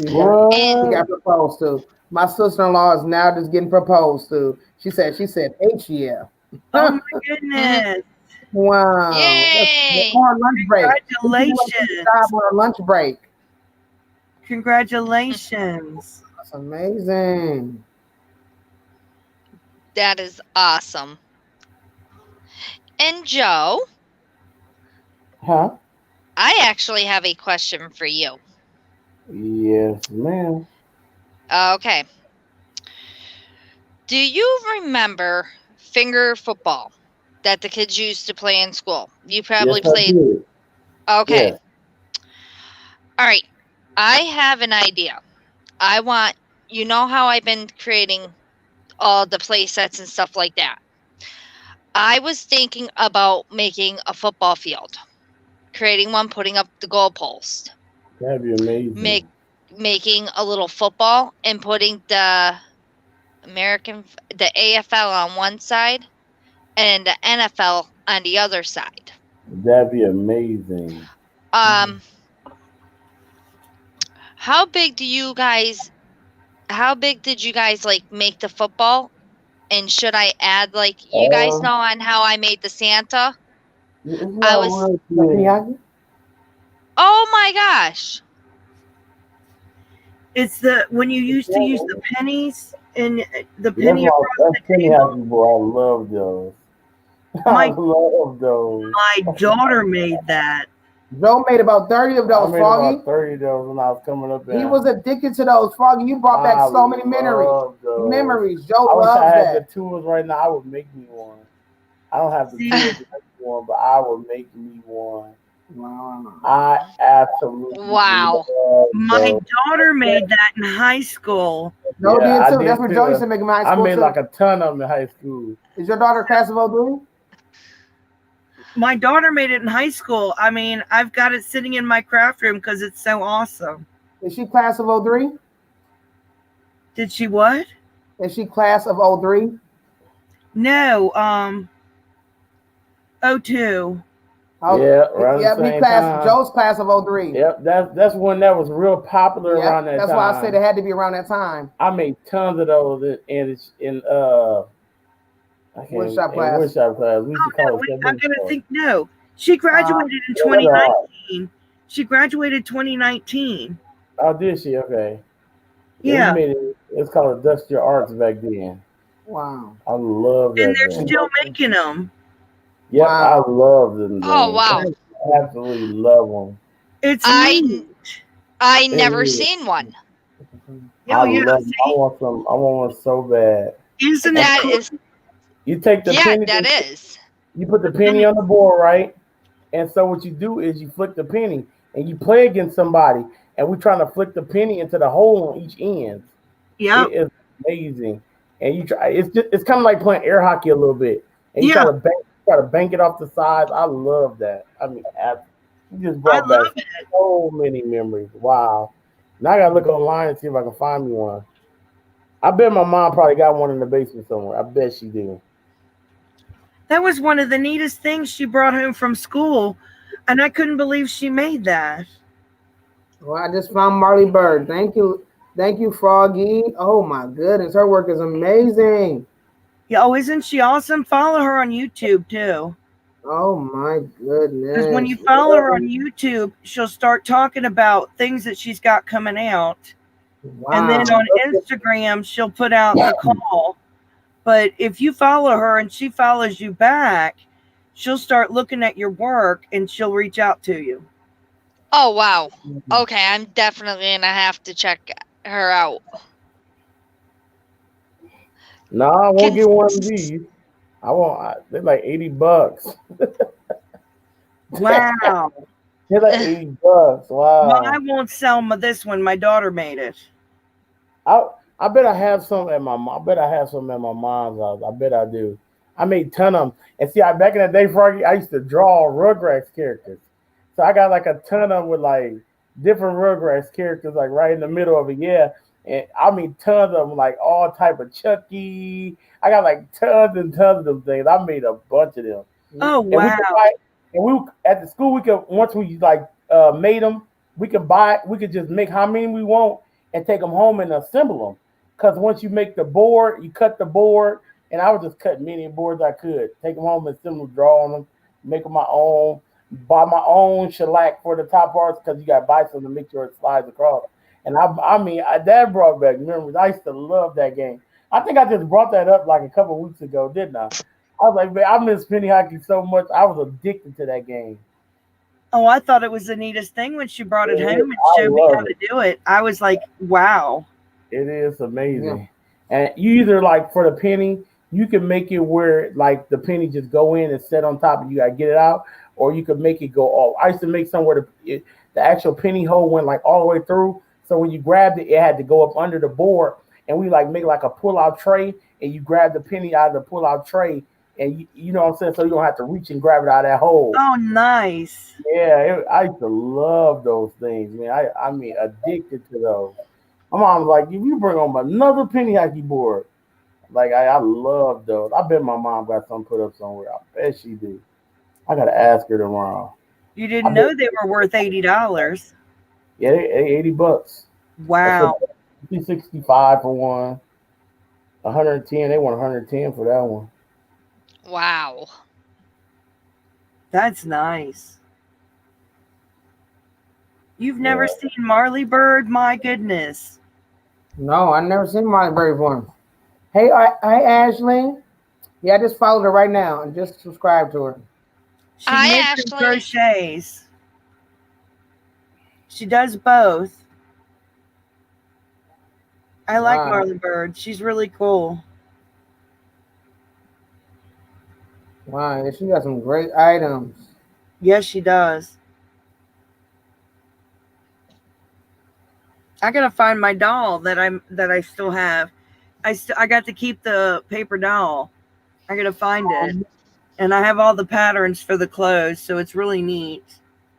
She What? got proposed to. My sister-in-law is now just getting proposed to. She said HEF. Oh my goodness. Wow. Yay! On our lunch break. Congratulations. On our lunch break. Congratulations. That's amazing. That is awesome. And Joe, Huh? I actually have a question for you. Yes, ma'am. Okay. Do you remember finger football that the kids used to play in school? You probably Yes, I played. did. Okay. Yes. All right. I have an idea. I want, you know how I've been creating all the play sets and stuff like that. I was thinking about making a football field, creating one, putting up the goalpost, That'd be amazing. making a little football and putting the AFL on one side and the NFL on the other side. That'd be amazing. How big did you guys like make the football? And should I add, like, you guys know on how I made the Santa? It's I not was- real big. Oh my gosh. It's when you used to use the pennies and the That's penny across that's the Penny table. House, boy. I love those. I My- love those. My daughter made that. Joe made about 30 of I those, made Froggy. about 30 of those when I was coming up there. He was addicted to those, Froggy. You brought back so many love those. memories. Joe I wish loves I had that. the tools right now. I would make me one. I don't have the See? tools to make one, but I would make me one. Wow. I absolutely Wow. love My those. daughter made that in high school. Joe Yeah, I did too. did That's what too. Joe used to make in high I school made too. like a ton of them in high school. Is your daughter class of 03? My daughter made it in high school. I mean, I've got it sitting in my craft room because it's so awesome. Is she class of 03? Did she what? Is she class of 03? No, 02. Oh, Yeah, around the yeah, same class. time. Joe's class of 03. Yep, that's when that was real popular Yep, around that that's time. why I said it had to be around that time. I made tons of those in Woodshop class. Woodshop class. We used to Oh, call no, it wait, I'm going to 7 think, no. She graduated in yeah, that's all 2019. She graduated 2019. Oh, did she? Okay. Yeah. We made it. It's called Industrial Arts back then. Wow. I love that. And they're thing. still making them. Yep, Wow. I love them. Oh, things. wow. I absolutely love them. It's I neat. never is. seen one. Oh, yeah. love them. I want some. I want one so bad. Isn't That it cool? is, You take the yeah, penny. that is. You put the penny on the board, right? And so what you do is you flick the penny and you play against somebody, and we're trying to flick the penny into the hole on each end. Yeah. It is amazing. And you try. It's kind of like playing air hockey a little bit. And you Yeah. try to bank it off the sides. I love that. I mean, you just I brought love back so many memories. Wow. Now I gotta look online and see if I can find me one. I bet my mom probably got one in the basement somewhere. I bet she do. That was one of the neatest things she brought home from school. And I couldn't believe she made that. Well, I just found Marley Bird. Thank you. Thank you, Froggy. Oh my goodness. Her work is amazing. Yeah, oh, isn't she awesome? Follow her on YouTube too. Oh my goodness. Because when you follow her on YouTube, she'll start talking about things that she's got coming out. Wow. And then on Instagram, she'll put out the call. But if you follow her and she follows you back, she'll start looking at your work and she'll reach out to you. Oh, wow. Okay, I'm definitely going to have to check her out. No, I won't Can- get one of these. They're like $80. Wow. They're like $80. Wow. Well, I won't sell this one. My daughter made it. I bet I have some at my mom. I bet I have some at my mom's house. I bet I do. I made a ton of them. And see, back in the day, Froggy, I used to draw Rugrats characters. So I got like a ton of them with like different Rugrats characters, like right in the middle of it. Yeah. And I mean tons of them, like all type of Chucky. I got like tons and tons of them things. I made a bunch of them. Oh, And we wow. could, and we at the school we could once we like made them, we could just make how many we want and take them home and assemble them. Because once you make the board, you cut the board, and I would just cut many boards I could, take them home and assemble, draw on them, make them my own, buy my own shellac for the top parts because you got to buy some to make sure it slides across. And that brought back memories. I used to love that game. I think I just brought that up like a couple weeks ago, didn't I? I was like, man, I miss penny hockey so much. I was addicted to that game. Oh, I thought it was the neatest thing when she brought it home and showed me how to do it. I was like, wow. It is amazing. Yeah. And you either like for the penny, you can make it where like the penny just go in and set on top and you gotta get it out, or you could make it go off. I used to make somewhere the actual penny hole went like all the way through. So when you grabbed it, it had to go up under the board, and we like make like a pull-out tray, and you grab the penny out of the pull-out tray, and you know what I'm saying, so you don't have to reach and grab it out of that hole. Oh, nice. Yeah, I used to love those things, man. I mean, addicted to those. My mom was like, if you bring home another penny hockey board, like I love those. I bet my mom got some put up somewhere. I bet she do. I gotta ask her tomorrow. You didn't know they were worth $80. Yeah, they $80. Wow. 65 for one. 110. They want 110 for that one. Wow. That's nice. You've never seen Marley Bird? My goodness. No, I never seen Marley Bird before. Hey, hi Ashley. Yeah, I just followed her right now and just subscribed to her. She makes some crochets. She does both. I like Marley Bird. She's really cool. Wow, she got some great items. Yes, she does. I gotta find my doll that I still have. I got to keep the paper doll. I gotta find it, and I have all the patterns for the clothes, so it's really neat.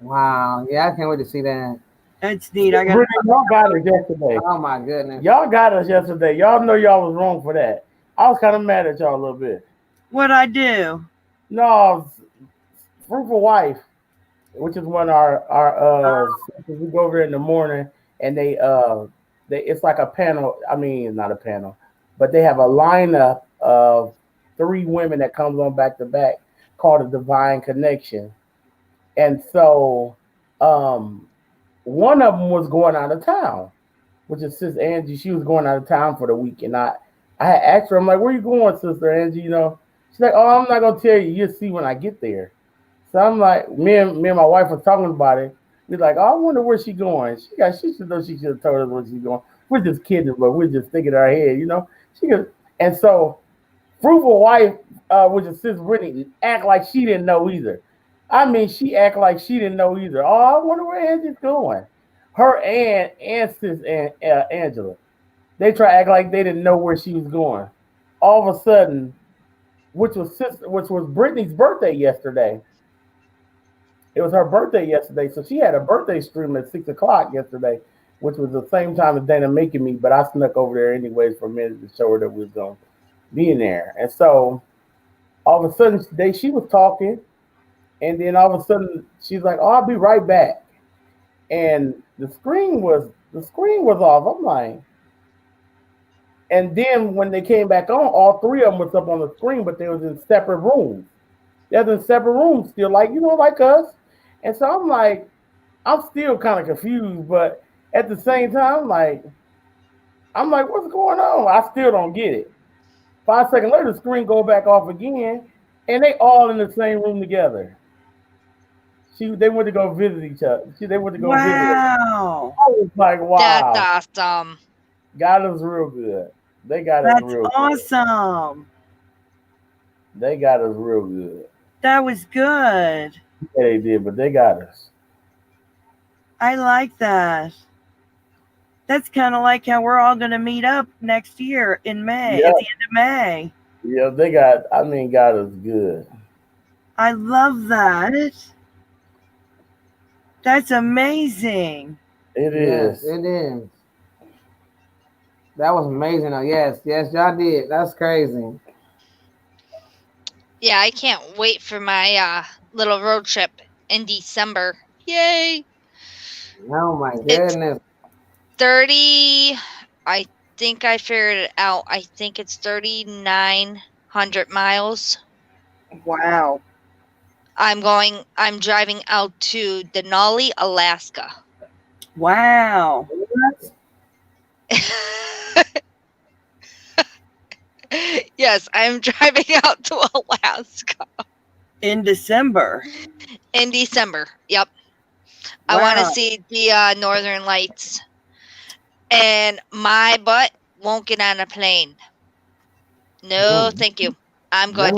Wow, yeah, I can't wait to see that. It's neat. Y'all got us yesterday. Oh my goodness, y'all got us yesterday. Y'all know y'all was wrong for that. I was kind of mad at y'all a little bit. What'd I do? No, Fruitful Wife, which is one of our we go over there in the morning, and they it's like a panel. I mean, not a panel, but they have a lineup of 3 women that comes on back to back called a Divine Connection. And so one of them was going out of town, which is Sis Angie. She was going out of town for the week, and I had asked her, I'm like, where you going, Sister Angie? You know, she's like, oh, I'm not gonna tell you. You'll see when I get there. So I'm like, me and my wife were talking about it. We're like, oh, I wonder where she's going. She should know. She should have told us where she's going. We're just kidding, but we're just thinking in our head, you know. And so Fruitful Wife, which is Sis Brittany, act like she didn't know either. I mean, she act like she didn't know either. Oh, I wonder where Angie's going. Her and Sis Angela, they try to act like they didn't know where she was going. All of a sudden, which was Brittany's birthday yesterday. It was her birthday yesterday, so she had a birthday stream at 6:00 yesterday, which was the same time as Dana making me, but I snuck over there anyways for a minute to show her that we was going to be in there. And so all of a sudden she was talking, and then all of a sudden she's like, oh, I'll be right back. And the screen was off. I'm like, and then when they came back on, all 3 of them was up on the screen, but they was in separate rooms. They're in separate rooms still, like, you know, like us. And so I'm like, I'm still kind of confused, but at the same time, I'm like, what's going on? I still don't get it. 5 seconds later, the screen go back off again, and they all in the same room together. They went to go visit each other. They went to go visit. Wow. I was like, wow. That's awesome. Got us real good. They got us real good. That's awesome. They got us real good. That was good. Yeah, they did, but they got us. I like that. That's kind of like how we're all going to meet up next year in May, at the end of May. Yeah, they got us good. I love that. That's amazing. It is. Yes, it is. That was amazing. Oh, yes, y'all did. That's crazy. Yeah, I can't wait for my little road trip in December. Yay! Oh my It's goodness. 30. I think I figured it out. I think it's 3,900 miles. Wow. I'm driving out to Denali, Alaska. Wow. Yes, I'm driving out to Alaska In December. in December. Yep. I want to Wow. see the Northern Lights. And my butt won't get on a plane. No, thank you. I'm good.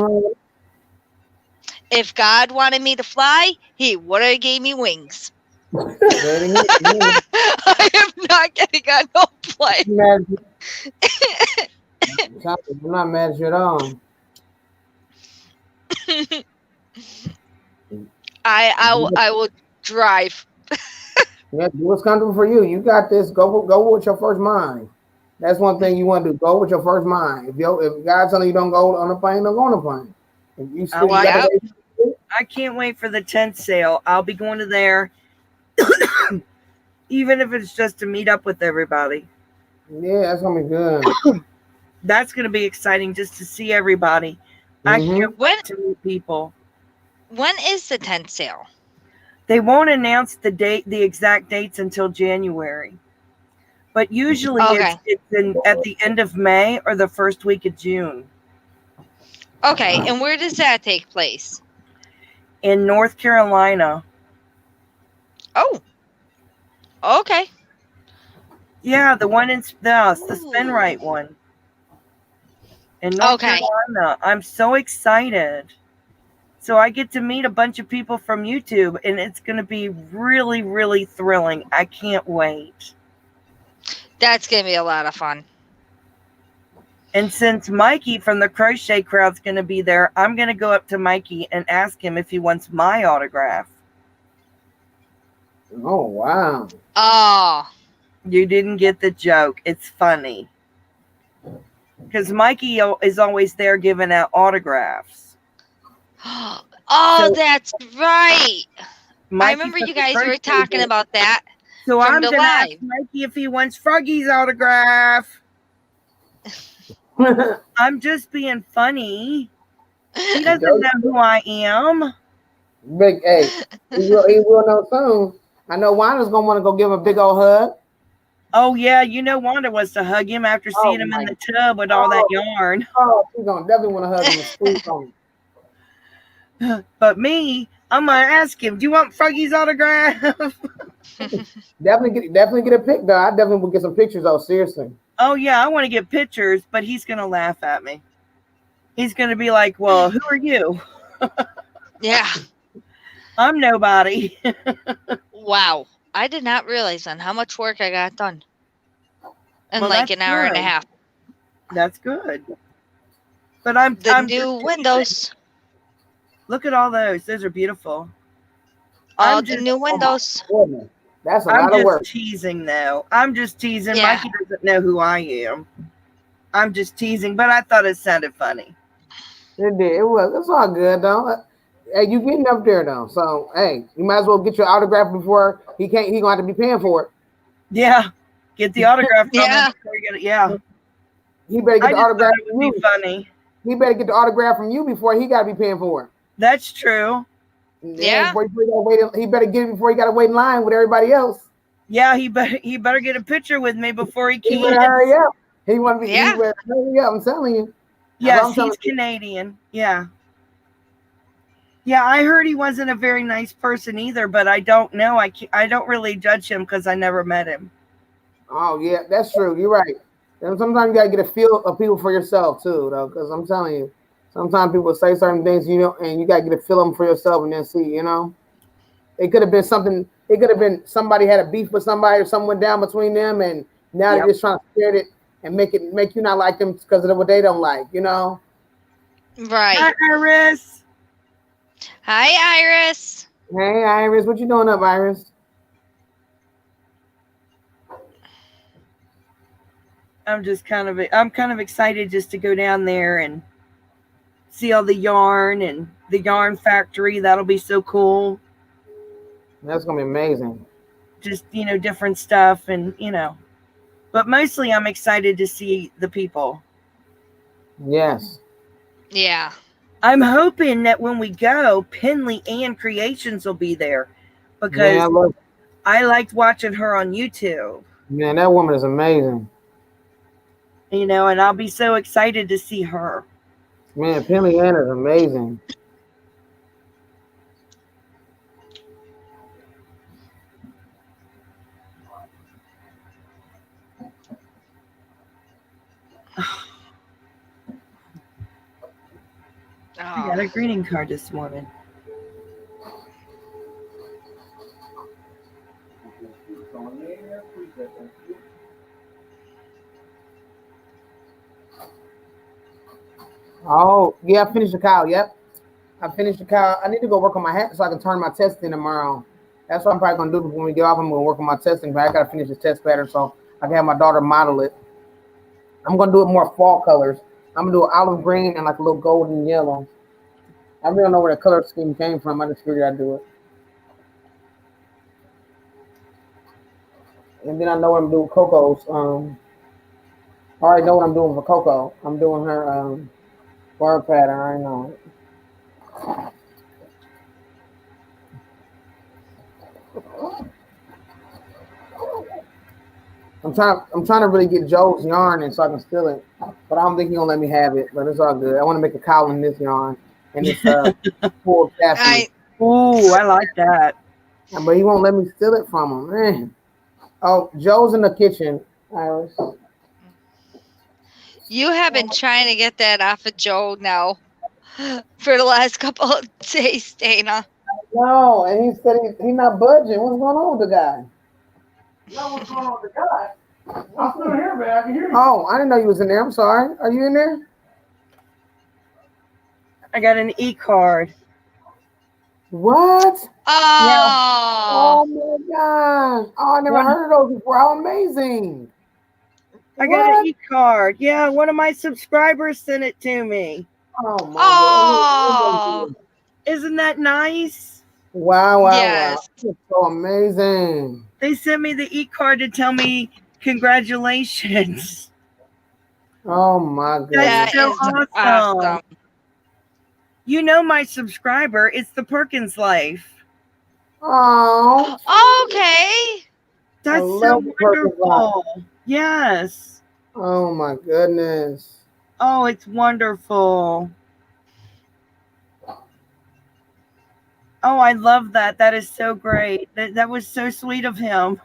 If God wanted me to fly, he would have gave me wings. I am not getting on no plane. I'm not mad at you at all. I will drive. Yeah, do what's comfortable for you. You got this. Go with your first mind. That's one thing you want to do. Go with your first mind. If God's telling you don't go on a plane, don't go on a plane. If you still I- got to wait, I can't wait for the tent sale. I'll be going to there, even if it's just to meet up with everybody. yeah, that's gonna be good. That's going to be exciting just to see everybody. I can't When wait to meet people. when is the tent sale? They won't announce the exact dates until January, but usually Okay. it's at the end of May or the first week of June Okay, and where does that take place? in North Carolina. Oh. Okay. Yeah, the one in the Spinrite one in North Okay. Carolina. I'm so excited. So I get to meet a bunch of people from YouTube, and it's going to be really, really thrilling. I can't wait. That's gonna be a lot of fun. And since Mikey from the Crochet Crowd's going to be there, I'm going to go up to Mikey and ask him if he wants my autograph. Oh wow. Oh. You didn't get the joke. It's funny. Because Mikey is always there giving out autographs. Oh, So- that's right. Mikey I remember from you the guys were Crochet talking Crowd. about that. So from I'm the going to ask live. Mikey if he wants Froggy's autograph. I'm just being funny. He doesn't know who I am. Big hey, he will know soon. I know Wanda's gonna want to go give him a big old hug. Oh, yeah. You know Wanda was to hug him after Oh, seeing him in my- the tub with all that yarn. Oh, she's gonna definitely want to hug him and squeeze on him. But me, I'm going to ask him, do you want Froggy's autograph? Definitely get a pic though. I definitely will get some pictures though. Seriously. Oh, yeah, I want to get pictures, but he's going to laugh at me. He's going to be like, well, who are you? Yeah. I'm nobody. Wow. I did not realize on how much work I got done in Well, like that's an hour and a good. half. That's good. But I'm The I'm new just windows. teasing. Look at all those. Those are beautiful. All I'm the just- new windows. Goodness. That's a I'm lot of just work. teasing, though. I'm just teasing. Yeah. Mikey doesn't know who I am. I'm just teasing, but I thought it sounded funny. It did. It was. It's all good though. Hey, you getting up there though. So hey, you might as well get your autograph before he can't. He gonna have to be paying for it. Yeah. Get the autograph from Yeah. him before you get it. Yeah. He better I get the just thought autograph it from would be you. funny. He better get the autograph from you before he got to be paying for it. That's true. Yeah. Before he gotta wait. He better get it before he got to wait in line with everybody else. Yeah, he better get a picture with me before he He better can. hurry up. He want to be. Yeah. He better hurry up. I'm telling you. Yes, I'm telling he's Canadian. Yeah. Yeah, I heard he wasn't a very nice person either, but I don't know. I don't really judge him because I never met him. Oh yeah, that's true. You're right. And sometimes you gotta get a feel of people for yourself too, though. Because I'm telling you, sometimes people say certain things, you know, and you gotta get a feel of them for yourself and then see. You know, it could have been something. It could have been somebody had a beef with somebody or something went down between them, and now Yep. they're just trying to spirit it and make you not like them because of what they don't like. You know. Right. Hi, Iris. Hi, Iris. Hey, Iris, what you doing up, Iris? I'm kind of excited just to go down there and see all the yarn and the yarn factory. That'll be so cool. That's gonna be amazing. just, different stuff and, but mostly I'm excited to see the people. Yes. Yeah. I'm hoping that when we go, Penley and Creations will be there because Yeah, look, I liked watching her on YouTube, man, that woman is amazing. and I'll be so excited to see her. Man, Penny Ann is amazing. I got a greeting card this morning. Oh, yeah, I finished the cow. Yep. I finished the cow. I need to go work on my hat so I can turn my test in tomorrow. That's what I'm probably going to do when we get off. I'm going to work on my testing, but I got to finish the test pattern so I can have my daughter model it. I'm going to do it more fall colors. I'm going to do an olive green and like a little golden yellow. I really don't know where the color scheme came from. I just figured I'd do it. And then I know what I'm doing with Coco's. I already know what I'm doing for Coco. I'm doing her bar pattern. I know it. I'm trying to really get Joe's yarn and so I can steal it, but I don't think he's gonna let me have it. But it's all good. I want to make a cowl in this yarn and it's full casting. Ooh, I like that. But he won't let me steal it from him, man. Oh, Joe's in the kitchen, Iris. You have been trying to get that off of Joe now for the last couple of days, Dana. No, and he said he's not budging. What's going on with the guy? No, what's going on with the guy? I'm still here, man. I can hear you. Oh, I didn't know you was in there. I'm sorry. Are you in there? I got an e-card. What? Oh, Oh my gosh. Oh, I never heard of those before. How amazing. I got an e-card. Yeah, one of my subscribers sent it to me. Oh my oh, God. Isn't that nice? Wow. yes. That's so amazing. They sent me the e-card to tell me congratulations. Oh my God. That so is awesome. awesome. You know my subscriber. It's the Perkins Life. Oh. Okay. That's I so love the Perkins wonderful. Yes. Oh my goodness. Oh, it's wonderful. Oh, I love that. That is so great. That was so sweet of him.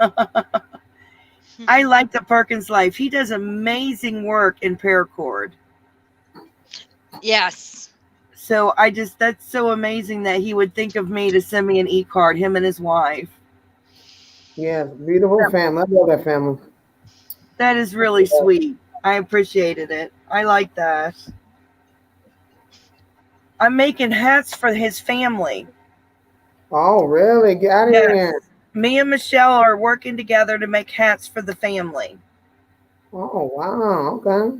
I like the Perkins Life. He does amazing work in paracord. Yes. So that's so amazing that he would think of me to send me an e-card, him and his wife. Yes, beautiful family. I love that family. That is really sweet. I appreciated it. I like that. I'm making hats for his family. Oh, really? Get out of Yes. here. Me and Michelle are working together to make hats for the family. Oh, wow. Okay.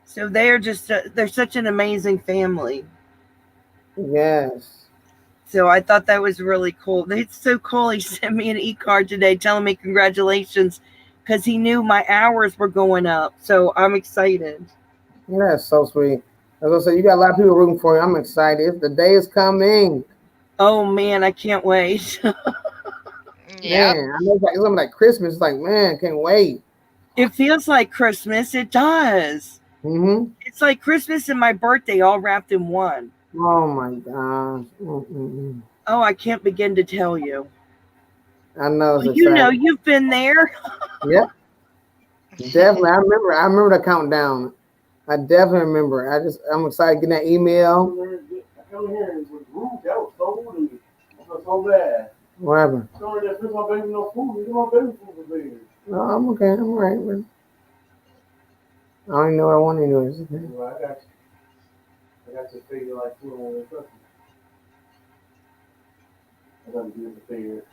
So they're such an amazing family. Yes. So I thought that was really cool. It's so cool. He sent me an e-card today telling me congratulations because he knew my hours were going up. So I'm excited. That's so sweet. I was gonna say you got a lot of people rooting for you. I'm excited. The day is coming. Oh man, I can't wait. Yeah. Man, I know it's something like Christmas. It's like, man, can't wait. It feels like Christmas. It does. Mm-hmm. It's like Christmas and my birthday all wrapped in one. Oh my gosh. Mm-mm-mm. Oh, I can't begin to tell you. I know it's You know, exciting. you've been there. Yep. Definitely. I remember the countdown. I definitely remember. I'm excited getting that email. I come here and it was rude. That was so rude. I felt so bad. What happened? Sorry, that fix my baby no food. You get my baby food for baby. No, I'm okay. I'm all right. Man. I don't even know what I want to do. It's okay. Well, I got you. I got to figure like food on the cookie. I got to get the figure.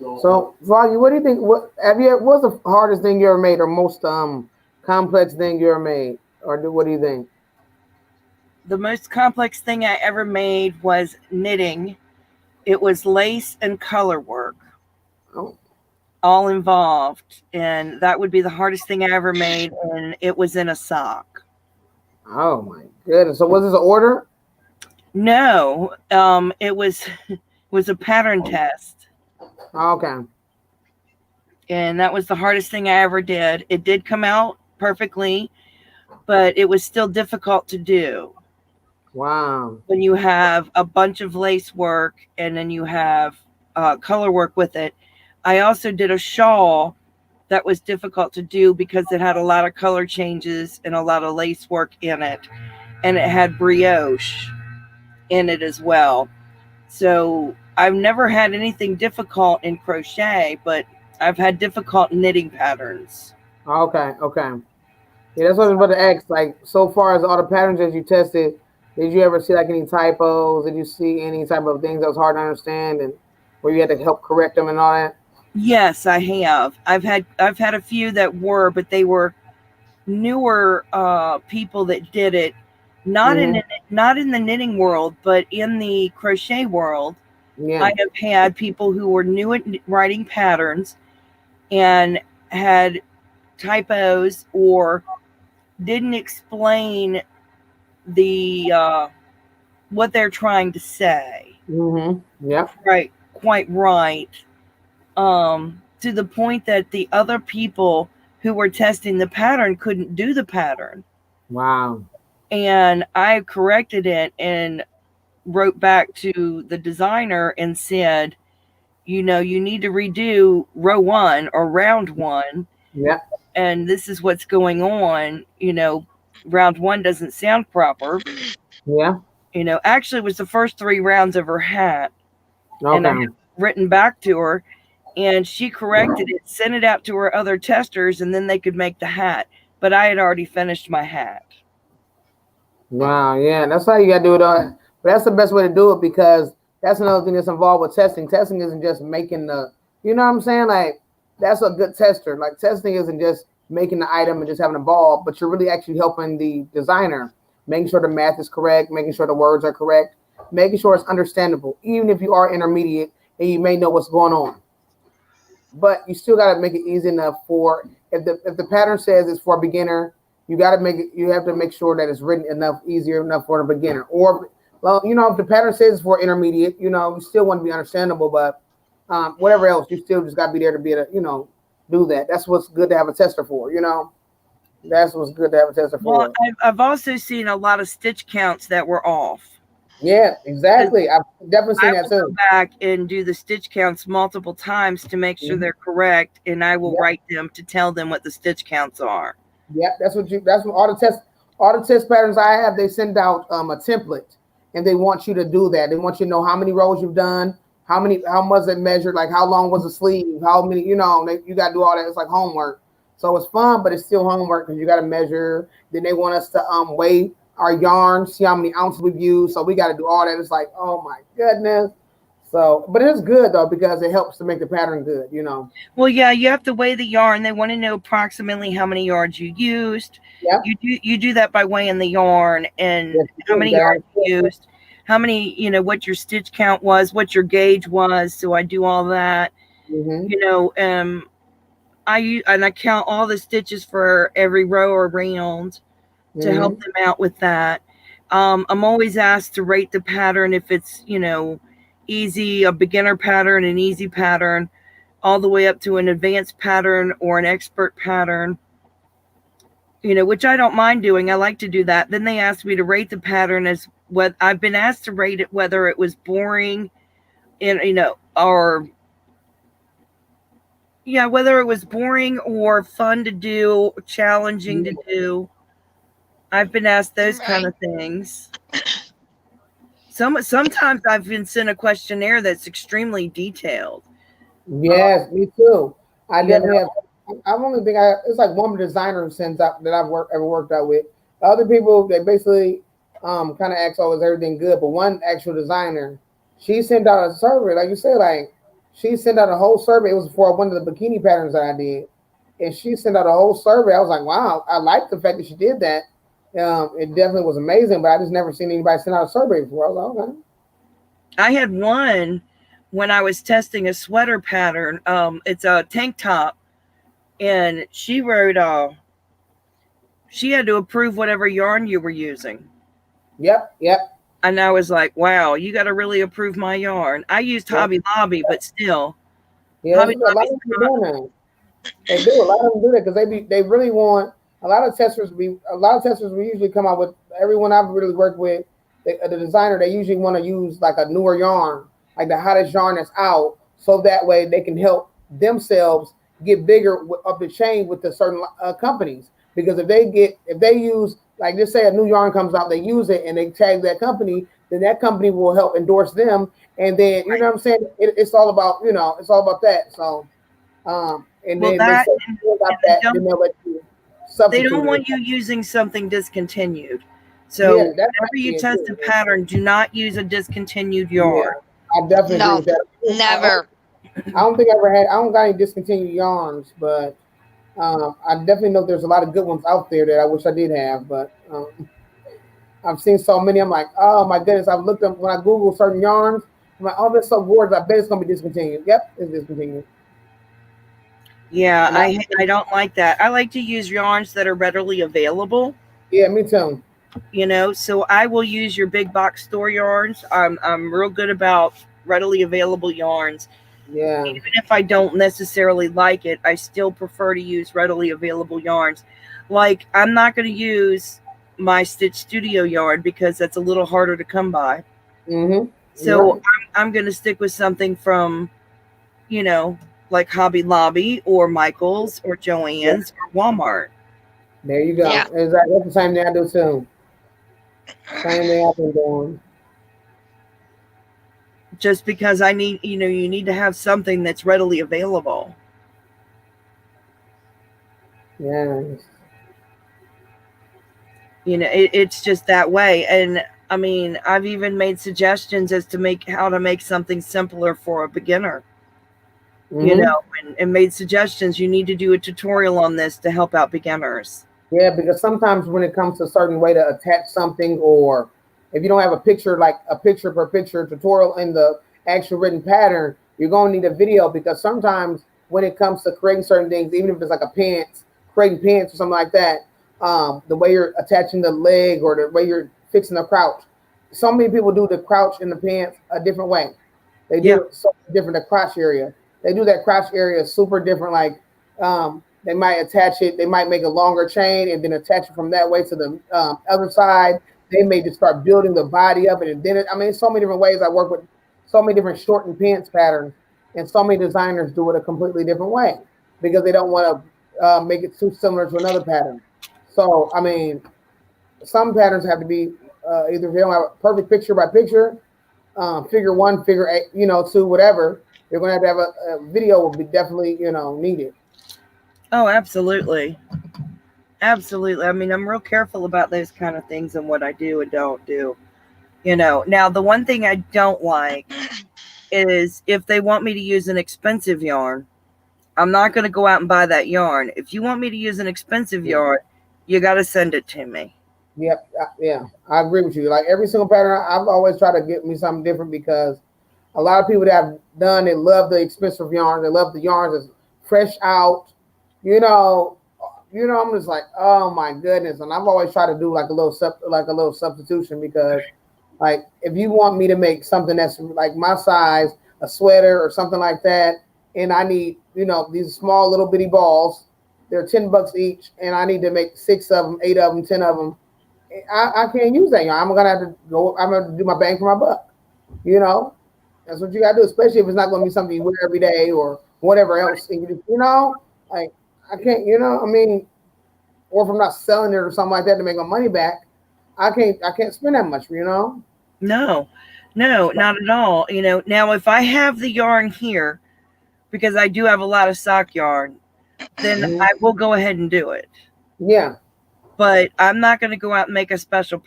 So, Froggy, what do you think? What's the hardest thing you ever made, or most complex thing you ever made, what do you think? The most complex thing I ever made was knitting. It was lace and color work. Oh, all involved. And that would be the hardest thing I ever made. And it was in a sock. oh my goodness. So was this an order? No, it was a pattern test. Okay. And that was the hardest thing I ever did. It did come out perfectly, but it was still difficult to do. Wow. When you have a bunch of lace work and then you have color work with it. I also did a shawl that was difficult to do because it had a lot of color changes and a lot of lace work in it. And it had brioche in it as well. So I've never had anything difficult in crochet, but I've had difficult knitting patterns. Okay. Okay. Yeah, that's what I was about to ask. Like, so far as all the patterns that you tested, did you ever see like any typos? Did you see any type of things that was hard to understand and where you had to help correct them and all that? Yes, I have. I've had a few that were, but they were newer people that did it, not Mm-hmm. not in the knitting world, but in the crochet world. Yeah. I have had people who were new at writing patterns and had typos or didn't explain the what they're trying to say Mm-hmm. Yep. quite right, to the point that the other people who were testing the pattern couldn't do the pattern. Wow. And I corrected it and wrote back to the designer and said, you need to redo row 1 or round 1. Yep. And this is what's going on. Round 1 doesn't sound proper. Yeah. Actually, it was the first 3 rounds of her hat. And I Okay. had written back to her, and she corrected it, sent it out to her other testers, and then they could make the hat. But I had already finished my hat. Wow. Yeah. That's how you gotta do it. But that's the best way to do it because that's another thing that's involved with testing. Testing isn't just making the, you know what I'm saying? Like, that's a good tester. Like, testing isn't just making the item and just having a ball, but you're really actually helping the designer, making sure the math is correct, making sure the words are correct, making sure it's understandable, even if you are intermediate and you may know what's going on. But you still got to make it easy enough for if the pattern says it's for a beginner, you have to make sure that it's written enough easier enough for a beginner. Or well, if the pattern says it's for intermediate, you still want to be understandable, but whatever else, you still just got to be there to be able to do that. That's what's good to have a tester for. That's what's good to have a tester for. Well, I've also seen a lot of stitch counts that were off. Yeah, exactly. I've definitely seen that will too. go back and do the stitch counts multiple times to make sure they're correct, and I will write them to tell them what the stitch counts are. Yeah, that's what all the test patterns I have, they send out a template and they want you to do that. They want you to know how many rows you've done, how much it measured, like how long was the sleeve, how many, you got to do all that. It's like homework. So it's fun, but it's still homework because you got to measure. Then they want us to weigh our yarn, see how many ounces we've used. So we got to do all that. It's like, oh my goodness. So, but it's good though because it helps to make the pattern good, Well, yeah, you have to weigh the yarn. They want to know approximately how many yards you used. Yep. You do that by weighing the yarn and how many yards you used, how many, what your stitch count was, what your gauge was. So I do all that. Mm-hmm. I count all the stitches for every row or round to help them out with that. I'm always asked to rate the pattern if it's, easy, a beginner pattern, an easy pattern, all the way up to an advanced pattern or an expert pattern, which I don't mind doing. I like to do that. Then they asked me to rate the pattern as what I've been asked to rate it, whether it was boring whether it was boring or fun to do, challenging to do. I've been asked those kind of things. Sometimes I've been sent a questionnaire that's extremely detailed. Yes, me too. I definitely have. I only think it's like one designer who sends out that I've ever worked out with. Other people, they basically kind of ask, "Oh, is everything good?" But one actual designer, she sent out a survey, like you said, like she sent out a whole survey. It was for one of the bikini patterns that I did, and she sent out a whole survey. I was like, "Wow!" I like the fact that she did that. It definitely was amazing, but I just never seen anybody send out a survey before. I was like, okay. I had one when I was testing a sweater pattern, it's a tank top, and she wrote, she had to approve whatever yarn you were using. Yep. And I was like, wow, you got to really approve my yarn. I used Hobby Lobby, but still. Yeah, Hobby a lot of Lobby's people doing that. They do. A lot of them do that because they really want a lot of testers. We usually come out with everyone I've really worked with. The designer, they usually want to use like a newer yarn, like the hottest yarn that's out, so that way they can help themselves get bigger up the chain with the certain companies. Because if they use, like, just say a new yarn comes out, they use it and they tag that company, then that company will help endorse them, and then you know what I'm saying. It's all about it's all about that. So. And Well, then that, they say about that, then they'll let you they substitute don't it. want you using something discontinued. So Yeah, that's whenever you it test too. a pattern, do not use a discontinued Yeah, yarn. I definitely agree No, with that. never. I don't think I ever had. I don't got any discontinued yarns, but I definitely know there's a lot of good ones out there that I wish I did have. But I've seen so many. I'm like, oh my goodness! I've looked up when I Google certain yarns. I'm like, oh, that's so gorgeous. I bet it's gonna be discontinued. Yep, it's discontinued. Yeah, And I don't like that. I like to use yarns that are readily available. yeah, me too. So I will use your big box store yarns. I'm real good about readily available yarns. Yeah. Even if I don't necessarily like it, I still prefer to use readily available yarns. Like, I'm not going to use my Stitch Studio yarn because that's a little harder to come by. Mm-hmm. So Right. I'm going to stick with something from, like Hobby Lobby or Michael's or Joann's or Walmart. There you go. Yeah. Exactly. That's the same thing I do too. Same thing I've been doing. Just because I need, you need to have something that's readily available. Yes. It's just that way. And I mean, I've even made suggestions as to how to make something simpler for a beginner. Mm-hmm. And made suggestions. You need to do a tutorial on this to help out beginners. Yeah, because sometimes when it comes to a certain way to attach something, or if you don't have a picture, like a picture per picture tutorial in the actual written pattern, you're going to need a video, because sometimes when it comes to creating certain things, even if it's like creating pants or something like that, the way you're attaching the leg or the way you're fixing the crouch, so many people do the crouch in the pants a different way. They do it so different, the crotch area. They do that crotch area super different. Like they might attach it, they might make a longer chain and then attach it from that way to the other side. They may just start building the body of it. And then, so many different ways. I work with so many different shortened pants patterns, and so many designers do it a completely different way because they don't want to make it too similar to another pattern. So, some patterns have to be either if you don't have a perfect picture by picture, figure one, figure eight, two, whatever. You're going to have a video will be definitely, needed. Oh, absolutely. Absolutely. I mean, I'm real careful about those kind of things and what I do and don't do. Now the one thing I don't like is if they want me to use an expensive yarn, I'm not going to go out and buy that yarn. If you want me to use an expensive yarn, you got to send it to me. Yep. Yeah, I agree with you. Like every single pattern, I've always tried to get me something different, because a lot of people that have done it love the expensive yarns. They love the yarns that's fresh out. I'm just like, oh my goodness. And I've always tried to do like a little substitution, because like if you want me to make something that's like my size, a sweater or something like that, and I need, these small little bitty balls, they're $10 each, and I need to make 6 of them, 8 of them, 10 of them. I can't use that. I'm gonna have to go. I'm gonna do my bang for my buck. That's what you gotta do, especially if it's not gonna be something you wear every day or whatever else. Like I can't. Or if I'm not selling it or something like that to make my money back, I can't spend that much. No, not at all. Now if I have the yarn here, because I do have a lot of sock yarn, then I will go ahead and do it. Yeah. But I'm not going to go out and make a special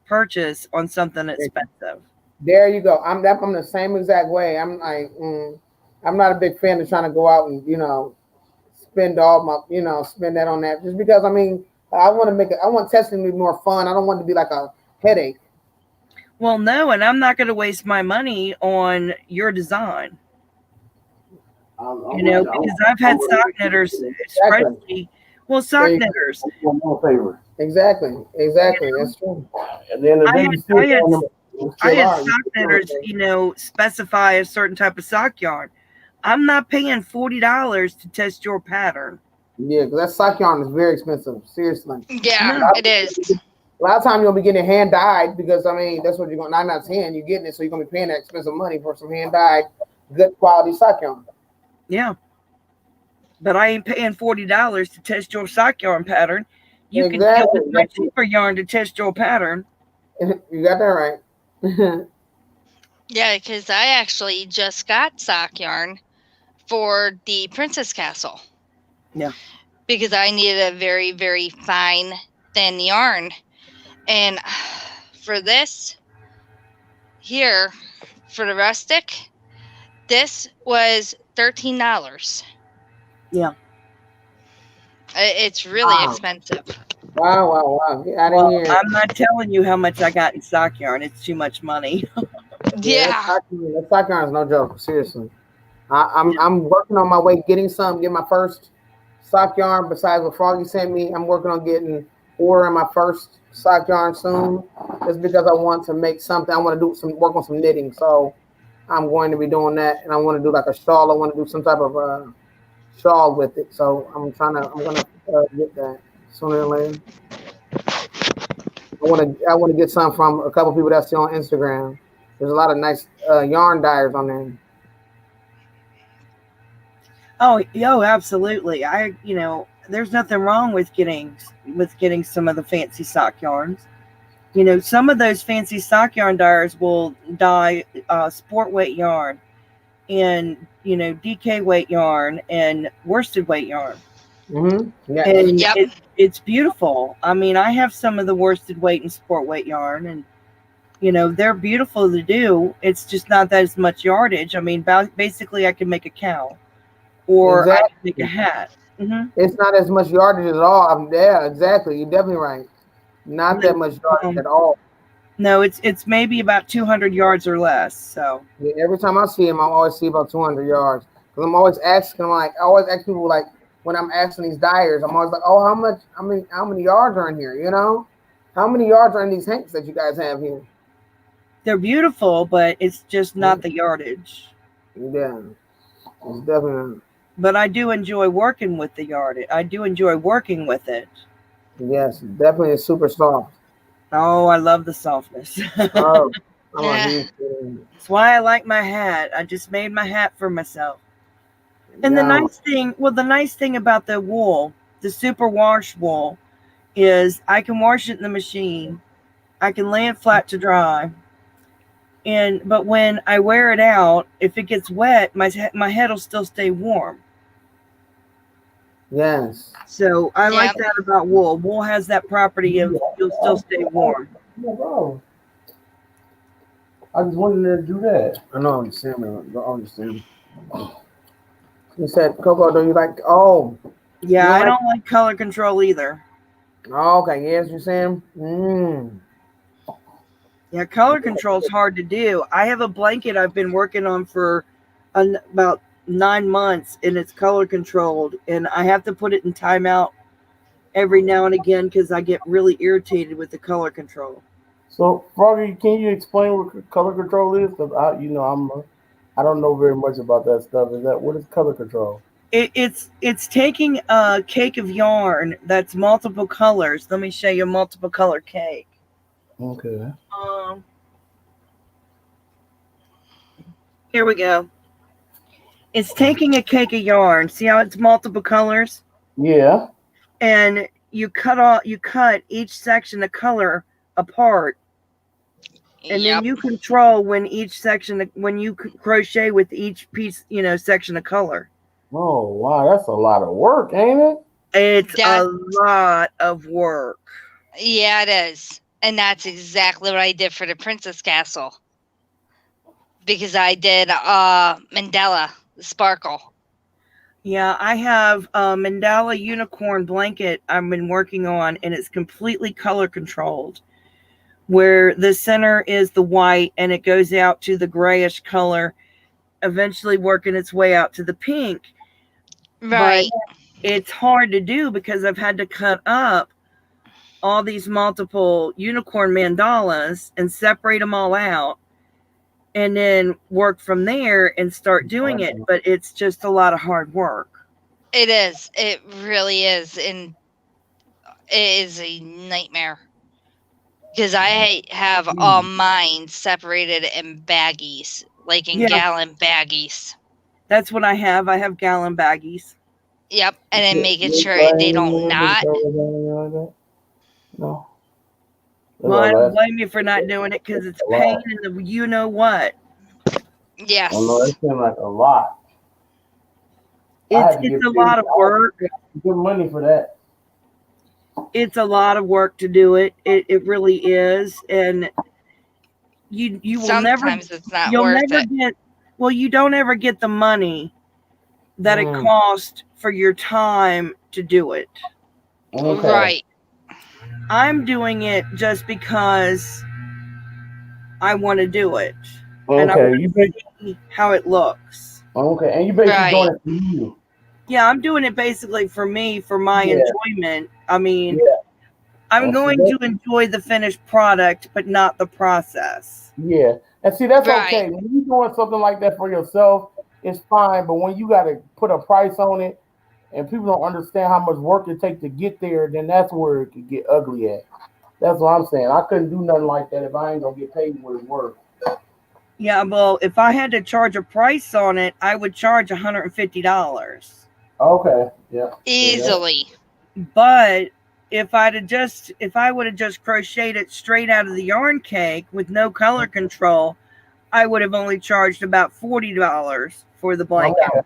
purchase on something expensive. There you go. I'm the same exact way. I'm like, I'm not a big fan of trying to go out and spend all my spend that on that, just because I want testing to be more fun. I don't want it to be like a headache. Well, no, and I'm not going to waste my money on your design. Because I've had sock knitters, especially, sock knitters. Exactly. That's true. And then the day you still I had sock knitters, specify a certain type of sock yarn. I'm not paying $40 to test your pattern. Yeah, because that sock yarn is very expensive. Seriously. Yeah, it is. A lot of times you'll be getting it hand dyed because that's what you're going. 9 out of 10, you're getting it, so you're gonna be paying that expensive money for some hand dyed, good quality sock yarn. Yeah, but I ain't paying $40 to test your sock yarn pattern. You can deal with my cheaper yarn to test your pattern. You got that right. Yeah, because I actually just got sock yarn for the Princess Castle. Yeah. Because I needed a very, very fine, thin yarn. And for this here, for the rustic, this was $13. Yeah. It's really expensive. Wow. Get out of here. I'm not telling you how much I got in sock yarn. It's too much money. Yeah. That sock yarn is no joke. Seriously. I'm working on my way getting my first sock yarn besides what Froggy sent me. I'm working on ordering my first sock yarn soon, just because I want to make something. I want to do work on some knitting. So I'm going to be doing that, and I want to do like a shawl. I want to do some type of shawl with it. So I'm gonna get that sooner than later. I want to get some from a couple people that's still on Instagram. There's a lot of nice yarn dyers on there. Oh, absolutely. There's nothing wrong with getting some of the fancy sock yarns. Some of those fancy sock yarn dyers will dye sport weight yarn and DK weight yarn and worsted weight yarn. Mm-hmm. Yeah. And it's beautiful. I mean, I have some of the worsted weight and sport weight yarn, and they're beautiful to do. It's just not that as much yardage. I mean, basically, I can make a cow, or I can make a hat. Mm-hmm. It's not as much yardage at all. Yeah, exactly. You're definitely right. Not that much yardage at all. No, it's maybe about 200 yards or less. So yeah, every time I see him, I always see about 200 yards. Because I'm always asking, I always ask people, like, when I'm asking these dyers, I'm always like, oh, how many yards are in here? How many yards are in these hanks that you guys have here? They're beautiful, but it's just not the yardage. Yeah, it's definitely not. But I do enjoy working with the yardage. I do enjoy working with it. Yes, definitely is super soft. Oh, I love the softness. Oh, Yeah. That's why I like my hat. I just made my hat for myself. And the nice thing about the wool, the super wash wool, is I can wash it in the machine. I can lay it flat to dry. But when I wear it out, if it gets wet, my head will still stay warm. Yes. So I like that about wool. Wool has that property of you'll still stay warm. No problem. I just wanted to do that. I know, I understand. You said, Coco, do you like? Oh. Yeah, I don't like color control either. Oh, okay. Yes, you're saying. Yeah, color control is hard to do. I have a blanket I've been working on for about 9 months, and it's color controlled, and I have to put it in timeout every now and again because I get really irritated with the color control. So, Froggy, can you explain what color control is? Because I don't know very much about that stuff. What is color control? It's taking a cake of yarn that's multiple colors. Let me show you a multiple color cake. Okay. Here we go. It's taking a cake of yarn. See how it's multiple colors? Yeah. And you cut each section of color apart. And then you control when you crochet with each piece, section of color. Oh, wow. That's a lot of work, ain't it? It's a lot of work. Yeah, it is. And that's exactly what I did for the Princess Castle. Because I did Mandala, the sparkle. Yeah, I have a Mandala unicorn blanket I've been working on, and it's completely color controlled. where the center is the white and it goes out to the grayish color, eventually working its way out to the pink. Right. But it's hard to do because I've had to cut up all these multiple unicorn mandalas and separate them all out and then work from there and start doing it. But it's just a lot of hard work. It is. It really is. And it is a nightmare. Because I have all mine separated in baggies, like in gallon baggies. That's what I have. I have gallon baggies. Yep. And then making sure they don't knot. No. Well, I don't blame you for not doing it because it's a pain in the you know what. Yes. I know it seems like a lot. It's a lot of work. Good money for that. It's a lot of work to do it. It really is, and you will Sometimes never. it's not You'll worth never it. get. Well, you don't ever get the money that it costs for your time to do it. Okay. Right. I'm doing it just because I want to do it, Okay. and I want to see how it looks. Okay, and you basically doing it for you. Yeah, I'm doing it basically for me, for my enjoyment. I mean, I'm That's going to enjoy the finished product, but not the process. Yeah, and see, that's Right. okay. When you're doing something like that for yourself, it's fine. But when you got to put a price on it, and people don't understand how much work it takes to get there, then that's where it could get ugly at. That's what I'm saying. I couldn't do nothing like that if I ain't gonna get paid what it's worth. Yeah, well, if I had to charge a price on it, I would charge $150. Okay, yeah. Easily. But if I would have just crocheted it straight out of the yarn cake with no color control, I would have only charged about $40 for the blanket. Okay.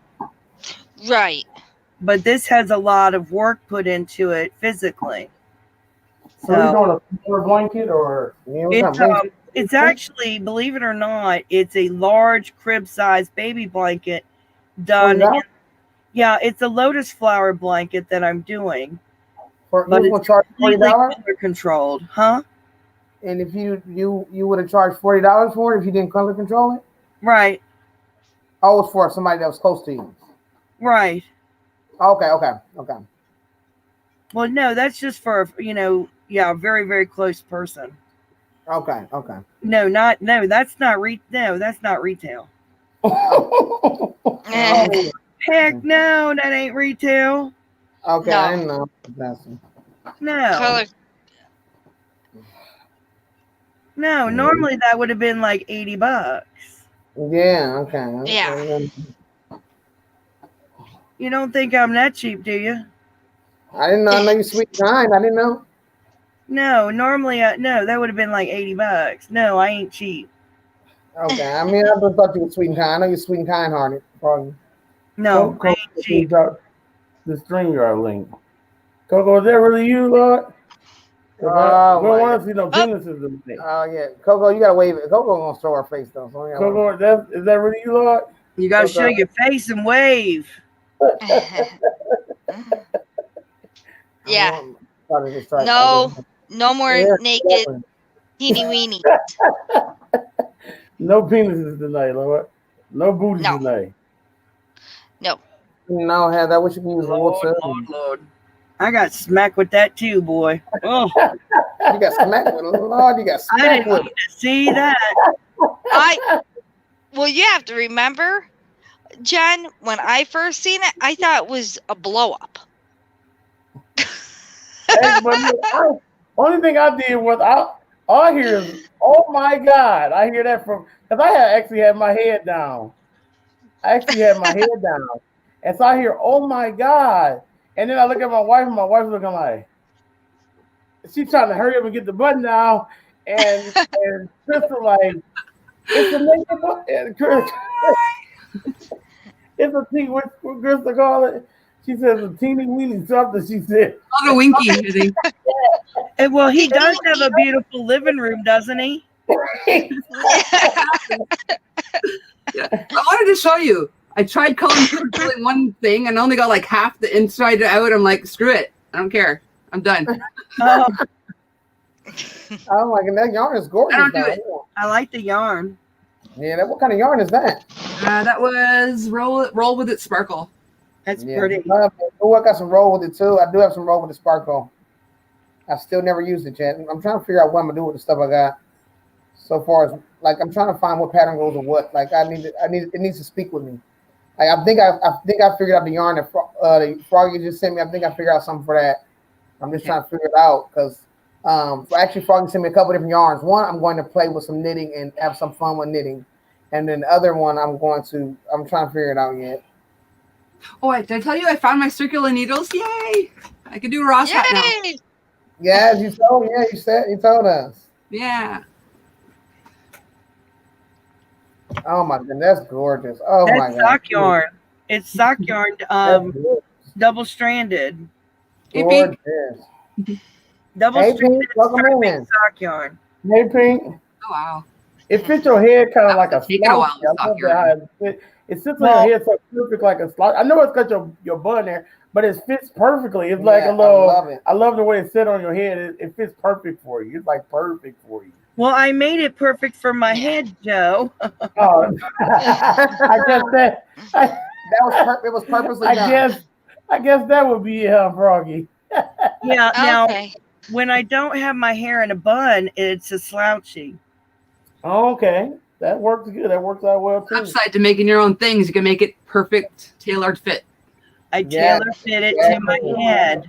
Right. But this has a lot of work put into it physically. So you're doing a smaller blanket or? It's actually, believe it or not, it's a large crib-sized baby blanket done. It's a lotus flower blanket that I'm doing. But it's completely color controlled, huh? And if you would have charged $40 for it if you didn't color control it? Right. Oh, it's for somebody that was close to you. Right. Okay. Well, no, that's just for a very, very close person. Okay. No, that's not retail. Heck no, that ain't retail. Okay, No. I didn't know. No. Color. No, normally that would have been like $80. Yeah, okay. Yeah. You don't think I'm that cheap, do you? I didn't know. I know you sweet and kind. I didn't know. No, normally, no, that would have been like $80. No, I ain't cheap. Okay, I mean, I just thought you were sweet and kind. I know you're sweet and kind hearted. No, I ain't cheap. The StreamYard link. Coco, is that really you, Lord? We don't want to see no penises in the Oh yeah, Coco, you gotta wave it. Coco gonna show her face though. So Coco, is that really you, Lord? You gotta show your face and wave. Yeah. No more naked teeny weenies. No penises tonight, Lord. No booties tonight. No. No, Heather, I wish you could use water. Lord. I got smacked with that too, boy. Oh, you got smacked with it. Lord, you got I smacked didn't with need to see that. Well, you have to remember, Jen, when I first seen it, I thought it was a blow up. Hey, but only thing I did was I hear is, oh my God. I hear that from, because I actually had my head down. And so I hear, oh my God. And then I look at my wife, and my wife's looking like, she's trying to hurry up and get the button down. And Crystal like, it's a naked button. It's a teeny, what Crystal call it? She says a teeny weeny something, she said. Oh, the winky, I think. And well, he does have a beautiful living room, doesn't he? Yeah. I wanted to show you. I tried controlling one thing and only got like half the inside out. I'm like, screw it. I don't care. I'm done. Oh my god, that yarn is gorgeous. I don't do though. it. I like the yarn. Yeah, what kind of yarn is that? That was roll with it sparkle. That's Yeah. pretty. Oh, I got some roll with it too. I do have some roll with the sparkle. I still never used it yet. I'm trying to figure out what I'm gonna do with the stuff I got. So far as like, I'm trying to find what pattern goes with what. Like, it needs to speak with me. Like, I think I figured out the yarn that the Froggy just sent me. I think I figured out something for that. I'm just trying to figure it out because actually Froggy sent me a couple different yarns. One, I'm going to play with some knitting and have some fun with knitting, and then the other one I'm trying to figure it out yet. Oh, did I tell you I found my circular needles? Yay! I can do a Ross hat now. Yay! Yeah, you told us. Yeah. Oh my goodness, that's gorgeous. Oh my That's god. sock yarn. It's sock yarn, double stranded. Hey, Pink. Gorgeous. Double Hey, stranded Pink, welcome striping in. sock yarn. Hey Pink, Oh, wow. it fits your head kind of like a Take it a while slouch. to I stop love your- that how it sits on your head so perfect like a slouch. I know it's got your butt in there, but it fits perfectly. It's like a little. I love it. I love the way it sits on your head. It fits perfect for you. It's like perfect for you. Well, I made it perfect for my Yeah. head, Joe. Oh, I guess that it was purposely done. I guess that would be Froggy. Yeah. Now, Okay. when I don't have my hair in a bun, it's a slouchy. Oh, okay, that works good. That works out well too. Upside to making your own things, you can make it perfect, tailored fit. I Yeah. tailor fit it Yeah. to my head.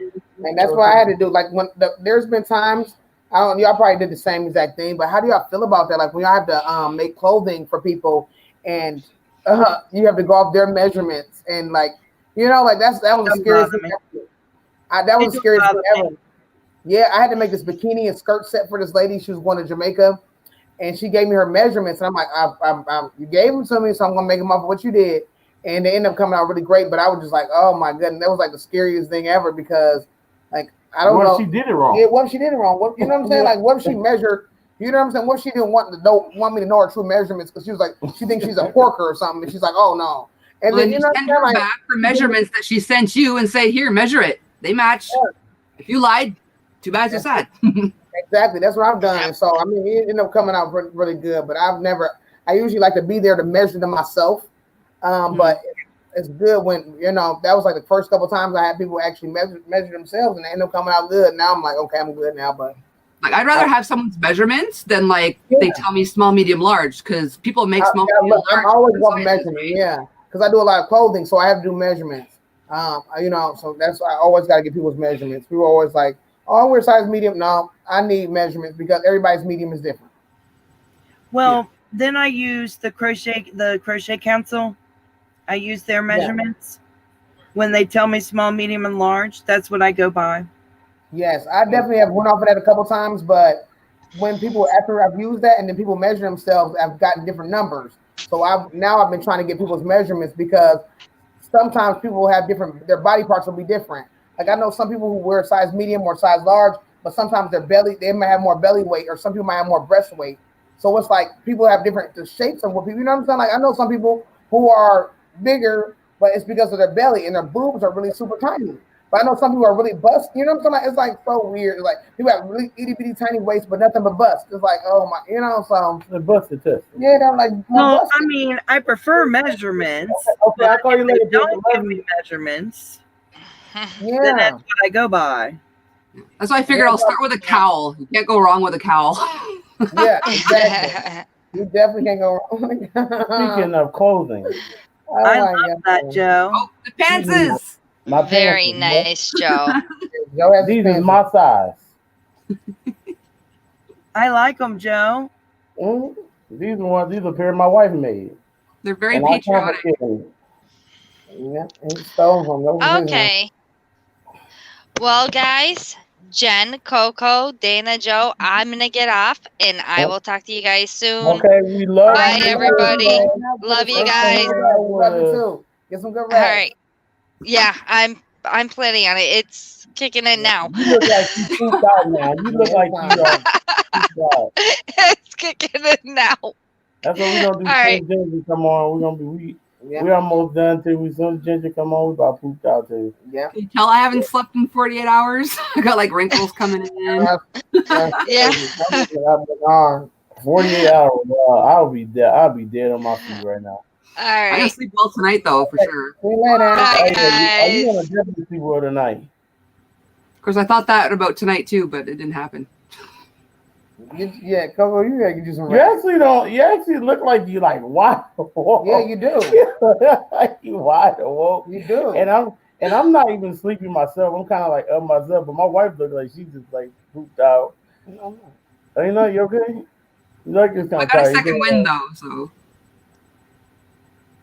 And that's what I had to do. Like there's been times y'all probably did the same exact thing, but how do y'all feel about that? Like when y'all have to make clothing for people and you have to go off their measurements and like that was the Doesn't scariest bother thing me. ever. That was the It scariest don't thing bother ever. Yeah, I had to make this bikini and skirt set for this lady. She was going to Jamaica, and she gave me her measurements, and I'm like, you gave them to me, so I'm gonna make them off of what you did, and they ended up coming out really great. But I was just like, oh my goodness, that was like the scariest thing ever because, like, I don't know. She did it wrong. Yeah, what if she did it wrong? What, you know what I'm saying? Like, what if she measured? You know what I'm saying? What if she didn't want me to know her true measurements because she was like, she thinks she's a porker or something, and she's like, oh no. And Well, then then you know you what I'm send saying? her Like, back for measurements that she sent you and say, here, measure it. They match. Yeah. If you lied, too bad, too sad. exactly. That's what I've done. So I mean, it ended up coming out really good. But I usually like to be there to measure them myself. But it's good when that was like the first couple times I had people actually measure themselves and they end up coming out good. Now I'm like, okay, I'm good now. But Like, I'd rather have someone's measurements than they tell me small, medium, large, because people make small, medium, large. I'm always different going sizes, measurement, right? yeah, because I do a lot of clothing, so I have to do measurements. So that's why I always got to get people's measurements. People are always like, "Oh, we're size medium." No, I need measurements because everybody's medium is different. Well, then I use the crochet council. I use their measurements when they tell me small, medium, and large. That's what I go by. Yes, I definitely have went off of that a couple times, but when people after I've used that and then people measure themselves, I've gotten different numbers. So I've been trying to get people's measurements because sometimes people have their body parts will be different. Like I know some people who wear size medium or size large, but sometimes they might have more belly weight, or some people might have more breast weight. So it's like people have different shapes of what people. You know what I'm saying? Like I know some people who are bigger, but it's because of their belly and their boobs are really super tiny. But I know some people are really bust. You know what I'm saying? Like, it's like so weird. It's like people have really itty bitty tiny waists, but nothing but bust. It's like, oh my, so The busted test. yeah, they're like Well, busted. I mean, I prefer measurements. Okay, I call you later. If they don't Love give you. me measurements, then Yeah, that's what I go by. That's why I figured I'll start with a cowl. You can't go wrong with a cowl. yeah, exactly. You definitely can't go wrong. Speaking of clothing, Oh I my love God. that, Joe. Oh, the pantses. my Very pants, nice, Joe. Joe has These his is pants. my size. I like them, Joe. These are a pair my wife made. They're very And I patriotic. complicated. Yeah, he stole them. That was his. Okay. Well, guys, Jen, Coco, Dana, Joe, I'm going to get off and I will talk to you guys soon. Okay, we love Bye, you. everybody. Love you guys. Love you too. Get some good All rest. right. Yeah, I'm planning on it. It's kicking in now. You look like you pooped out now. You look like you pooped out. It's kicking in now. That's what we're gonna do. All right. James come on. We're gonna be Yeah. We almost done too. We soon as Ginger come on, we about pooped out too. Yeah. Can you tell I haven't slept in 48 hours? I got like wrinkles coming in. Yeah. 48 hours. I'll be dead. I'll be dead on my feet right now. All I'm gonna right. sleep well tonight though, for sure. See you later. Bye, Are you gonna guys. definitely sleep well tonight? Of course, I thought that about tonight too, but it didn't happen. Yeah, Coco, you gotta get you some You rest. actually don't. You actually look like you like wide awoke. Yeah, you do. You wide awoke. You do. And I'm not even sleepy myself. I'm kind of like up myself, but my wife looks like she's just like pooped out. Are you not? You okay? You look just kind I of got a tired. second wind though, so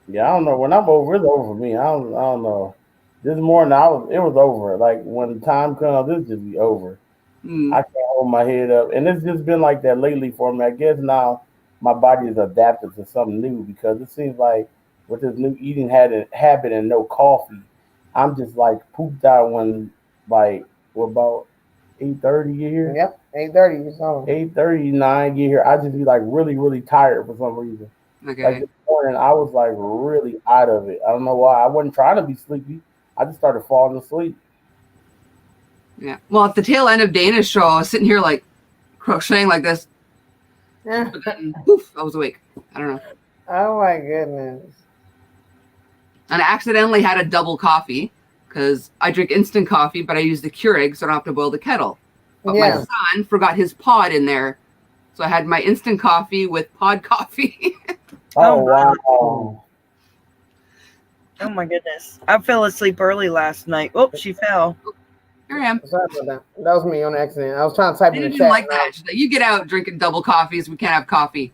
Yeah, I don't know. When I'm over, it's over for me. I don't know. This morning, it was over. Like when the time comes, this just be over. I can't hold my head up, and it's just been like that lately for me. I guess now my body is adapted to something new because it seems like with this new eating habit and no coffee, I'm just like pooped out when like about 8:30 get here. Yep, 8:30 or so. 8:39 get here. I just be like really really tired for some reason. Like okay. this morning, I was like really out of it. I don't know why. I wasn't trying to be sleepy. I just started falling asleep. Yeah. Well, at the tail end of Dana's show, I was sitting here like crocheting like this. Yeah. But then, poof, I was awake. I don't know. Oh my goodness. And I accidentally had a double coffee because I drink instant coffee, but I use the Keurig, so I don't have to boil the kettle. But my Yeah. son forgot his pod in there, so I had my instant coffee with pod coffee. Oh, wow. wow. Oh my goodness. I fell asleep early last night. Oh, she fell. Here I am. Sorry about that. That was me on accident. I was trying to type I in the didn't chat. even like that. She's like, you get out drinking double coffees. We can't have coffee.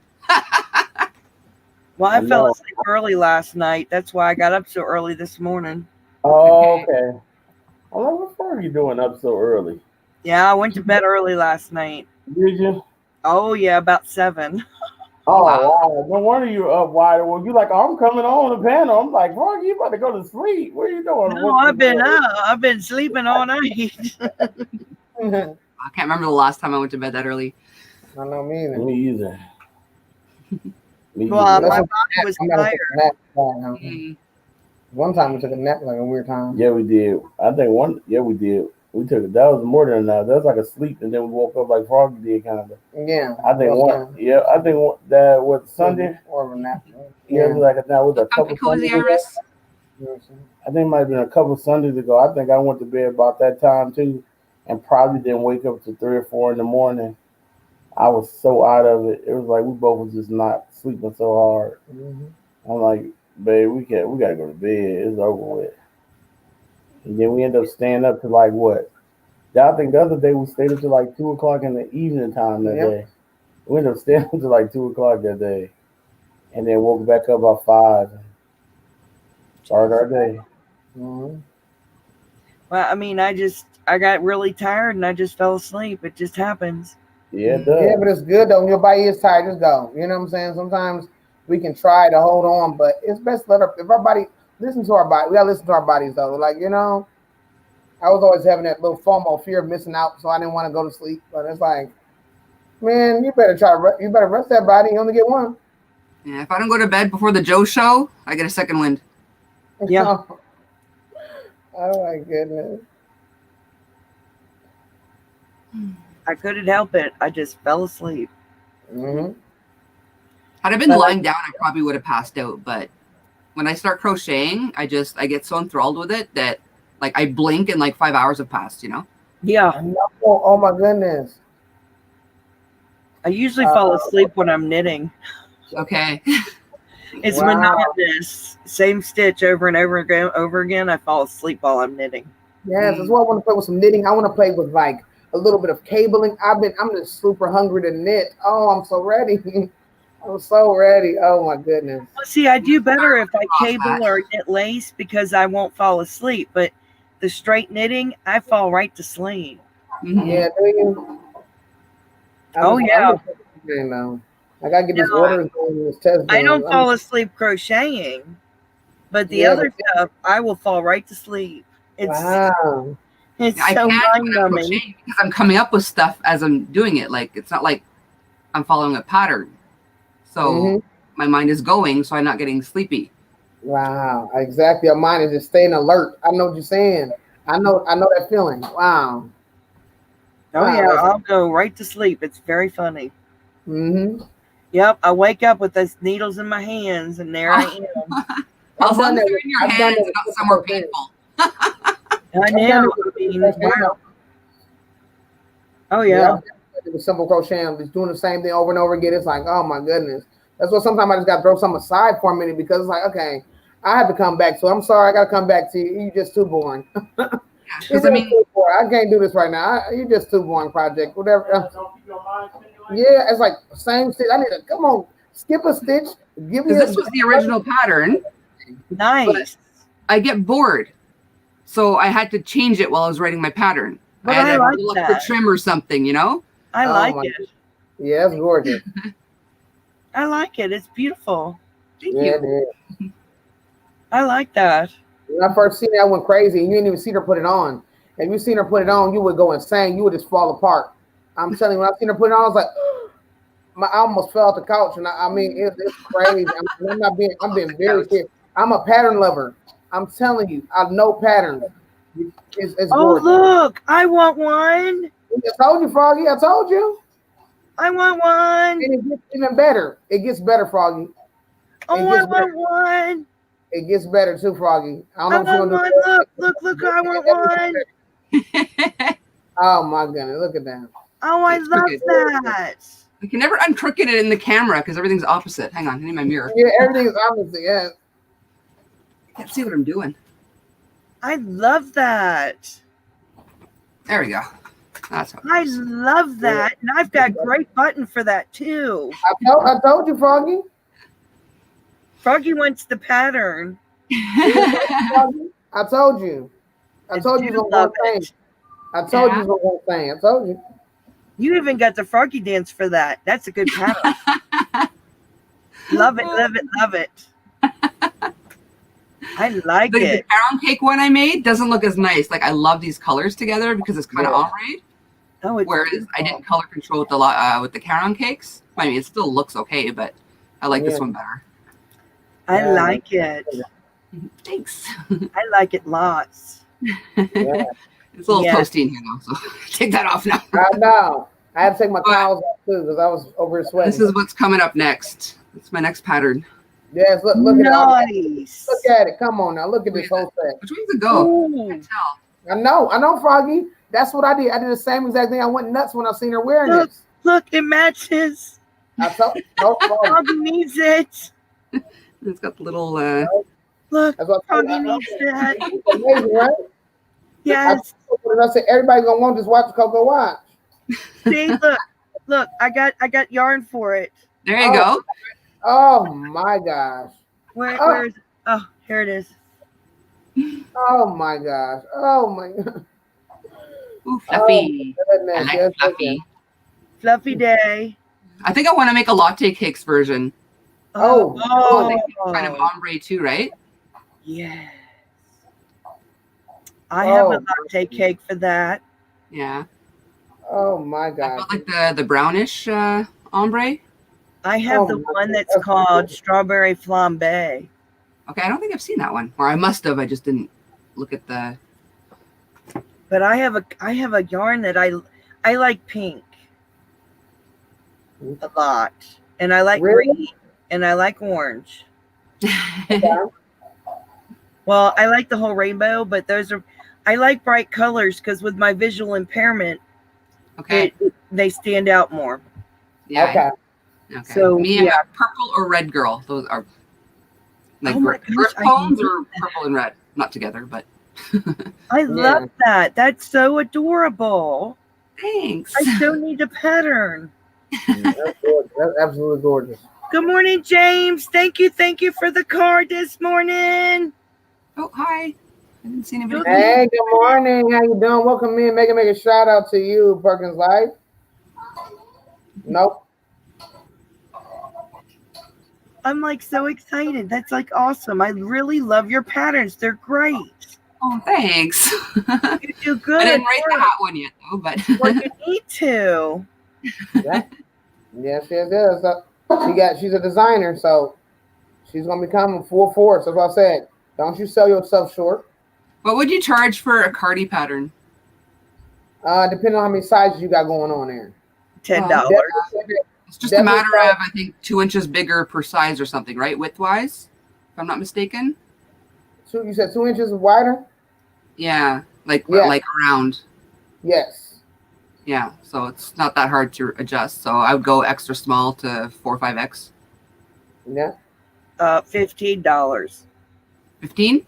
Well, I fell No. asleep early last night. That's why I got up so early this morning. Oh, okay. I'm like, what the fuck are you doing up so early? Yeah, I went to bed early last night. Did you? Oh yeah, about 7. Oh, Wow. wow. No wonder you're up wide awake. You like, oh, I'm coming on the panel. I'm like, fuck, you about to go to sleep. What are you doing? No, I've been up. I've been sleeping all night. I can't remember the last time I went to bed that early. I know me either. Me either. Me Well, either. my That's body was I'm gonna tired. take a nap right now. Mm. One time we took a nap like a weird time. Yeah, we did. I think one. Yeah, we did. We took it. That was more than enough. That was like a sleep, and then we woke up like Froggy did, kind of. Yeah. I think That's one. Yeah, I think that was Sunday. Or of a nap. Yeah, it was like that was a couple Comfy cozy Sundays ago. Iris. I think it might have been a couple Sundays ago. I think I went to bed about that time too, and probably didn't wake up to 3 or 4 in the morning. I was so out of it. It was like we both was just not sleeping so hard. Mm-hmm. I'm like, babe, we gotta go to bed. It's over with. And then we end up staying up to like what? I think the other day we stayed up to like 2 o'clock in the evening time that Yep. day. We ended up staying up to like 2 o'clock that day, and then woke back up about 5. Started our day. Mm-hmm. Well, I mean, I got really tired and I just fell asleep. It just happens. Yeah, it does. Yeah, but it's good though. When your body is tired, just go. You know what I'm saying? Sometimes we can try to hold on, but it's best to if our body listen to our body. We gotta listen to our bodies though. Like, you know, I was always having that little FOMO, fear of missing out, so I didn't want to go to sleep. But it's like, man, you better you better rest that body. You only get one. Yeah, if I don't go to bed before the Joe show, I get a second wind. Yeah. Oh my goodness. I couldn't help it. I just fell asleep. Mm-hmm. Had I been lying down, I probably would have passed out. But when I start crocheting, I get so enthralled with it that like I blink and like 5 hours have passed. You know. Yeah. Oh my goodness. I usually fall asleep when I'm knitting. Okay. It's Wow. monotonous. Same stitch over and over again. I fall asleep while I'm knitting. Yes, that's why I want to play with some knitting. I want to play with like a little bit of cabling. I'm just super hungry to knit. Oh, I'm so ready. I'm so ready. Oh my goodness. Well, see, I do better if I cable or knit lace because I won't fall asleep. But the straight knitting, I fall right to sleep. Mhm. Yeah, do you? Oh, yeah. I gotta get this No, order going, this test I done. don't fall asleep crocheting, but the Yeah, other stuff, I will fall right to sleep. It's Wow. it's I so can't when I'm mind-numbing. crocheting because I'm coming up with stuff as I'm doing it. Like it's not like I'm following a pattern. So Mhm. my mind is going, so I'm not getting sleepy. Wow, exactly. Your mind is just staying alert. I know what you're saying. I know that feeling. Wow. Oh Wow, yeah, that's- I'll go right to sleep. It's very funny. Mhm. Yep, I wake up with those needles in my hands, and there I am. As long done as that they're with- in your I've done hands that and not with somewhere cocaine. painful. I I've done know. it I with mean, cocaine. wow. Oh Yeah, yeah. I've done it with simple crocheting, just doing the same thing over and over again. It's like, oh my goodness. That's why sometimes I just got to throw something aside for a minute because it's like, okay, I have to come back. So I'm sorry, I got to come back to you. You're just too boring. Because I mean, too boring. I can't do this right now. You're just too boring, project. Whatever. Yeah, it's like same stitch. I need to come on, skip a stitch. Give me because this was the original pattern, Nice. I get bored. So I had to change it while I was writing my pattern. But I had I to like look that. for trim or something, you know? I Oh like my it. Yeah, it's gorgeous. I like it. It's beautiful. Thank Yeah, it you. is. I like that. When I first seen it, I went crazy. And you didn't even see her put it on. If you seen her put it on, you would go insane. You would just fall apart. I'm telling you, when I seen her put it on, I was like, I almost fell off the couch. And I mean, it's crazy. I'm being very serious. I'm a pattern lover. I'm telling you, I know patterns. It's Oh gorgeous. look, I want one. I told you, Froggy. I told you. I want one. And it gets even better. It gets better, Froggy. Oh, It I gets better. want one. It gets better too, Froggy. I don't I know if you're want gonna one. do Look, I want one. Oh my goodness, look at that. Oh, I It's love crooked. that. I can never uncrooked it in the camera because everything's opposite. Hang on, I need my mirror. Yeah, everything is obviously, yeah. I can't see what I'm doing. I love that. There we go. That's how I love that. And I've got great button for that too. I told you, Froggy. Froggy wants the pattern. Froggy. I told you. I told you do it was love one thing. it. I told you it was one thing. I told you. You even got the Froggy dance for that. That's a good pattern. Love it, love it, love it. I like the it. pound cake one I made doesn't look as nice. Like I love these colors together because it's kind of ombre. Oh, it's Whereas I didn't color control with the caron cakes. I mean, it still looks okay, but I like this one better. I like it. Thanks. I like it lots. Yeah. It's a little Yeah. toasty in here now, so take that off now. I know. I had to take my towels off too because I was over here sweating. This is what's coming up next. It's my next pattern. Yes, look at it. Nice. Look at it. Come on now. Look at this whole set. Which one's it go? Ooh. I can tell. I know, Froggy. That's what I did. I did the same exact thing. I went nuts when I seen her wearing Look. this. Look, it matches. I told Froggy. Froggy needs it. It's got the little. Look, That's what I Froggy told you. needs that. It's amazing, right? Yes. I said everybody gonna want this watch Coco watch. See, look, I got yarn for it. There you go. Oh my gosh. Where is it? Oh, here it is. Oh my gosh. Oh my god. Ooh, fluffy. Goodness, I like yes, fluffy. Fluffy day. I think I want to make a latte cakes version. Oh, Oh, they can kind of ombre too, right? Yes. I have a Oh. latte cake for that. Yeah. Oh my I god. got like the brownish ombre. I have Oh the my one that's goodness. called strawberry flambe. Okay, I don't think I've seen that one, or I must have. I just didn't look at the. But I have a yarn that I like pink a lot, and I like Really? green, and I like orange. Well, I like the whole rainbow, but I like bright colors because with my visual impairment, Okay. they stand out more. Yeah. Okay. Okay. So, Me, I'm yeah. a purple or red girl. Those are like Oh my gosh, earth I tones love or purple and red, not together, but I love that. That's so adorable. thanks. I so need a pattern. That's gorgeous. That's absolutely gorgeous. Good morning, James. Thank you for the card this morning. Oh, hi. I didn't see anybody. Hey, good morning. How you doing? Welcome in. Make a shout out to you, Perkins Life. Nope. I'm like so excited. That's like awesome. I really love your patterns. They're great. Oh, thanks. You do good. I didn't write the hat one yet, though, but Well, you need to. Yeah. Yes, yes, yes. So she's a designer, so She's gonna be coming full force. That's what I said. Don't you sell yourself short. What would you charge for a cardi pattern? Depending on how many sizes you got going on there. $10. It's just a matter of, I think, 2 inches bigger per size or something, right? Width-wise, if I'm not mistaken. So you said 2 inches wider? Yeah, like around. Yes. Yeah, so it's not that hard to adjust. So I would go extra small to 4 or 5X. Yeah. $15. 15?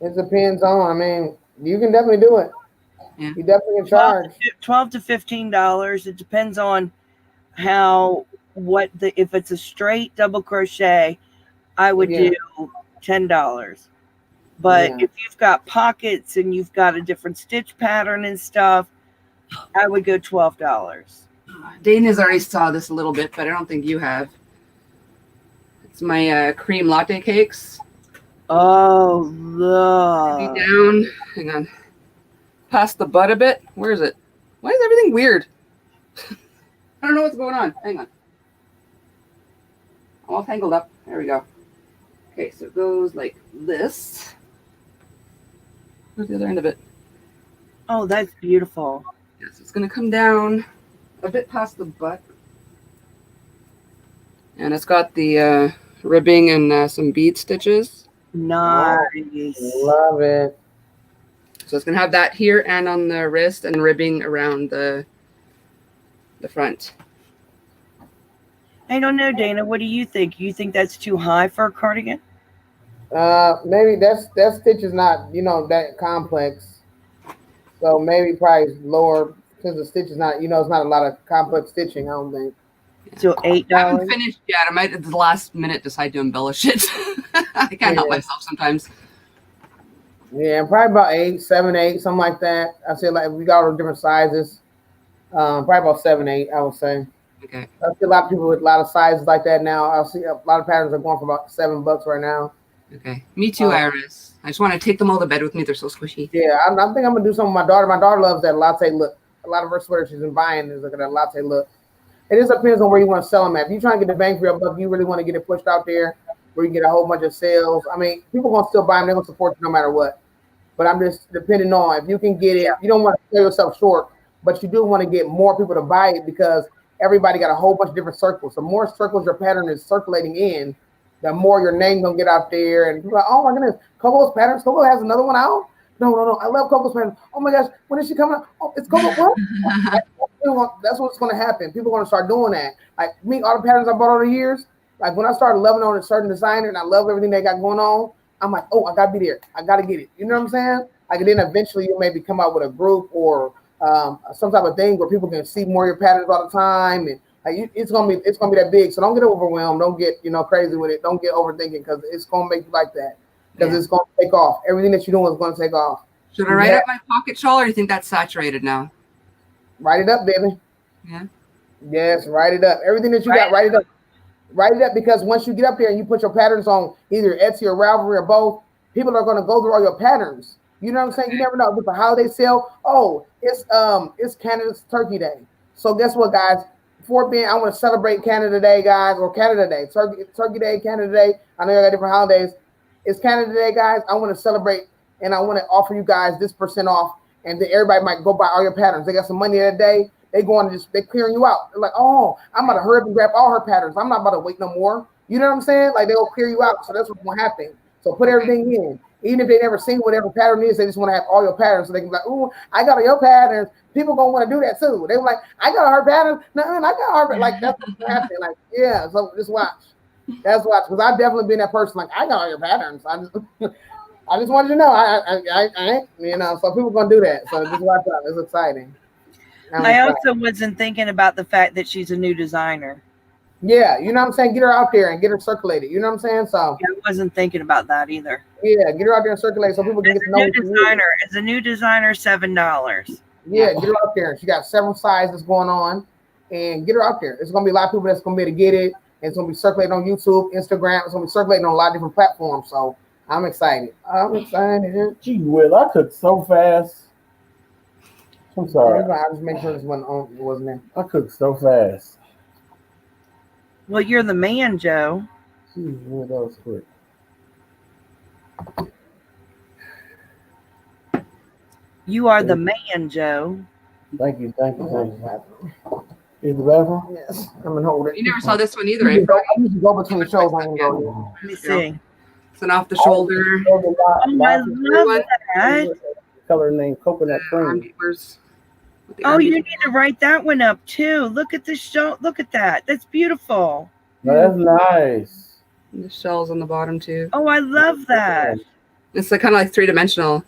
It depends on. I mean, you can definitely do it. Yeah. You definitely can charge. $12 to $15. It depends on if it's a straight double crochet, I would do $10. But if you've got pockets and you've got a different stitch pattern and stuff, I would go $12. Dana's already saw this a little bit, but I don't think you have. It's my cream latte cakes. Oh, look. Down. Hang on. Past the butt a bit. Where is it? Why is everything weird? I don't know what's going on. Hang on. I'm all tangled up. There we go. Okay, so it goes like this. Where's the other end of it? Oh, that's beautiful. Yes, it's going to come down a bit past the butt. And it's got the ribbing and some bead stitches. Nice. Love it. So it's going to have that here and on the wrist and ribbing around the front. I don't know, Dana. What do you think? You think that's too high for a cardigan? Maybe that stitch is not, that complex. So maybe probably lower because the stitch is not, it's not a lot of complex stitching, I don't think. So $8. I haven't finished yet. I might at the last minute decide to embellish it. I can't help myself sometimes. Yeah, probably about 8, 7, 8, something like that. I say like we got all different sizes. Probably about 7, 8, I would say. Okay. I see a lot of people with a lot of sizes like that now. I see a lot of patterns are going for about $7 right now. Okay. Me too, Iris. I just want to take them all to bed with me. They're so squishy. Yeah, I think I'm gonna do something with my daughter. My daughter loves that latte look. A lot of her sweaters she's been buying is looking at that latte look. It just depends on where you want to sell them at. If you're trying to get the bang for your buck, you really want to get it pushed out there where you get a whole bunch of sales. I mean, people gonna still buy them. They're gonna support you no matter what. But I'm just depending on if you can get it. You don't want to sell yourself short, but you do want to get more people to buy it because everybody got a whole bunch of different circles. The more circles your pattern is circulating in, the more your name gonna get out there. And people are like, oh my goodness, Coco's patterns. Coco has another one out. No. I love Coco's patterns. Oh my gosh, when is she coming out? Oh, it's Coco. What? That's what's gonna happen. People are gonna start doing that. Like me, all the patterns I bought over the years. Like when I started loving on a certain designer and I love everything they got going on, I'm like, oh, I gotta be there. I gotta get it. You know what I'm saying? Like and then eventually you maybe come out with a group or some type of thing where people can see more of your patterns all the time and like it's gonna be that big. So don't get overwhelmed. Don't get crazy with it. Don't get overthinking because it's gonna make you like that because it's gonna take off. Everything that you're doing is gonna take off. Should I write up my pocket shawl or do you think that's saturated now? Write it up, baby. Yeah. Yes, write it up. Everything that you got, write it up. Write it up because once you get up there and you put your patterns on either Etsy or Ravelry or both, people are gonna go through all your patterns. You know what I'm saying? You never know. With the holiday sale, it's Canada's Turkey Day. So guess what, guys? I want to celebrate Canada Day, guys, or Canada Day, Turkey Day, Canada Day. I know you got different holidays. It's Canada Day, guys. I want to celebrate and I want to offer you guys this % off, and then everybody might go buy all your patterns. They got some money that day. They go on and they're clearing you out. They're like, oh, I'm about to hurry up and grab all her patterns. I'm not about to wait no more. You know what I'm saying? Like they'll clear you out. So that's what's gonna happen. So put everything in. Even if they never seen whatever pattern is, they just want to have all your patterns. So they can be like, ooh, I got all your patterns. People gonna want to do that too. They were like, I got her pattern. No, I got her. Like that's what's gonna happen. Like, yeah. So just watch. That's watch. Because I've definitely been that person. Like, I got all your patterns. I just wanted you to know. I so people gonna do that. So just watch out. It's exciting. I also wasn't thinking about the fact that she's a new designer. Yeah, you know what I'm saying? Get her out there and get her circulated. You know what I'm saying? So yeah, I wasn't thinking about that either. Yeah, get her out there and circulate so people can get to know As a new designer, $7. Yeah, get her out there. She got several sizes going on, and get her out there. It's gonna be a lot of people that's gonna be able to get it. And it's gonna be circulating on YouTube, Instagram. It's gonna be circulating on a lot of different platforms. So I'm excited. Gee whiz, I cooked so fast. I'm sorry. I just make sure this wasn't on. It wasn't in. I cooked so fast. Well, you're the man, Joe. Jeez, where that was quick. You are the man, Joe. Thank you. Is the bathroom? Yes, I'm gonna hold it. You never saw this one either. I usually go between shows. I can go. Let me see. It's an off the shoulder. Oh, I love that. Color named coconut Arm cream. beavers. With the Oh, arm you beavers. need to write that one up too. Look at the show. Look at that. That's beautiful. No, that's nice. And the shells on the bottom too. Oh, I love that. It's like kind of like 3-dimensional.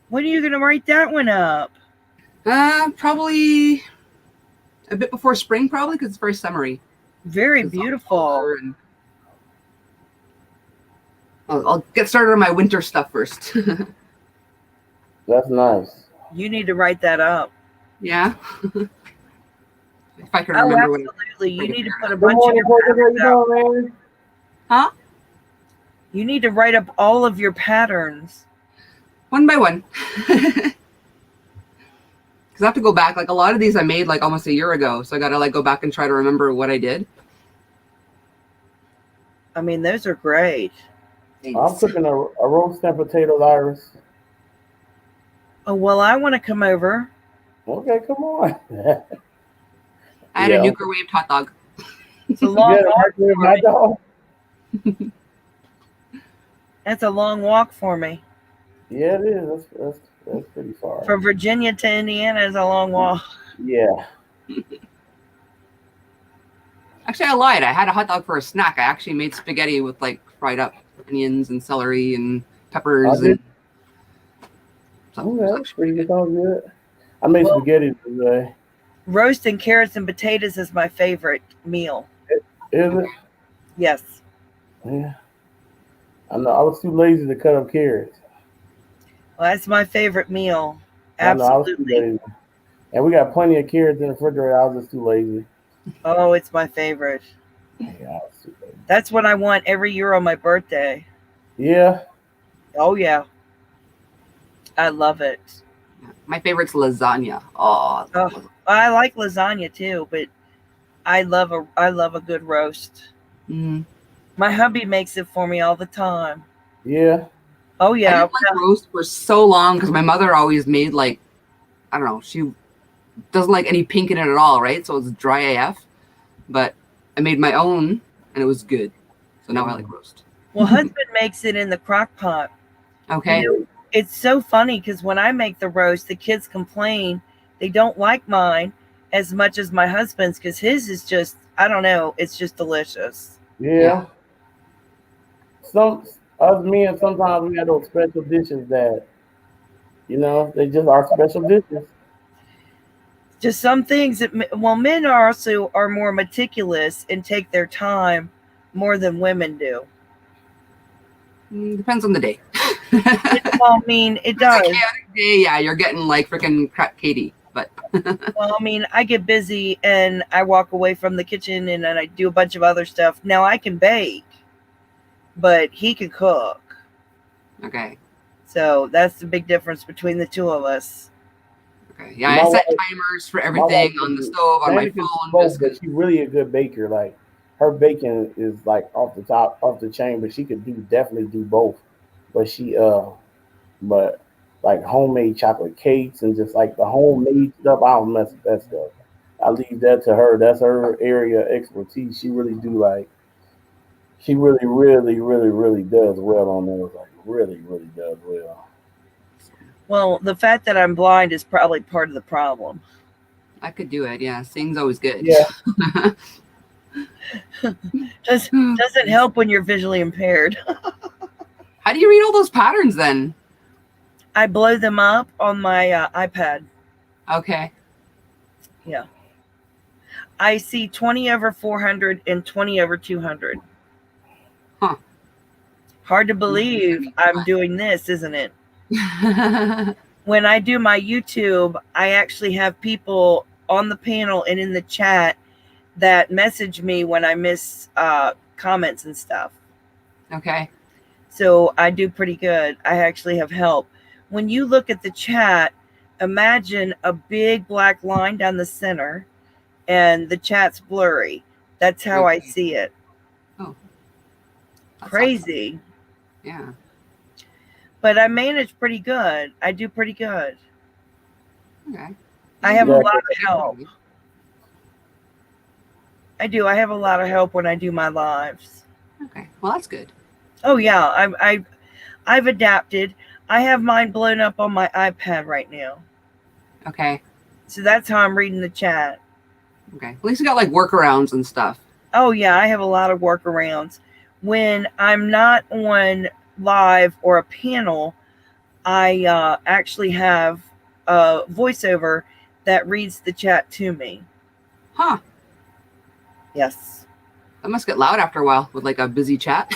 When are you gonna write that one up? Probably a bit before spring, probably because it's very summery. Very It's all beautiful. color and- I'll get started on my winter stuff first. That's nice. You need to write that up. Yeah. If I can Oh, remember when. absolutely. You need to put a Good bunch of morning, your Porter. How you patterns out. doing, man? Huh? You need to write up all of your patterns. One by one. Because I have to go back. Like a lot of these I made like almost a year ago. So I got to like go back and try to remember what I did. I mean, those are great. I'm cooking a roast and potatoes, Iris. Oh, well, I want to come over. Okay, come on. I had a nuclear-waved hot dog. It's a long You got a walk. microwave hot dog? That's a long walk for me. Yeah, it is. That's pretty far. From Virginia to Indiana is a long walk. Yeah. Actually, I lied. I had a hot dog for a snack. I actually made spaghetti with like fried up onions and celery and peppers. Oh, And Okay, that's pretty good. Sounds good. I made spaghetti today. Roasting carrots and potatoes is my favorite meal. Is it? Yes. Yeah. I know. I was too lazy to cut up carrots. Well, that's my favorite meal. I know, I was too Absolutely. lazy. And we got plenty of carrots in the refrigerator. I was just too lazy. Oh, it's my favorite. Yeah, I was too lazy. That's what I want every year on my birthday. Yeah. Oh, yeah. I love it. my favorite's lasagna. Oh, Oh, I like lasagna too, but I love a good roast. mm. My hubby makes it for me all the time. Yeah. Oh I yeah. didn't like roast for so long because my mother always made like, I don't know, she doesn't like any pink in it at all, right? So it's dry AF. But I made my own and it was good. So now I like roast. Well, husband makes it in the crock pot. Okay. You know, it's so funny because when I make the roast, the kids complain they don't like mine as much as my husband's because his is just, I don't know, it's just delicious. Yeah. Some us men sometimes we have those special dishes that, you know, they just are special dishes. Just some things that, well, men are also are more meticulous and take their time more than women do. Depends on the day. Well, I mean, it does. Chaotic day, yeah, you're getting like freaking crap Katie. But Well, I mean, I get busy and I walk away from the kitchen and then I do a bunch of other stuff. Now I can bake, but he can cook. okay. So that's the big difference between the two of us. Okay. Yeah, My I set wife- timers for everything on the stove, on my Sandy can phone. both, Just but she's really a good baker. Like her baking is like off the chain, but she could definitely do both. But but like homemade chocolate cakes and just like the homemade stuff, I don't mess with that stuff. I leave that to her. That's her area of expertise. She really do like. She really, really, really, really does well on those. Like really, really does well. Well, the fact that I'm blind is probably part of the problem. I could do it. Yeah, seeing's always good. Yeah. Doesn't help when you're visually impaired. How do you read all those patterns then? I blow them up on my iPad. Okay. I see 20 over 400 and 20 over 200. Huh. Hard to believe I'm doing this, isn't it? When I do my YouTube, I actually have people on the panel and in the chat that message me when I miss comments and stuff. Okay. So I do pretty good. I actually have help. When you look at the chat, imagine a big black line down the center and the chat's blurry. That's how I see it. Oh, That sucks. Crazy. Yeah. But I manage pretty good. I do pretty good. Okay. I have a Yeah. lot of help. I do. I have a lot of help when I do my lives. Okay. Well, that's good. Oh yeah, I've adapted. I have mine blown up on my iPad right now. Okay. So that's how I'm reading the chat. Okay. At least you got like workarounds and stuff. Oh yeah, I have a lot of workarounds. When I'm not on live or a panel, I actually have a voiceover that reads the chat to me. Huh. Yes. That must get loud after a while with like a busy chat.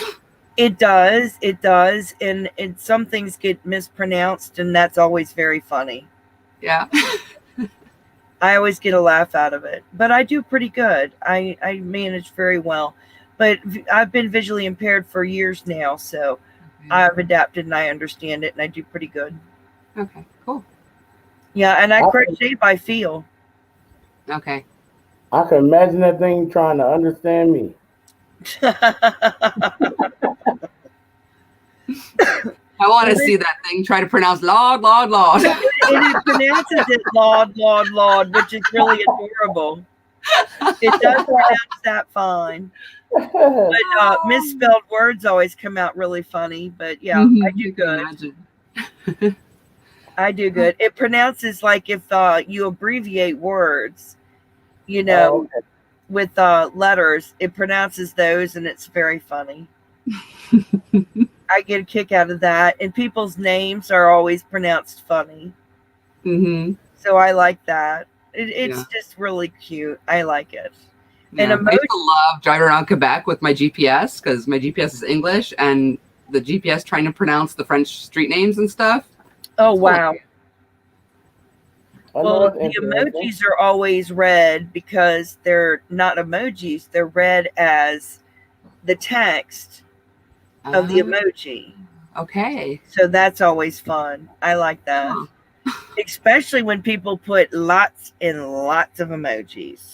It does. It does. And some things get mispronounced, and that's always very funny. Yeah. I always get a laugh out of it. But I do pretty good. I manage very well. But I've been visually impaired for years now, so I've adapted and I understand it, and I do pretty good. Okay. Cool. Yeah, and I crochet by feel. Okay. I can imagine that thing trying to understand me. I want to see that thing try to pronounce Lord, Lord, Lord. And it pronounces it Lord, Lord, Lord, which is really adorable. It does pronounce that fine. But misspelled words always come out really funny. But yeah, I do You can good. imagine. I do good. It pronounces like if you abbreviate words, you know, with letters, it pronounces those, and it's very funny. I get a kick out of that. And people's names are always pronounced funny. Mm-hmm. So I like that. It's Yeah. just really cute. I like it. Yeah. And I used to love driving around Quebec with my GPS because my GPS is English, and the GPS trying to pronounce the French street names and stuff. Oh, wow. I know Well, that's the interesting. emojis are always read because they're not emojis. They're read as the text of the emoji. Okay. So that's always fun. I like that. Huh. Especially when people put lots and lots of emojis.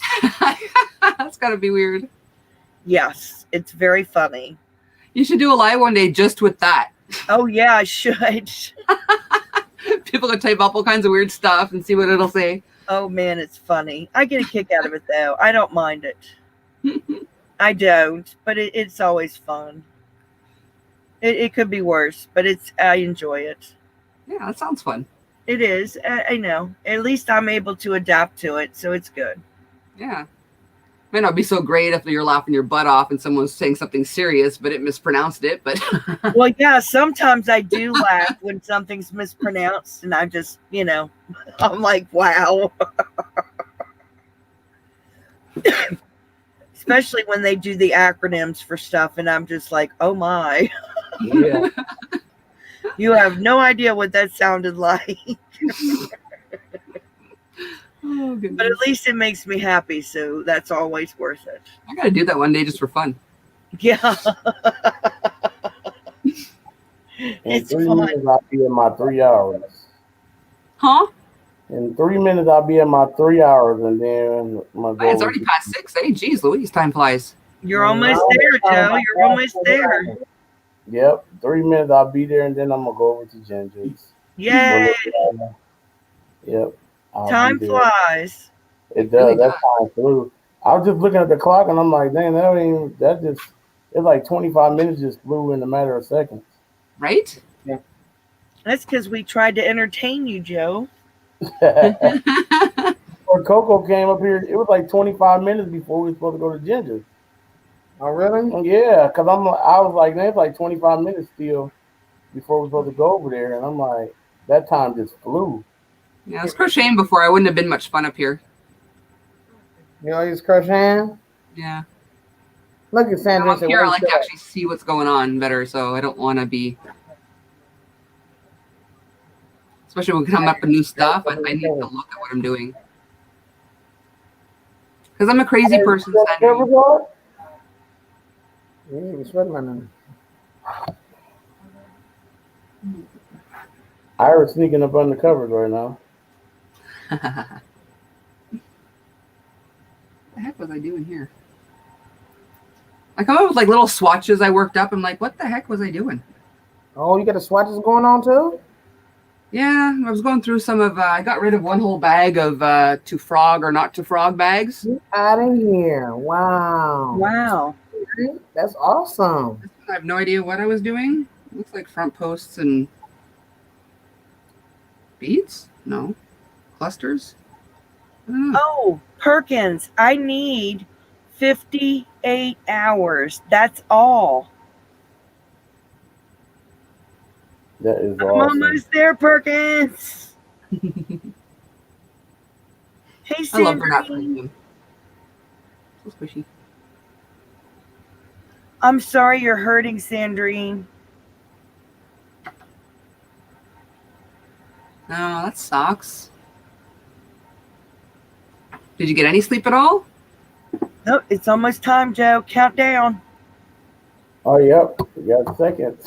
That's gotta be weird. Yes, it's very funny. You should do a live one day just with that. Oh, yeah, I should. People can type up all kinds of weird stuff and see what it'll say. Oh, man, it's funny. I get a kick out of it, though. I don't mind it. I don't, but it's always fun. It could be worse, but I enjoy it. Yeah, that sounds fun. It is. I know. At least I'm able to adapt to it, so it's good. Yeah. Might not be so great if you're laughing your butt off and someone's saying something serious, but it mispronounced it. But Well, yeah, sometimes I do laugh when something's mispronounced, and I just, I'm like, wow. Especially when they do the acronyms for stuff, and I'm just like, oh my. Yeah. You have no idea what that sounded like. oh, But at least it makes me happy, so that's always worth it. I gotta do that one day just for fun. Yeah. In It's 3 fun. minutes, I'll be in my 3 hours. Huh? In 3 minutes, I'll be in my 3 hours, and then my goal. It's already past 6. Hey, geez, Louise, time flies. You're almost there, Joe. You're almost there. Yep, 3 minutes, I'll be there, and then I'm gonna go over to Ginger's. Yay. Yep. I'll Time be there. flies. It really does. That time flew. I was just looking at the clock, and I'm like, dang, it's like 25 minutes just flew in a matter of seconds. Right? That's because we tried to entertain you, Joe. Or Coco came up here, it was like 25 minutes before we were supposed to go to Ginger's. Oh, really? Yeah, because I was like, man, it's like 25 minutes still before we're supposed to go over there. And I'm like, that time just flew. Yeah, I was crocheting before. I wouldn't have been much fun up here. You always crocheting? Yeah. Look at Sandra. Up here, I like to actually see what's going on better, so I don't want to be... Especially when we come up with new stuff, I need to look at what I'm doing. Because I'm a crazy person, Sandra. Ira's sneaking up on the covers right now. What the heck was I doing here? I come up with like little swatches I worked up. I'm like, what the heck was I doing? Oh, you got the swatches going on too? Yeah, I was going through some of. I got rid of one whole bag of to frog or not to frog bags. Get out of here. Wow. Wow. That's awesome. I have no idea what I was doing. Looks like front posts and beads. No, clusters. I don't know. Oh, Perkins, I need 58 hours. That's all. That is I'm awesome. almost there, Perkins. Hey, I love her not Sandrine. premium. So squishy. I'm sorry you're hurting, Sandrine. Oh, that sucks. Did you get any sleep at all? Nope, it's almost time, Joe. Count down. Oh, yep. We got seconds.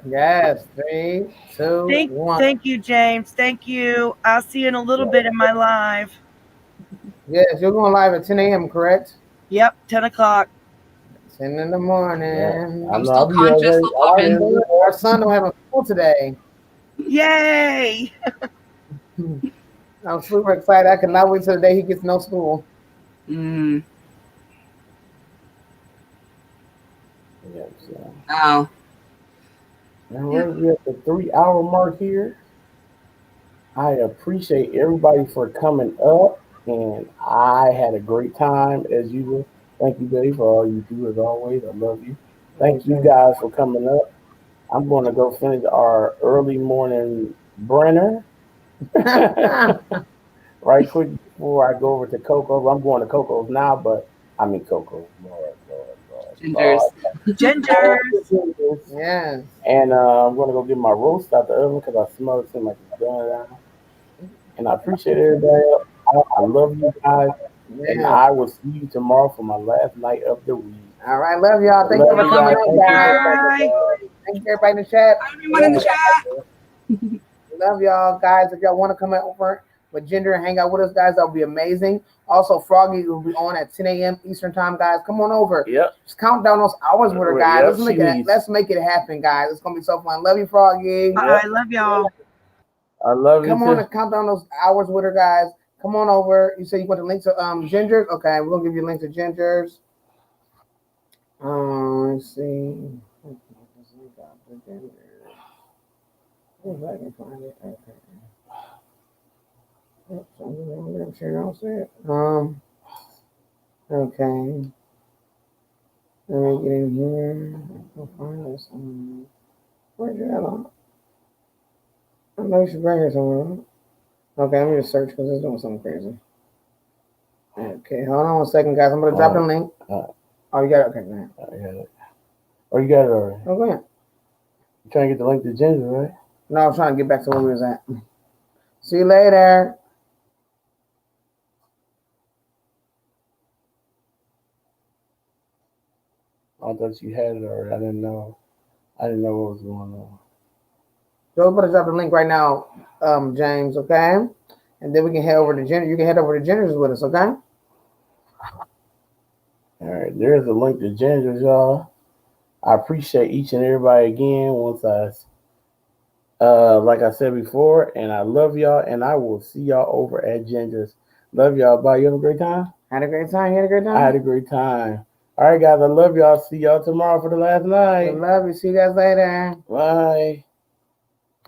Yes. 3, 2, 1. Thank you, James. Thank you. I'll see you in a little bit in my live. Yes, you're going live at 10 a.m., correct? Yep, 10 o'clock. 10 in the morning. I'm still conscious, still popping. Our son don't have school today. Yay! I'm super excited. I cannot wait till the day he gets no school. Mm. Yeah, so. Oh. All right, we're at the 3-hour mark here. I appreciate everybody for coming up, and I had a great time as usual. Thank you, Betty, for all you do as always. I love you. Thank you guys for coming up. I'm going to go finish our early morning Brenner. Right quick before I go over to Coco's. I'm going to Coco's now, but I mean Coco's. Lord. Gingers. Gingers. Yes. And I'm going to go get my roast out the oven because I smell it seem like it's done now. And I appreciate everybody. I love you guys. And I will see you tomorrow for my last night of the week. All right. Love y'all. Thank Love you for you coming guys. up, Thank you. guys. Thank you, everybody in the chat. Everyone in the chat. Love y'all, guys. If y'all want to come over with Ginger and hang out with us, guys, that would be amazing. Also, Froggy will be on at 10 a.m. Eastern time, guys. Come on over. Yep. Just count down those hours with her, guys. Yep, Let's make it happen, guys. It's gonna be so fun. Love you, Froggy. I love y'all. I love you. Come on and count down those hours with her, guys. Come on over. You say you want the link to Ginger's? Okay, we're gonna give you a link to Ginger's. Let's see. If I can find it. Okay. Oops, I'm sure I don't see it. Okay. Let me get in here. I'll find this. Where's it at? I know you should bring it somewhere. Okay, let me just search because it's doing something crazy. Okay, hold on 1 second, guys. I'm gonna drop the link. Oh, you got it? Okay, go ahead. I got it. Oh, you got it already. Oh, go ahead. You trying to get the link to Ginger, right? No, I'm trying to get back to where we was at. See you later. I thought you had it already. I didn't know what was going on. So I'm gonna drop the link right now, James. Okay, and then we can head over to Ginger. You can head over to Ginger's with us. Okay. All right, there's a link to Ginger's, y'all. I appreciate each and everybody again. Like I said before, and I love y'all, and I will see y'all over at Ginger's. Love y'all. Bye. You have a great time? Had a great time. You had a great time? I had a great time. All right, guys. I love y'all. See y'all tomorrow for the last night. I love you. See you guys later. Bye.